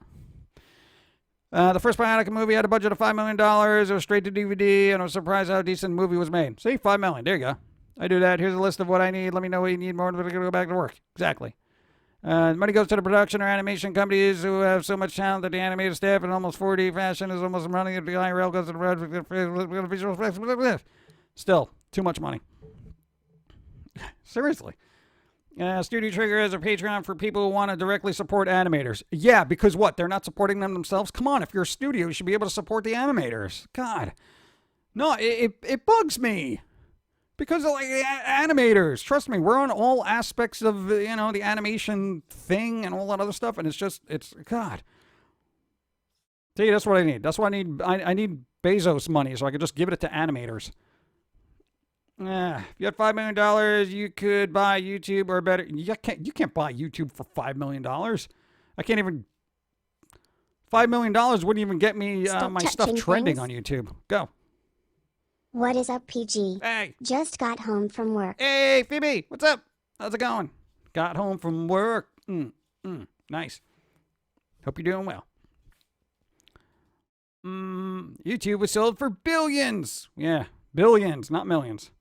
Speaker 2: The first Bionic movie had a budget of $5 million. It was straight to DVD, and I was surprised how decent the movie was made. See, $5 million. There you go. I do that. Here's a list of what I need. Let me know what you need more, and we're going to go back to work. Exactly. Money goes to the production or animation companies who have so much talent that the animated staff in almost 4D fashion is almost running at the IRL goes to the visual effects. Still, too much money. Seriously. Studio Trigger has a Patreon for people who want to directly support animators. Yeah, because what? They're not supporting them themselves? Come on, if you're a studio, you should be able to support the animators. God. No, it bugs me. Because like animators, trust me, we're on all aspects of, the animation thing and all that other stuff, and it's God. See, that's what I need. That's what I need. I need Bezos money so I can just give it to animators. If you had $5 million, you could buy YouTube or better. You can't buy YouTube for $5 million. I can't even. $5 million wouldn't even get me my stuff trending on YouTube. Go.
Speaker 3: What is up, PG?
Speaker 2: Hey.
Speaker 3: Just got home from work.
Speaker 2: Hey, Phoebe. What's up? How's it going? Got home from work. Nice. Hope you're doing well. YouTube was sold for billions. Yeah, billions, not millions.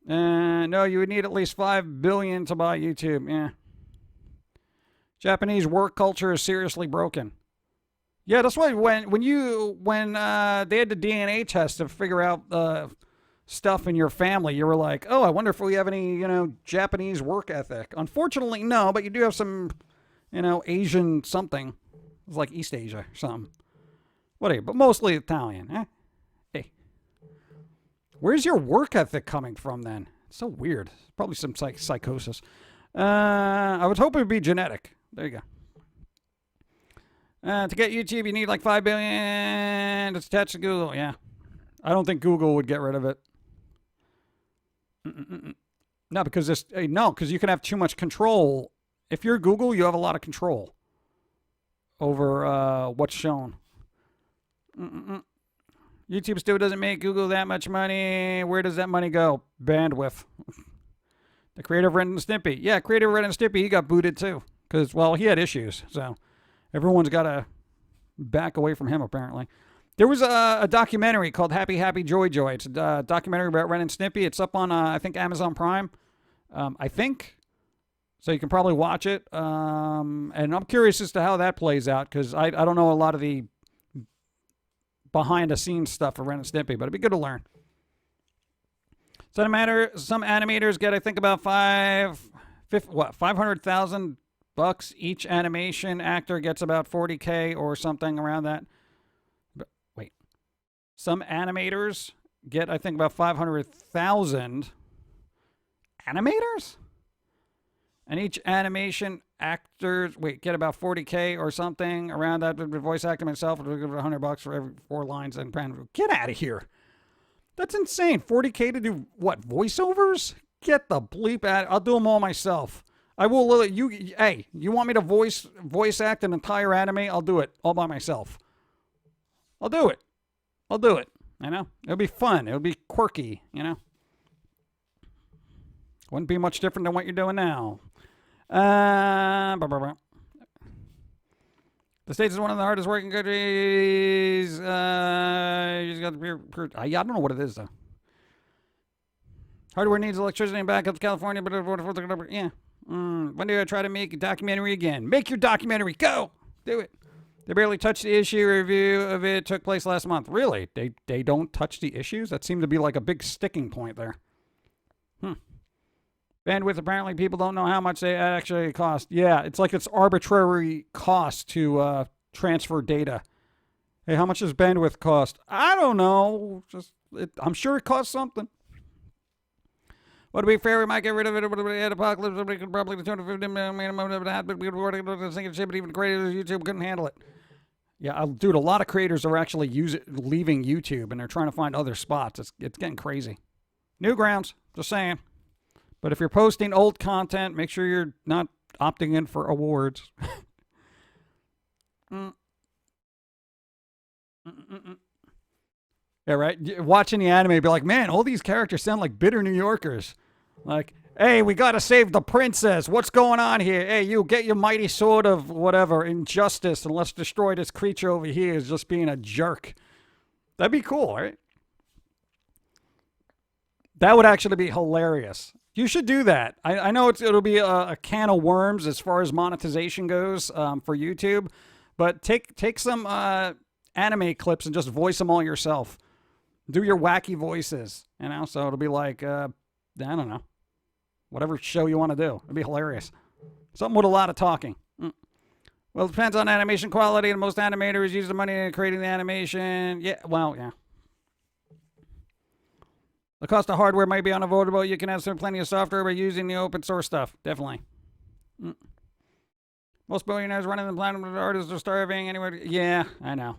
Speaker 2: No, you would need at least $5 billion to buy YouTube. Yeah. Japanese work culture is seriously broken. Yeah, that's why when they had the DNA test to figure out stuff in your family, you were like, oh, I wonder if we have any, Japanese work ethic. Unfortunately, no, but you do have some, Asian something. It's like East Asia or something. Whatever, but mostly Italian. Hey, where's your work ethic coming from then? It's so weird. Probably some psychosis. I was hoping it would be genetic. There you go. To get YouTube, you need like 5 billion. It's attached to Google. Yeah. I don't think Google would get rid of it. No, because because you can have too much control. If you're Google, you have a lot of control over what's shown. YouTube still doesn't make Google that much money. Where does that money go? Bandwidth. The creator of Ren and Stimpy. Yeah, creator of Ren and Stimpy, he got booted too. Because, well, he had issues. So everyone's got to back away from him, apparently. There was a documentary called Happy Happy Joy Joy. It's a documentary about Ren and Stimpy. It's up on, I think, Amazon Prime. I think. So you can probably watch it. And I'm curious as to how that plays out. Because I don't know a lot of the behind-the-scenes stuff for Ren and Stimpy. But it'd be good to learn. Some animators get, I think, about $500,000 each animation actor gets about $40K or something around that. But wait, some animators get, I think, about 500,000 animators, and each animation actors get about 40K or something around that. Voice acting myself would give $100 for every 4 lines. And get out of here. That's insane. 40K to do what? Voiceovers? Get the bleep out. I'll do them all myself. I will. Hey, you want me to voice act an entire anime? I'll do it all by myself. I'll do it. It'll be fun. It'll be quirky. Wouldn't be much different than what you're doing now. The States is one of the hardest working countries. I don't know what it is, though. Hardware needs electricity and backup to California, but yeah. When do I try to make a documentary again? Make your documentary. Go. Do it. They barely touched the issue. Review of it took place last month. Really? They don't touch the issues? That seemed to be like a big sticking point there. Bandwidth, apparently people don't know how much they actually cost. Yeah, it's like it's arbitrary cost to transfer data. Hey, how much does bandwidth cost? I don't know. I'm sure it costs something. Well, to be fair, we might get rid of it. Apocalypse, somebody could probably do 250 million of that, but we were thinking shit, but even creators of YouTube couldn't handle it. Yeah, dude, a lot of creators are actually leaving YouTube, and they're trying to find other spots. It's getting crazy. Newgrounds, just saying. But if you're posting old content, make sure you're not opting in for awards. Yeah, right? Watching the anime, be like, man, all these characters sound like bitter New Yorkers. Like, hey, we got to save the princess. What's going on here? Hey, you get your mighty sword of whatever, injustice, and let's destroy this creature over here who's just being a jerk. That'd be cool, right? That would actually be hilarious. You should do that. I know it'll be a can of worms as far as monetization goes for YouTube, but take some anime clips and just voice them all yourself. Do your wacky voices, so it'll be like, I don't know, whatever show you want to do. It'd be hilarious. Something with a lot of talking. Well, it depends on animation quality, and most animators use the money in creating the animation. Yeah, well, yeah. The cost of hardware might be unavoidable. You can have plenty of software by using the open source stuff. Definitely. Most billionaires running the planet, artists are starving. Anyway, yeah, I know.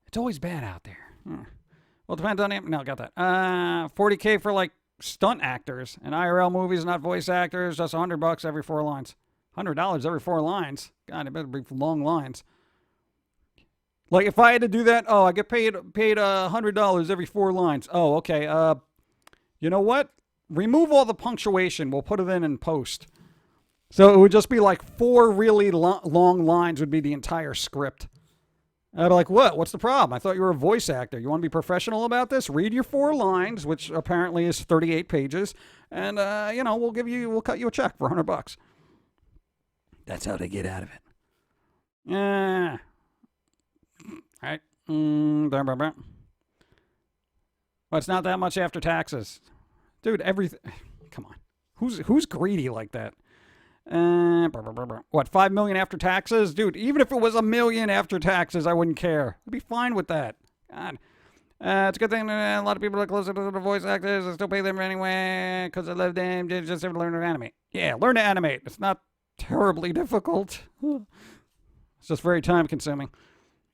Speaker 2: It's always bad out there. Well, it depends on it. No, got that. $40K for like stunt actors and IRL movies, not voice actors. Just $100 every 4 lines. $100 every 4 lines. God, it better be long lines. Like, if I had to do that, I get paid $100 every 4 lines. Oh, okay. You know what? Remove all the punctuation. We'll put it in post. So it would just be like 4 really long lines would be the entire script. I'd be like, what? What's the problem? I thought you were a voice actor. You want to be professional about this? Read your 4 lines, which apparently is 38 pages, and we'll cut you a check for $100. That's how they get out of it. Yeah. All right. Well, it's not that much after taxes. Dude, everything. Come on. Who's greedy like that? What, 5 million after taxes? Dude, even if it was 1 million after taxes, I wouldn't care. I'd be fine with that. God. It's a good thing a lot of people are closer to the voice actors. I still pay them anyway because I love them. They just have to learn to animate. Yeah, learn to animate. It's not terribly difficult. It's just very time consuming.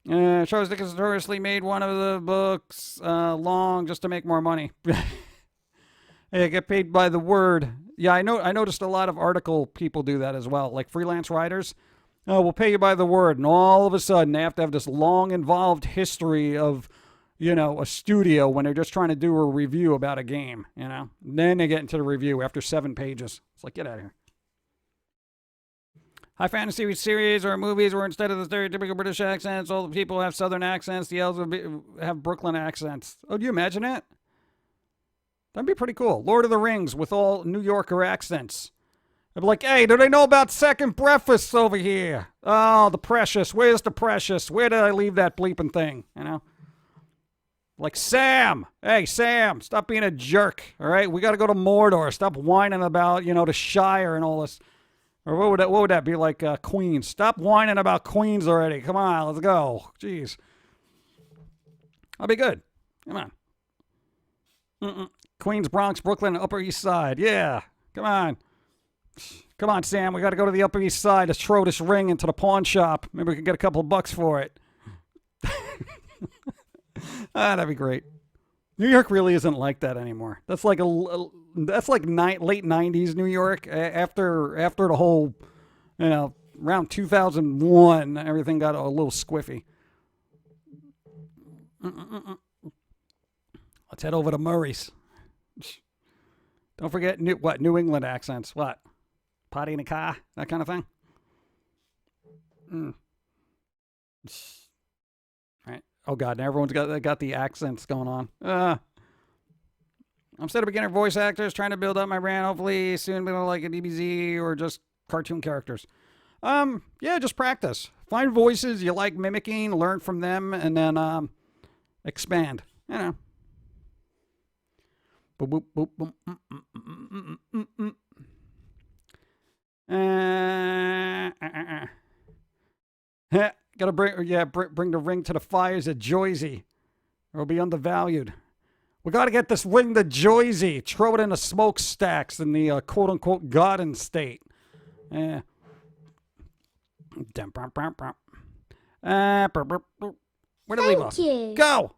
Speaker 2: Charles Dickens notoriously made one of the books long just to make more money. Hey, I get paid by the word. Yeah, I noticed a lot of article people do that as well, like freelance writers. Oh, we'll pay you by the word, and all of a sudden they have to have this long, involved history of, a studio when they're just trying to do a review about a game, And then they get into the review after 7 pages. It's like, get out of here. High fantasy series or movies where instead of the stereotypical British accents, all the people have Southern accents, the elves have Brooklyn accents. Oh, do you imagine that? That'd be pretty cool. Lord of the Rings with all New Yorker accents. I'd be like, hey, do they know about second breakfasts over here? Oh, the Precious. Where's the Precious? Where did I leave that bleeping thing? Like, Sam. Hey, Sam, stop being a jerk, all right? We got to go to Mordor. Stop whining about, the Shire and all this. Or what would that be like, Queens? Stop whining about Queens already. Come on, let's go. Jeez. I'll be good. Come on. Queens, Bronx, Brooklyn, Upper East Side. Yeah, come on. Come on, Sam. We got to go to the Upper East Side to throw this ring into the pawn shop. Maybe we can get a couple of bucks for it. That'd be great. New York really isn't like that anymore. That's like late 90s New York. After the whole, around 2001, everything got a little squiffy. Let's head over to Murray's. Don't forget New England accents. What? Potty in a car? That kind of thing? Right. Oh, God. Now everyone's got the accents going on. I'm still a beginner voice actors trying to build up my brand. Hopefully soon be like a DBZ or just cartoon characters. Yeah, just practice. Find voices you like mimicking, learn from them, and then expand. Boop, boop, boop, boop. Gotta bring the ring to the fires at Joyzy, or it'll be undervalued. We gotta get this ring to Joyzy. Throw it in the smokestacks in the quote-unquote garden state. Where do we leave off?
Speaker 3: Thank you.
Speaker 2: Go!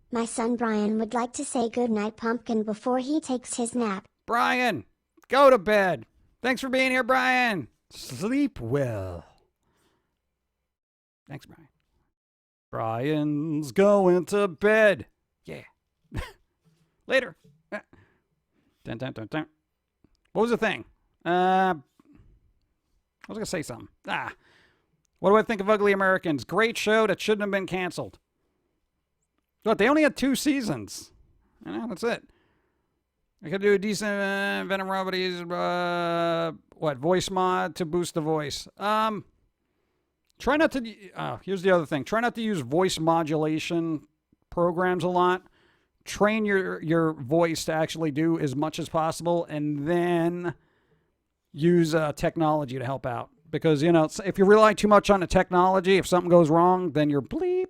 Speaker 3: My son Brian would like to say goodnight, Pum'Kin, before he takes his nap.
Speaker 2: Brian, go to bed. Thanks for being here, Brian. Sleep well. Thanks, Brian. Brian's going to bed. Yeah. Later. Dun, dun, dun, dun. What was the thing? I was going to say something. What do I think of Ugly Americans? Great show that shouldn't have been canceled. But they only had 2 seasons. That's it. I could do a decent Venom Roboties, voice mod to boost the voice. Try not to, here's the other thing. Try not to use voice modulation programs a lot. Train your voice to actually do as much as possible, and then use technology to help out. Because, if you rely too much on the technology, if something goes wrong, then you're bleep.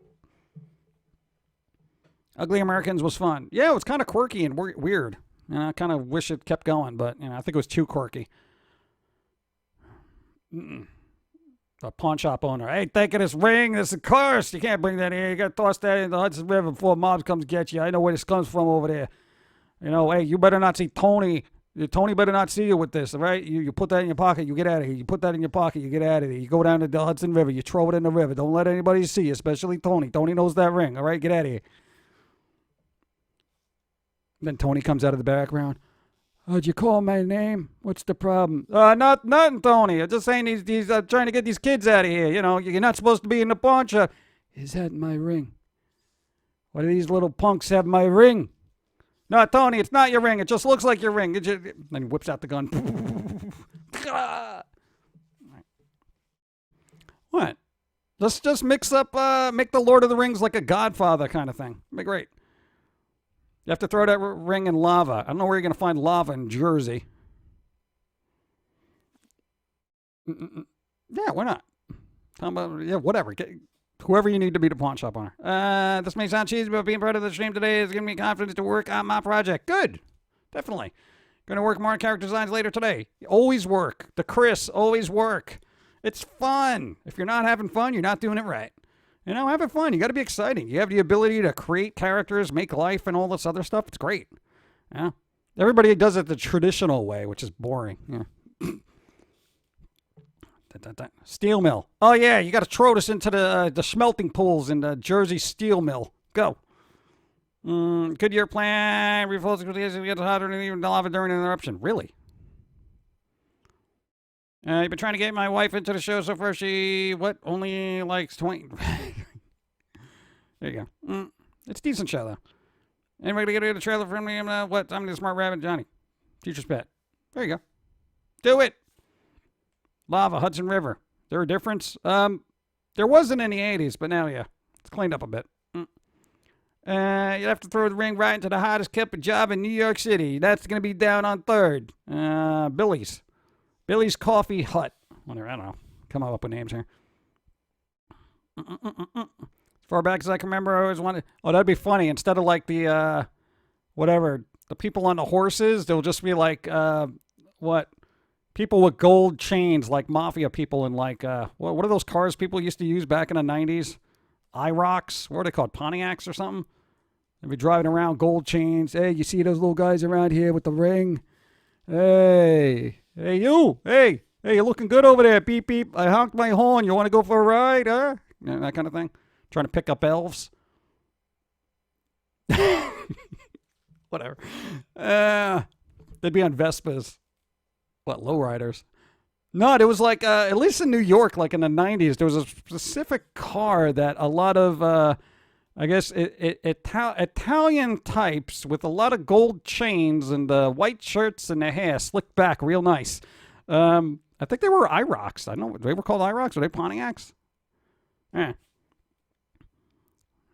Speaker 2: Ugly Americans was fun. Yeah, it was kind of quirky and weird. I kind of wish it kept going, but, I think it was too quirky. A pawn shop owner. Hey, think of this ring. This is cursed. You can't bring that here. You got to toss that in the Hudson River before mobs comes get you. I know where this comes from over there. Hey, you better not see Tony. Tony better not see you with this, all right? You put that in your pocket, you get out of here. You put that in your pocket, you get out of here. You go down to the Hudson River, you throw it in the river. Don't let anybody see you, especially Tony. Tony knows that ring, all right? Get out of here. Then Tony comes out of the background. Did you call my name? What's the problem? Nothing, Tony. I'm just saying he's trying to get these kids out of here. You're not supposed to be in the pawn shop. Is that my ring? Why do these little punks have my ring? No, Tony, it's not your ring. It just looks like your ring. Then he whips out the gun. What? Let's just mix up, make the Lord of the Rings like a Godfather kind of thing. It'd be great. You have to throw that ring in lava. I don't know where you're going to find lava in Jersey. Yeah, why not? Yeah, whatever. Get whoever you need to be the pawn shop owner. This may sound cheesy, but being part of the stream today is giving me confidence to work on my project. Good. Definitely. Going to work more on character designs later today. Always work. The Chris, always work. It's fun. If you're not having fun, you're not doing it right. You know, having fun. You got to be exciting. You have the ability to create characters, make life, and all this other stuff. It's great. Yeah. Everybody does it the traditional way, which is boring. Yeah. Steel mill. Oh, yeah. You got to throw this into the smelting pools in the Jersey steel mill. Go. Goodyear plant. Refills gets hotter than even lava during an eruption. Really? You've been trying to get my wife into the show so far. She, only likes 20. There you go. It's a decent show, though. Anybody get a trailer from me? I'm the smart rabbit, Johnny. Teacher's pet. There you go. Do it. Lava, Hudson River. Is there a difference? There wasn't in the 80s, but now, yeah. It's cleaned up a bit. You'd have to throw the ring right into the hottest kept job in New York City. That's going to be down on 3rd. Billy's. Billy's Coffee Hut. Whatever, I don't know. Come up with names here. As far back as I can remember, I always wanted... Oh, that'd be funny. Instead of like the, the people on the horses, they'll just be like, people with gold chains, like mafia people and like, what are those cars people used to use back in the 90s? IROCs? What are they called? Pontiacs or something? They'd be driving around, gold chains. Hey, you see those little guys around here with the ring? Hey... Hey, you! Hey, you're looking good over there. Beep, beep. I honked my horn. You want to go for a ride, huh? Yeah, that kind of thing. Trying to pick up elves. Whatever. They'd be on Vespas. What, lowriders? No, there was like, at least in New York, like in the 90s, there was a specific car that a lot of, I guess, Italian types with a lot of gold chains and white shirts and their hair slicked back real nice. I think they were IROCs. I don't know. They were called IROCs. Were they Pontiacs? Eh.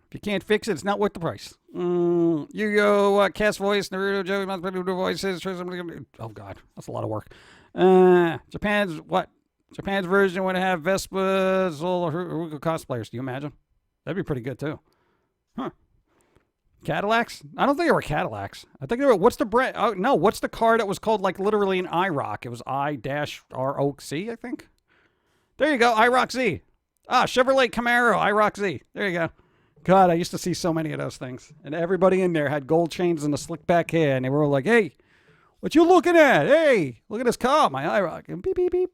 Speaker 2: If you can't fix it, it's not worth the price. Yu-Gi-Oh! Cast voice, Naruto, Joey, Monty voices. Oh, God. That's a lot of work. Japan's version would have Vespas, all Haruka cosplayers. Do you imagine? That'd be pretty good, too. Huh. Cadillacs? I don't think they were Cadillacs. I think they were, what's the brand? Oh, no, what's the car that was called like literally an IROC? It was I-ROC, I think. There you go, IROC Z. Chevrolet Camaro, IROC Z. There you go. God, I used to see so many of those things. And everybody in there had gold chains and the slick back hair. And they were all like, hey, what you looking at? Hey, look at this car, my IROC. And beep, beep, beep.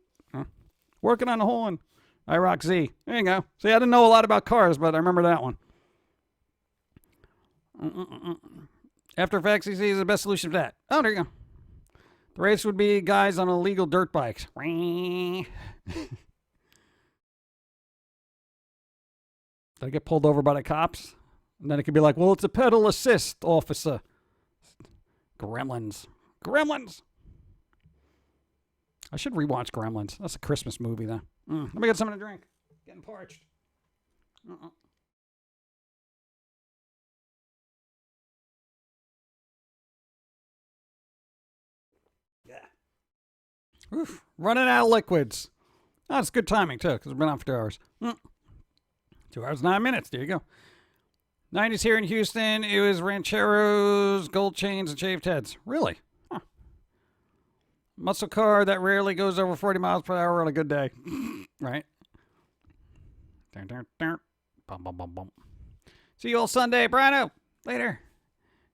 Speaker 2: Working on the horn. IROC Z. There you go. See, I didn't know a lot about cars, but I remember that one. After Effects EC is the best solution for that. Oh, there you go. The race would be guys on illegal dirt bikes. Did I get pulled over by the cops? And then it could be like, well, it's a pedal assist, officer. Gremlins. I should rewatch Gremlins. That's a Christmas movie, though. Let me get something to drink. Getting parched. Yeah. Oof. Running out of liquids. Oh, it's good timing, too, because we've been on for 2 hours. 2 hours, 9 minutes. There you go. 90s here in Houston. It was rancheros, gold chains, and shaved heads. Really? Huh. Muscle car that rarely goes over 40 miles per hour on a good day. Right? Bum, bum, bum, bum. See you all Sunday, Brano. Later.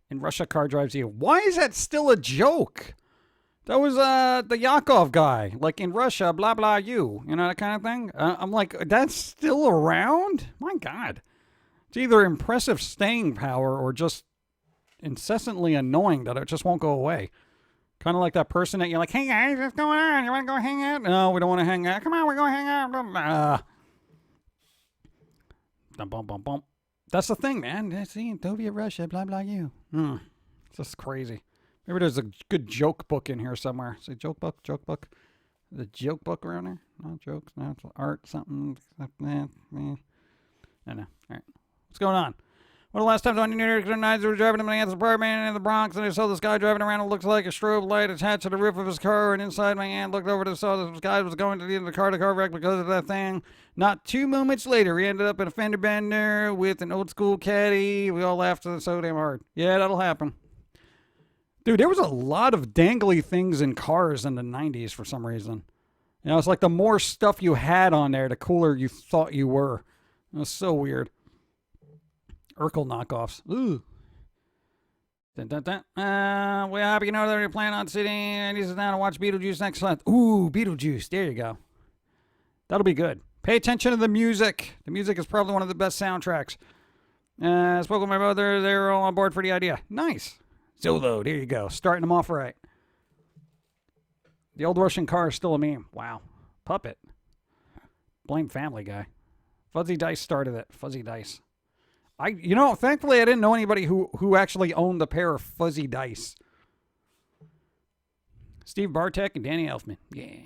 Speaker 2: In Russia, car drives you. Why is that still a joke? That was the Yakov guy. Like in Russia, blah, blah, you. You know, that kind of thing. I'm like, that's still around? My God. It's either impressive staying power or just incessantly annoying that it just won't go away. Kind of like that person that you're like, hey guys, what's going on? You want to go hang out? No, we don't want to hang out. Come on, we're going to hang out. Bum, bum, bum. That's the thing, man. See, Soviet Russia, blah, blah, you. It's just crazy. Maybe there's a good joke book in here somewhere. Say joke book. The joke book around there? No jokes, no, it's art, something. I don't know. All right. What's going on? One of the last times on New York nights, we were driving to my aunt's apartment in the Bronx, and I saw this guy driving around who looks like a strobe light attached to the roof of his car, and inside my aunt looked over and saw this guy was going to the end of the car wreck because of that thing. Not 2 moments later, he ended up in a fender bender with an old school caddy. We all laughed so damn hard. Yeah, that'll happen. Dude, there was a lot of dangly things in cars in the 90s for some reason. You know, it's like the more stuff you had on there, the cooler you thought you were. It was so weird. Urkel knockoffs. Ooh. Dun, dun, dun. We're happy you know that you're planning on sitting and he's down to watch Beetlejuice next month. Ooh, Beetlejuice. There you go. That'll be good. Pay attention to the music. The music is probably one of the best soundtracks. I spoke with my brother. They were all on board for the idea. Nice. Solo. There you go. Starting them off right. The old Russian car is still a meme. Wow. Puppet. Blame Family Guy. Fuzzy Dice started it. Fuzzy Dice. Thankfully I didn't know anybody who actually owned a pair of fuzzy dice. Steve Bartek and Danny Elfman. Yeah.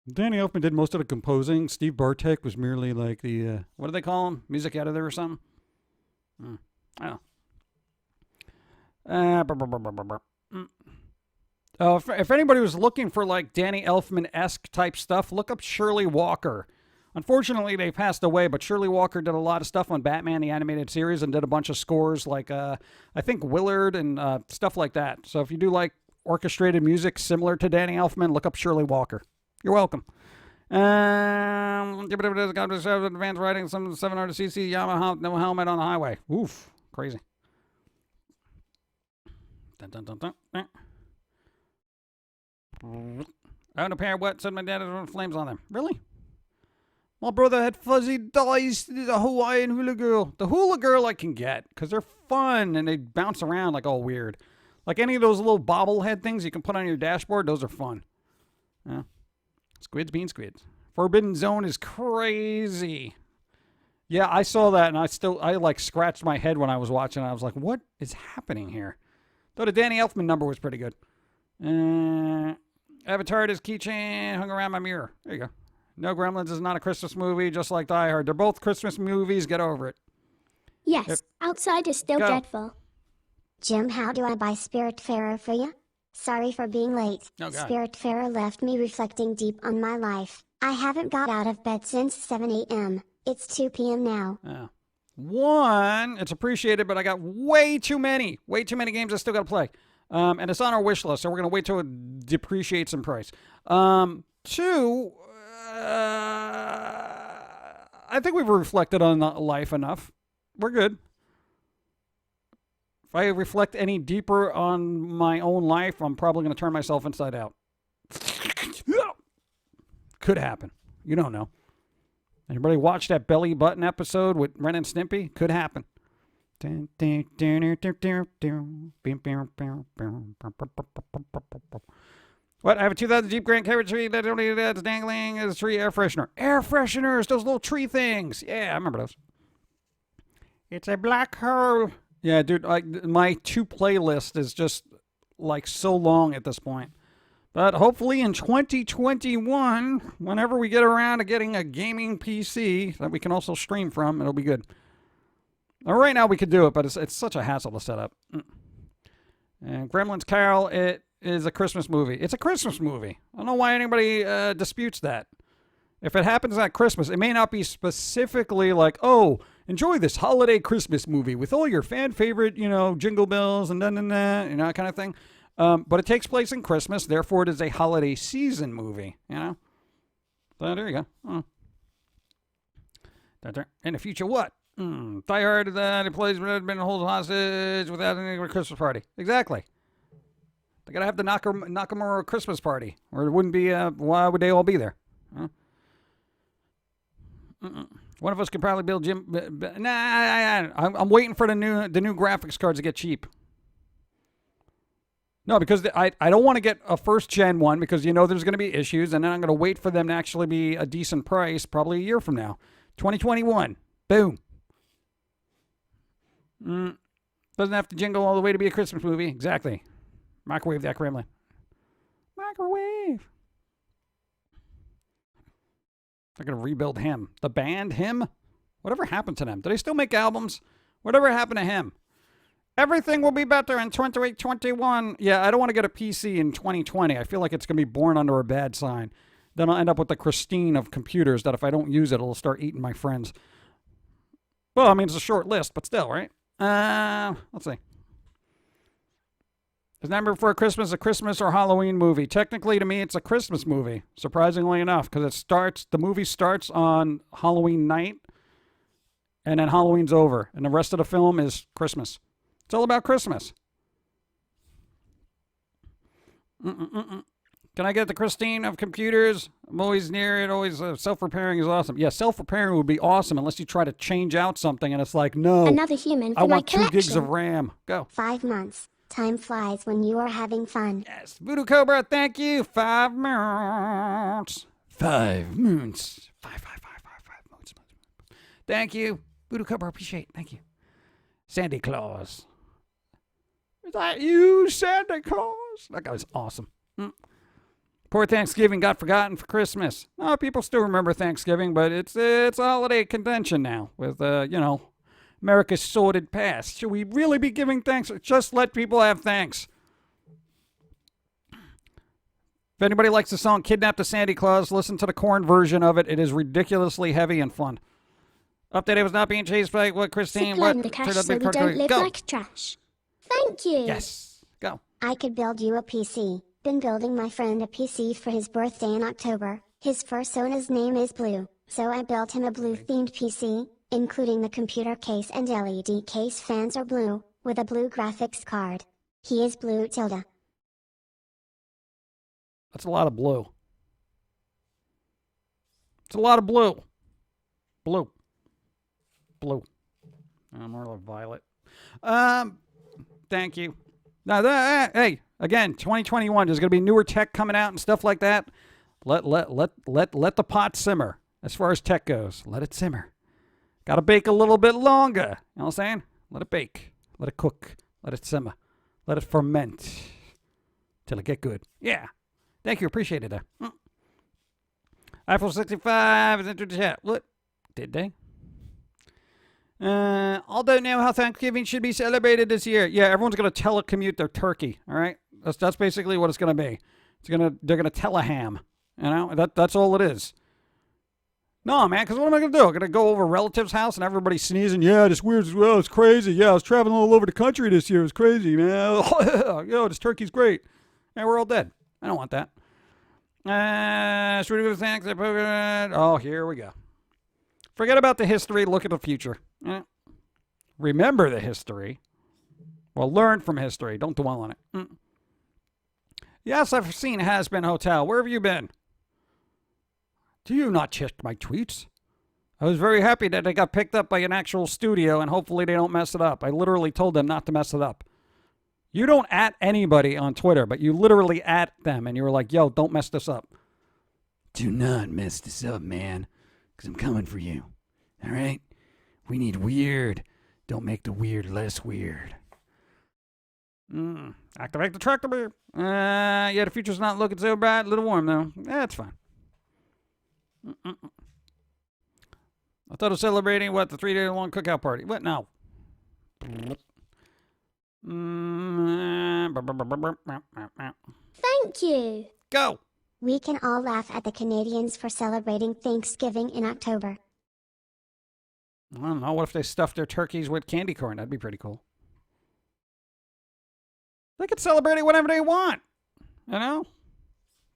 Speaker 2: Danny Elfman did most of the composing. Steve Bartek was merely like the, what do they call him? Music editor or something? I don't know. If anybody was looking for like Danny Elfman-esque type stuff, look up Shirley Walker. Unfortunately, they passed away, but Shirley Walker did a lot of stuff on Batman, the animated series, and did a bunch of scores like, I think, Willard and stuff like that. So if you do like orchestrated music similar to Danny Elfman, look up Shirley Walker. You're welcome. Advanced riding some 700cc Yamaha, no helmet on the highway. Oof, crazy. Dun, dun, dun, dun, dun. I own a pair of what? Said my dad has flames on them. Really? My brother had fuzzy dice. The Hawaiian hula girl. The hula girl I can get because they're fun and they bounce around like all weird. Like any of those little bobblehead things you can put on your dashboard, those are fun. Yeah. Squids being squids. Forbidden Zone is crazy. Yeah, I saw that and I like scratched my head when I was watching. I was like, what is happening here? Though the Danny Elfman number was pretty good. Avatar, this keychain hung around my mirror. There you go. No, Gremlins is not a Christmas movie, just like Die Hard. They're both Christmas movies. Get over it.
Speaker 1: Yes,
Speaker 2: Yep.
Speaker 1: outside is still
Speaker 2: Go.
Speaker 1: dreadful.
Speaker 3: Jim, how do I buy Spiritfarer for you? Sorry for being late.
Speaker 2: Oh, God.
Speaker 3: Spiritfarer left me reflecting deep on my life. I haven't got out of bed since 7 a.m. It's 2 p.m. now.
Speaker 2: Yeah. One, it's appreciated, but I got way too many games I still got to play. And it's on our wish list, so we're going to wait till it depreciates in price. Two, I think we've reflected on life enough. We're good. If I reflect any deeper on my own life, I'm probably going to turn myself inside out. Could happen. You don't know. Anybody watch that belly button episode with Ren and Stimpy? Could happen. What? I have a 2000 Jeep Grand Cherokee that's dangling as a tree air freshener. Air fresheners, those little tree things. Yeah, I remember those. It's a black hole. Yeah, dude, my to playlist is just like so long at this point. But hopefully in 2021, whenever we get around to getting a gaming PC that we can also stream from, it'll be good. Right now we could do it, but it's such a hassle to set up. And Gremlins Carol, it is a Christmas movie. It's a Christmas movie. I don't know why anybody disputes that. If it happens at Christmas, it may not be specifically like, oh, enjoy this holiday Christmas movie with all your fan favorite, jingle bells and that kind of thing. But it takes place in Christmas, therefore it is a holiday season movie, So there you go. In the future, what? Die Hard, the employees would have been held hostage without any Christmas party. Exactly. They gotta have the Nakamura Christmas party, or it wouldn't be. Why would they all be there? Huh? One of us could probably build Jim. I'm waiting for the new graphics cards to get cheap. No, because I don't want to get a first gen one because there's going to be issues, and then I'm going to wait for them to actually be a decent price, probably a year from now, 2021. Boom. Doesn't have to jingle all the way to be a Christmas movie. Exactly. Microwave that gremlin. Microwave. They're going to rebuild him. The band, him? Whatever happened to them? Do they still make albums? Whatever happened to him? Everything will be better in 2021. Yeah, I don't want to get a PC in 2020. I feel like it's going to be born under a bad sign. Then I'll end up with the Christine of computers that if I don't use it, it'll start eating my friends. Well, I mean, it's a short list, but still, right? Let's see. Is Nightmare Before Christmas a Christmas or Halloween movie? Technically, to me, it's a Christmas movie, surprisingly enough, because the movie starts on Halloween night, and then Halloween's over, and the rest of the film is Christmas. It's all about Christmas. Can I get the Christine of computers? I'm always near it. Always self-repairing is awesome. Yeah, self-repairing would be awesome unless you try to change out something and it's like, no.
Speaker 1: Another human for
Speaker 2: I
Speaker 1: my
Speaker 2: want 2
Speaker 1: collection.
Speaker 2: gigs of RAM. Go.
Speaker 3: 5 months. Time flies when you are having fun.
Speaker 2: Yes. Voodoo Cobra, thank you. 5 months. 5 months. 5 months. Thank you. Voodoo Cobra, appreciate it. Thank you. Santa Claus. Is that you, Santa Claus? That guy was awesome. Poor Thanksgiving got forgotten for Christmas. Oh, people still remember Thanksgiving, but it's a holiday convention now with, America's sordid past. Should we really be giving thanks? Just let people have thanks. If anybody likes the song Kidnap the Santa Claus, listen to the corn version of it. It is ridiculously heavy and fun. Update, was not being chased by what, Christine?
Speaker 1: Supplying
Speaker 2: What?
Speaker 1: the cash
Speaker 2: Turn up
Speaker 1: so we
Speaker 2: the
Speaker 1: don't live
Speaker 2: Go.
Speaker 1: like trash. Thank you.
Speaker 2: Yes. Go.
Speaker 3: I could build you a PC. Been building my friend a PC for his birthday in October. His persona's name is Blue, so I built him a blue-themed PC, including the computer case and LED case fans are blue, with a blue graphics card. He is blue tilde.
Speaker 2: That's a lot of blue. It's a lot of blue. Blue. Blue. More like violet. Thank you. Now, hey, again, 2021, there's going to be newer tech coming out and stuff like that. Let the pot simmer as far as tech goes. Let it simmer. Got to bake a little bit longer. You know what I'm saying? Let it bake. Let it cook. Let it simmer. Let it ferment till it get good. Yeah. Thank you. Appreciate it. iPhone 65 is entered the chat. What? Did they? All don't know how Thanksgiving should be celebrated this year. Yeah, everyone's going to telecommute their turkey. All right, that's basically what it's going to be. They're going to teleham. You know, that's all it is. No, man, because what am I going to do? I'm going to go over a relative's house and everybody sneezing. Yeah, this weird as well. It's crazy. Yeah, I was traveling all over the country this year. It was crazy, man. Yo, this turkey's great. And we're all dead. I don't want that. Should we do thanks? Oh, here we go. Forget about the history. Look at the future. Remember the history. Well, learn from history. Don't dwell on it. Yes, I've seen Has Been Hotel. Where have you been? Do you not check my tweets? I was very happy that they got picked up by an actual studio, and hopefully they don't mess it up. I literally told them not to mess it up. You don't at anybody on Twitter, but you literally at them, and you were like, yo, don't mess this up. Do not mess this up, man, because I'm coming for you. All right? We need weird. Don't make the weird less weird. Activate the tractor beam. Yeah, the future's not looking so bright. A little warm, though. Yeah, it's fine. I thought I was celebrating, the 3-day-long cookout party. What? No.
Speaker 1: Thank you.
Speaker 2: Go.
Speaker 3: We can all laugh at the Canadians for celebrating Thanksgiving in October.
Speaker 2: I don't know. What if they stuffed their turkeys with candy corn? That'd be pretty cool. They could celebrate it whenever they want. You know?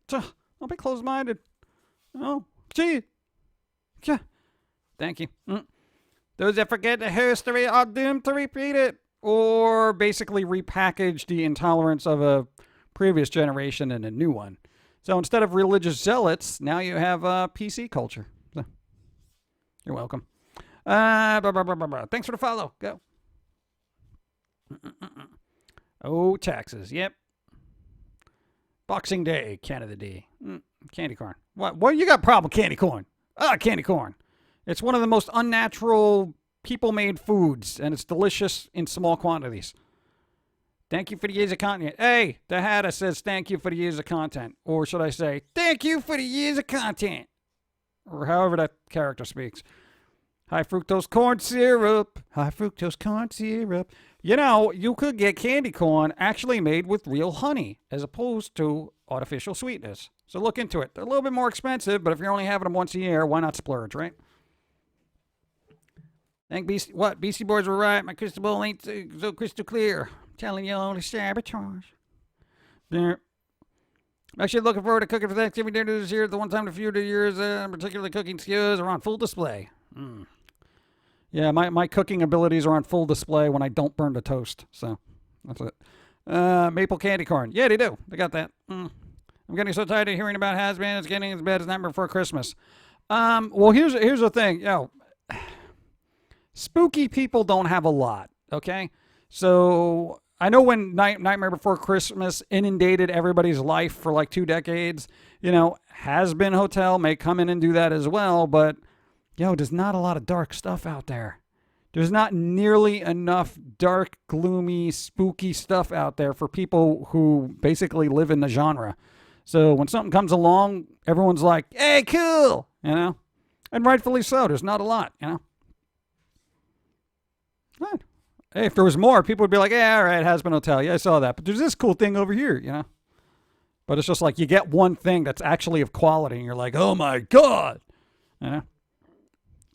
Speaker 2: Don't be closed-minded. Oh, gee. Yeah. Thank you. Those that forget the history are doomed to repeat it. Or basically repackage the intolerance of a previous generation in a new one. So instead of religious zealots, now you have PC culture. So, you're welcome. Thanks for the follow. Go. Oh, taxes. Yep. Boxing Day, Canada Day. Candy corn. What you got a problem with candy corn? Candy corn. It's one of the most unnatural people-made foods, and it's delicious in small quantities. Thank you for the years of content. Hey, the Hatter says thank you for the years of content. Or should I say, thank you for the years of content. or however that character speaks. High fructose corn syrup. High fructose corn syrup. You know, you could get candy corn actually made with real honey as opposed to artificial sweetness. So look into it. They're a little bit more expensive, but if you're only having them once a year, why not splurge, right? Think Beastie Boys were right. My crystal ball ain't so crystal clear. I'm telling you, only sabotage. There. I'm actually looking forward to cooking for Thanksgiving dinner this year. The one time in a few years, particularly cooking skills are on full display. Yeah, my cooking abilities are on full display when I don't burn the toast. So, that's it. Maple candy corn. Yeah, they do. They got that. I'm getting so tired of hearing about has-been. It's getting as bad as Nightmare Before Christmas. Well, here's the thing. Spooky people don't have a lot, okay? So, I know when Nightmare Before Christmas inundated everybody's life for like 2 decades, Has-Been Hotel may come in and do that as well, but there's not a lot of dark stuff out there. There's not nearly enough dark, gloomy, spooky stuff out there for people who basically live in the genre. So when something comes along, everyone's like, hey, cool, And rightfully so. There's not a lot, Right. Hey, if there was more, people would be like, yeah, all right, Has-Been Hotel. Yeah, I saw that. But there's this cool thing over here, But it's just like you get one thing that's actually of quality, and you're like, oh, my God.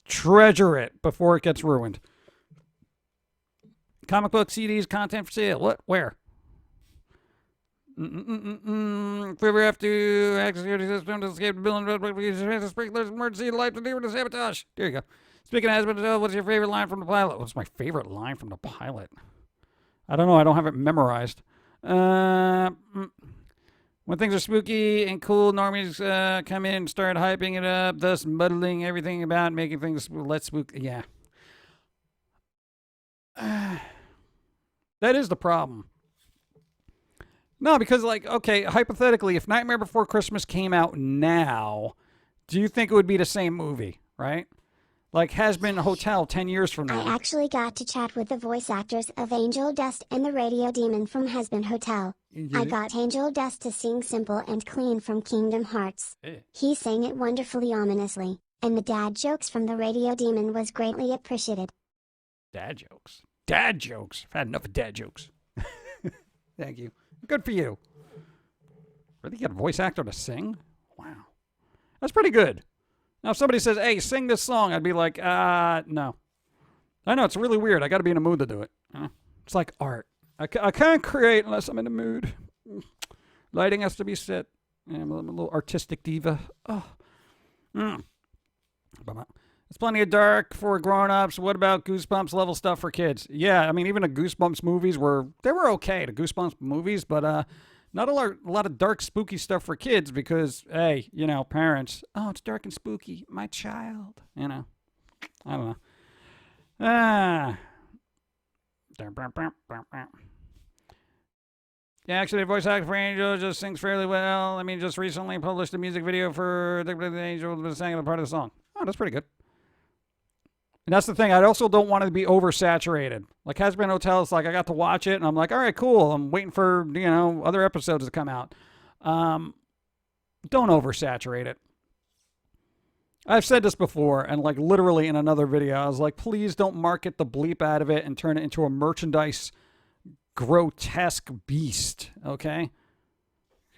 Speaker 2: Treasure it before it gets ruined. Comic book CDs, content for sale. What? Where? If we ever have to hack the security system to escape the building, sprinklers, emergency light to deal with the sabotage. There you go. Speaking of Has-Been Hotel, what's your favorite line from the pilot? What's my favorite line from the pilot? I don't know. I don't have it memorized. When things are spooky and cool, normies come in and start hyping it up, thus muddling everything about, making things less spooky. Yeah. That is the problem. No, because, hypothetically, if Nightmare Before Christmas came out now, do you think it would be the same movie, right? Like Has-Been Hotel 10 years from now.
Speaker 3: I actually got to chat with the voice actors of Angel Dust and the Radio Demon from Has-Been Hotel. I got Angel Dust to sing Simple and Clean from Kingdom Hearts. He sang it wonderfully ominously, and the dad jokes from the Radio Demon was greatly appreciated.
Speaker 2: Dad jokes? Dad jokes? I've had enough of dad jokes. Thank you. Good for you. Really get a voice actor to sing? Wow. That's pretty good. Now, if somebody says, hey, sing this song, I'd be like, no. I know, it's really weird. I got to be in a mood to do it. It's like art. I can't create unless I'm in the mood. Lighting has to be set. I'm a little artistic diva. Oh. It's plenty of dark for grown-ups. What about Goosebumps level stuff for kids? Yeah, I mean, even the Goosebumps movies were okay, the Goosebumps movies, but not a lot of dark, spooky stuff for kids because, hey, parents, oh, it's dark and spooky. My child, I don't know. Yeah, actually, the voice actor for Angel just sings fairly well. I mean, just recently published a music video for the Angel that sang a part of the song. Oh, that's pretty good. And that's the thing. I also don't want it to be oversaturated. Like Has-Been Hotel, it's like I got to watch it, and I'm like, all right, cool. I'm waiting for, other episodes to come out. Don't oversaturate it. I've said this before, and literally in another video, I was like, please don't market the bleep out of it and turn it into a merchandise grotesque beast, okay?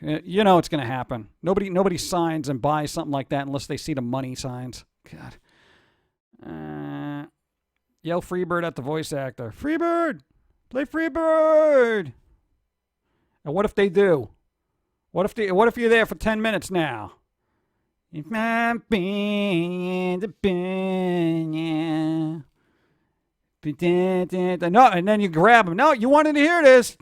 Speaker 2: You know it's going to happen. Nobody signs and buys something like that unless they see the money signs. God. Yell Freebird at the voice actor. Freebird! Play Freebird! And what if they do? What if you're there for 10 minutes now? If I'm being the bin, no, and then you grab them. No, you wanted to hear this.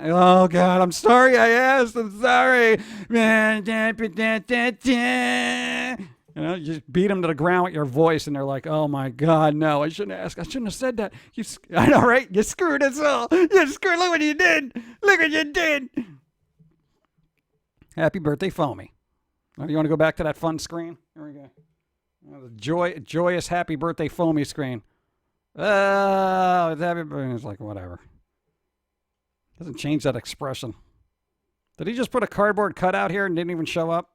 Speaker 2: Oh, God, I'm sorry I asked. I'm sorry. You just beat them to the ground with your voice, and they're like, oh, my God, no, I shouldn't ask. I shouldn't have said that. I know, right? You screwed us all. You screwed. Look what you did. Look what you did. Happy birthday, Foamy. Oh, you want to go back to that fun screen? Here we go. The joyous happy birthday Foamy screen. Oh, it's happy birthday. It's like, whatever. Doesn't change that expression. Did he just put a cardboard cutout here and didn't even show up?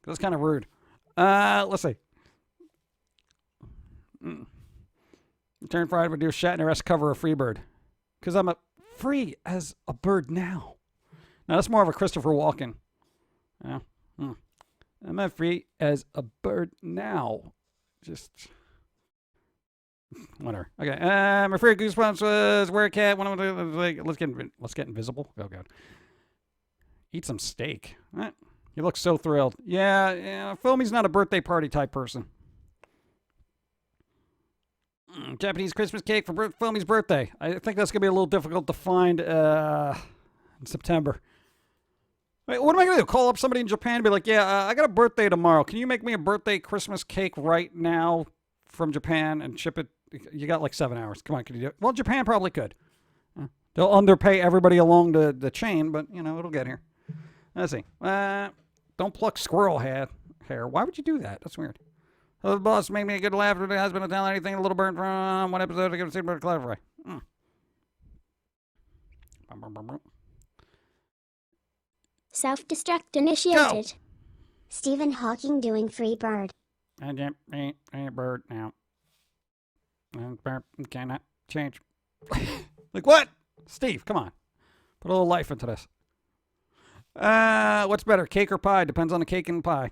Speaker 2: That's kind of rude. Let's see. Return Friday would do a Shatner-esque cover of Freebird. Because I'm free as a bird now. Now, that's more of a Christopher Walken. Yeah. I'm not free as a bird now. Just... whatever. Okay. My favorite Goosebumps was Where a Cat. Let's get invisible. Oh, God. Eat some steak. He looks so thrilled. Yeah. Foamy's not a birthday party type person. Japanese Christmas cake for Foamy's birthday. I think that's going to be a little difficult to find in September. Wait, what am I going to do? Call up somebody in Japan and be like, yeah, I got a birthday tomorrow. Can you make me a birthday Christmas cake right now from Japan and ship it? You got like 7 hours. Come on, can you do it? Well, Japan probably could. They'll underpay everybody along the chain, but, it'll get here. Let's see. Don't pluck squirrel hair. Why would you do that? That's weird. The boss make me a good laugh. The husband will tell anything a little burnt from one episode to give a secret to clarify.
Speaker 3: Self-destruct initiated.
Speaker 2: Go.
Speaker 3: Stephen Hawking doing Freebird.
Speaker 2: I can't eat a bird now. Cannot change. Like what? Steve, come on. Put a little life into this. What's better, cake or pie? Depends on the cake and pie.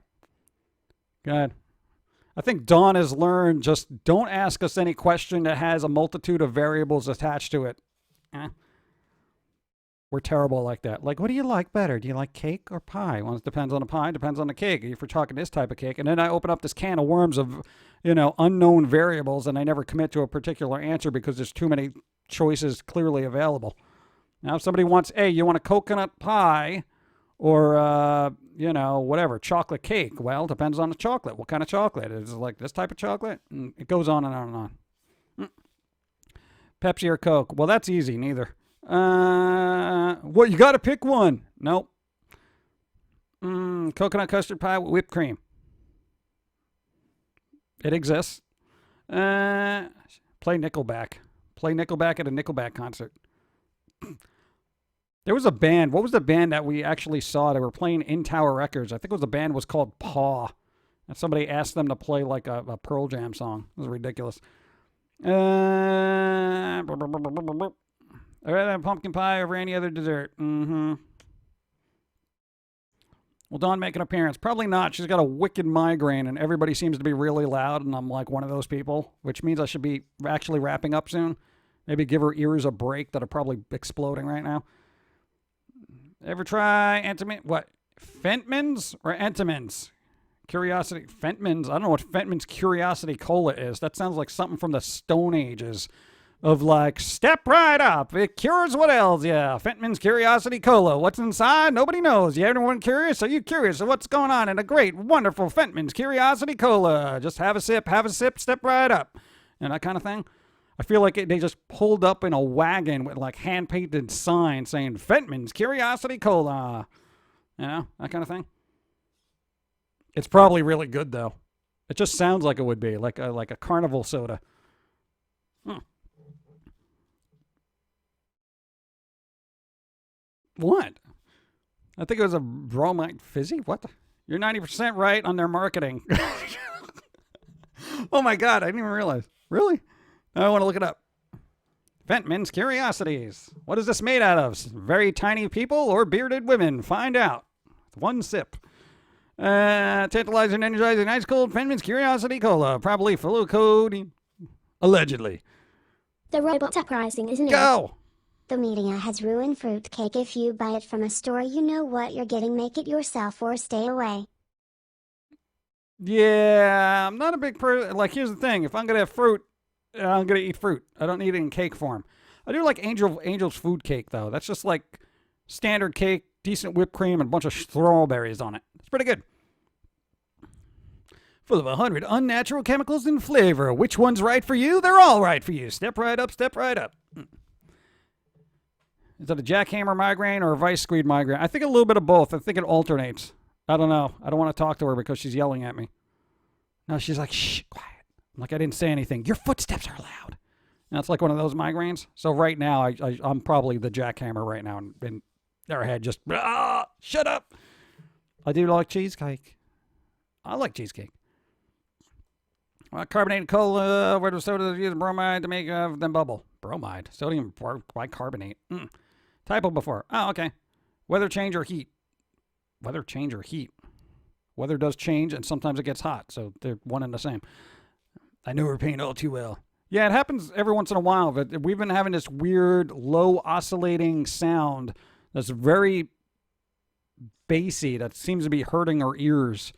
Speaker 2: Good. I think Dawn has learned just don't ask us any question that has a multitude of variables attached to it. We're terrible like that. Like, what do you like better? Do you like cake or pie? Well, it depends on the pie, depends on the cake. If we're talking this type of cake, and then I open up this can of worms of, unknown variables, and I never commit to a particular answer because there's too many choices clearly available. Now, if somebody wants, hey, you want a coconut pie or, whatever, chocolate cake? Well, it depends on the chocolate. What kind of chocolate? Is it like this type of chocolate? And it goes on and on and on. Pepsi or Coke? Well, that's easy. Neither. You got to pick one. Nope. Coconut custard pie with whipped cream. It exists. Play Nickelback. Play Nickelback at a Nickelback concert. There was a band. What was the band that we actually saw? They were playing in Tower Records. I think the band was called Paw. And somebody asked them to play like a Pearl Jam song. It was ridiculous. I'd rather have pumpkin pie over any other dessert. Will Dawn make an appearance? Probably not. She's got a wicked migraine, and everybody seems to be really loud, and I'm like one of those people, which means I should be actually wrapping up soon. Maybe give her ears a break that are probably exploding right now. Ever try what? Fentman's or Entenmann's? Curiosity. Fentman's. I don't know what Fentman's Curiosity Cola is. That sounds like something from the Stone Ages. Of like, step right up. It cures what else? Yeah. Fentman's Curiosity Cola. What's inside? Nobody knows. You everyone curious? Are you curious of what's going on in a great, wonderful Fentman's Curiosity Cola? Just have a sip, step right up. And that kind of thing. I feel like they just pulled up in a wagon with like hand-painted signs saying Fentman's Curiosity Cola. That kind of thing. It's probably really good, though. It just sounds like it would be, like a carnival soda. What? I think it was a bromide fizzy. What? You're 90% right on their marketing. Oh my God, I didn't even realize. Really? I want to look it up. Fentman's Curiosities. What is this made out of? Very tiny people or bearded women? Find out. One sip. Tantalizing, energizing, ice cold Fentman's Curiosity Cola. Probably full of codeine. Allegedly.
Speaker 3: The robot's uprising, isn't it?
Speaker 2: Go!
Speaker 3: The media has ruined fruitcake. If you buy it from a store, you know what you're getting. Make it yourself or stay away.
Speaker 2: Yeah, I'm not a big person. Like, here's the thing. If I'm going to have fruit, I'm going to eat fruit. I don't need it in cake form. I do like Angel's food cake, though. That's just like standard cake, decent whipped cream, and a bunch of strawberries on it. It's pretty good. Full of 100 unnatural chemicals and flavor. Which one's right for you? They're all right for you. Step right up, step right up. Is that a jackhammer migraine or a vice squeed migraine? I think a little bit of both. I think it alternates. I don't know. I don't want to talk to her because she's yelling at me. No, she's like, shh, quiet. I'm like, I didn't say anything. Your footsteps are loud. That's like one of those migraines. So right now, I'm probably the jackhammer right now, and their head just, shut up. I do like cheesecake. I like cheesecake. Carbonated cola, where the soda use bromide to make them bubble. Bromide? Sodium bicarbonate. Typo before. Oh, okay. Weather change or heat. Weather change or heat. Weather does change, and sometimes it gets hot, so they're one and the same. I know we're paying all too well. Yeah, it happens every once in a while, but we've been having this weird, low oscillating sound that's very bassy that seems to be hurting our ears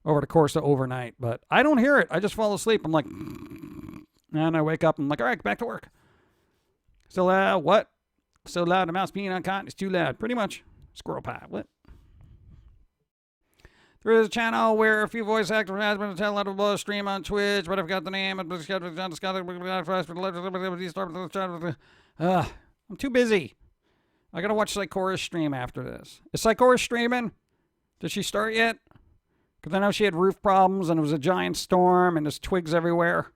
Speaker 2: over the course of overnight. But I don't hear it. I just fall asleep. I'm like, and I wake up. I'm like, all right, back to work. So loud. What? So loud. The mouse peeing on cotton is too loud. Pretty much. Squirrel pie. What? There is a channel where a few voice actors has been tell let a stream on Twitch, but I've got the name. I'm too busy. I gotta watch Psychora's stream after this. Is Psychora streaming? Did she start yet? Because I know she had roof problems and it was a giant storm and there's twigs everywhere.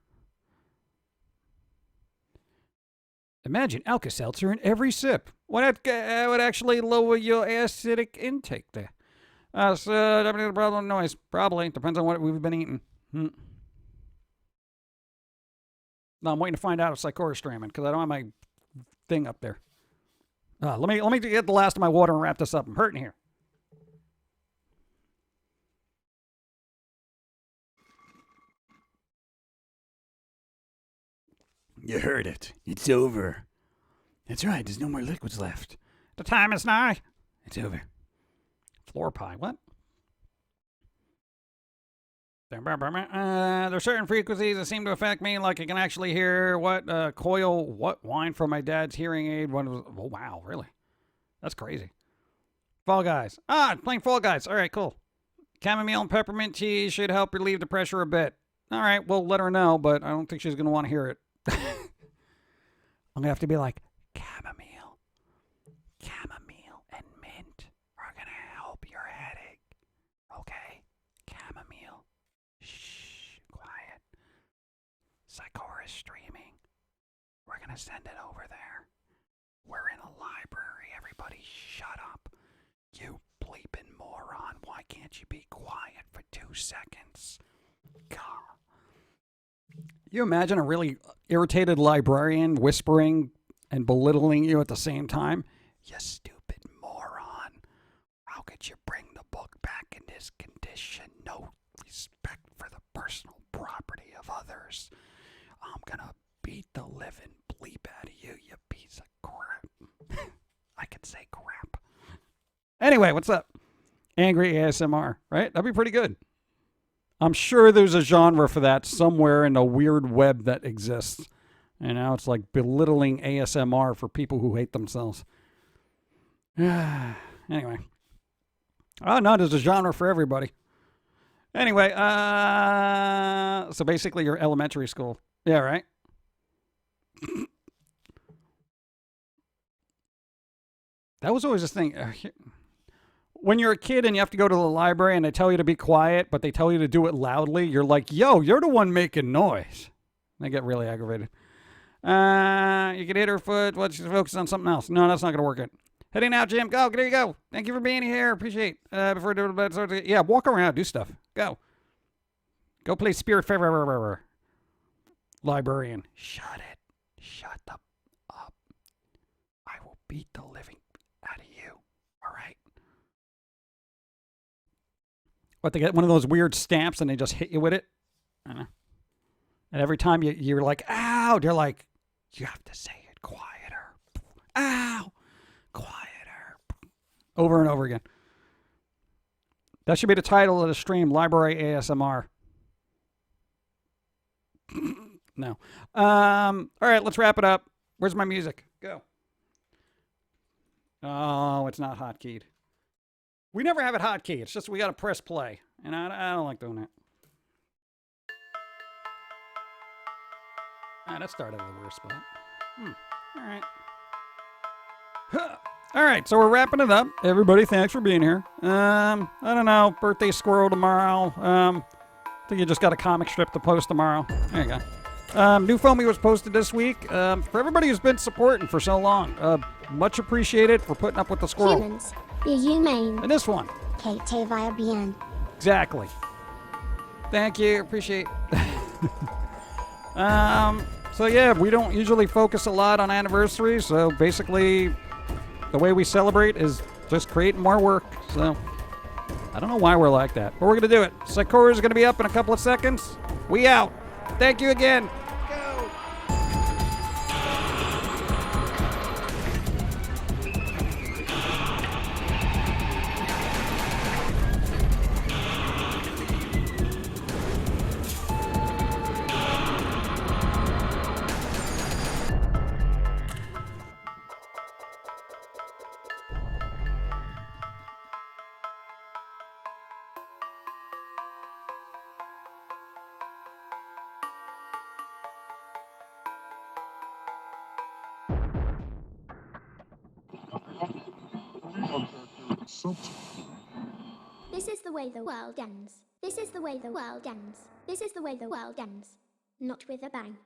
Speaker 2: Imagine Alka-Seltzer in every sip. Would actually lower your acidic intake there. So, the problem noise. Probably. Depends on what we've been eating. No, I'm waiting to find out if Psychora's streaming because I don't have my thing up there. Let me get the last of my water and wrap this up. I'm hurting here.
Speaker 4: You heard it. It's over. That's right. There's no more liquids left.
Speaker 2: The time is nigh.
Speaker 4: It's over.
Speaker 2: Floor pie. What? There's certain frequencies that seem to affect me, like I can actually hear whine from my dad's hearing aid. Oh, wow, really? That's crazy. Fall Guys. Playing Fall Guys. All right, cool. Chamomile and peppermint tea should help relieve the pressure a bit. All right, we'll let her know, but I don't think she's going to want to hear it. I'm going to have to be like, chamomile and mint are going to help your headache. Okay? Chamomile. Shh, quiet. Psychora's streaming. We're going to send it over there. We're in a library. Everybody shut up. You bleeping moron. Why can't you be quiet for 2 seconds? God. You imagine a really irritated librarian whispering and belittling you at the same time? You stupid moron. How could you bring the book back in this condition? No respect for the personal property of others. I'm gonna beat the living bleep out of you, you piece of crap. I could say crap. Anyway, what's up? Angry ASMR, right? That'd be pretty good. I'm sure there's a genre for that somewhere in the weird web that exists. You know, it's like belittling ASMR for people who hate themselves. Anyway. Oh, no, there's a genre for everybody. Anyway, so basically you're elementary school. Yeah, right? That was always a thing. When you're a kid and you have to go to the library and they tell you to be quiet, but they tell you to do it loudly, you're like, yo, you're the one making noise. They get really aggravated. You can hit her foot. Well, she's focused on something else. No, that's not going to work it. Heading out, Jim. Go. There you go. Thank you for being here. Appreciate before doing the yeah, walk around. Do stuff. Go. Go play Spirit Fair. Librarian. Shut it. Shut the up. I will beat the living out of you. All right. What, they get one of those weird stamps and they just hit you with it? I know. And every time you're like, ow, they're like, you have to say it quieter. Ow, quieter. Over and over again. That should be the title of the stream, Library ASMR. No. All right, let's wrap it up. Where's my music? Go. Oh, it's not hotkeyed. We never have it hotkey. It's just we got to press play. And I don't like doing that. That started at the worst spot. All right. All right, so we're wrapping it up. Everybody, thanks for being here. I don't know, birthday squirrel tomorrow. I think you just got a comic strip to post tomorrow. There you go. New Foamy was posted this week. For everybody who's been supporting for so long, much appreciated for putting up with the squirrel.
Speaker 3: Humans, be humane.
Speaker 2: And this one.
Speaker 3: Que te vaya bien.
Speaker 2: Exactly. Thank you. Appreciate. So yeah, we don't usually focus a lot on anniversaries. So basically, the way we celebrate is just creating more work. So I don't know why we're like that, but we're gonna do it. Sakura's gonna be up in a couple of seconds. We out. Thank you again.
Speaker 1: This is the way the world ends. This is the way the world ends. This is the way the world ends. Not with a bang.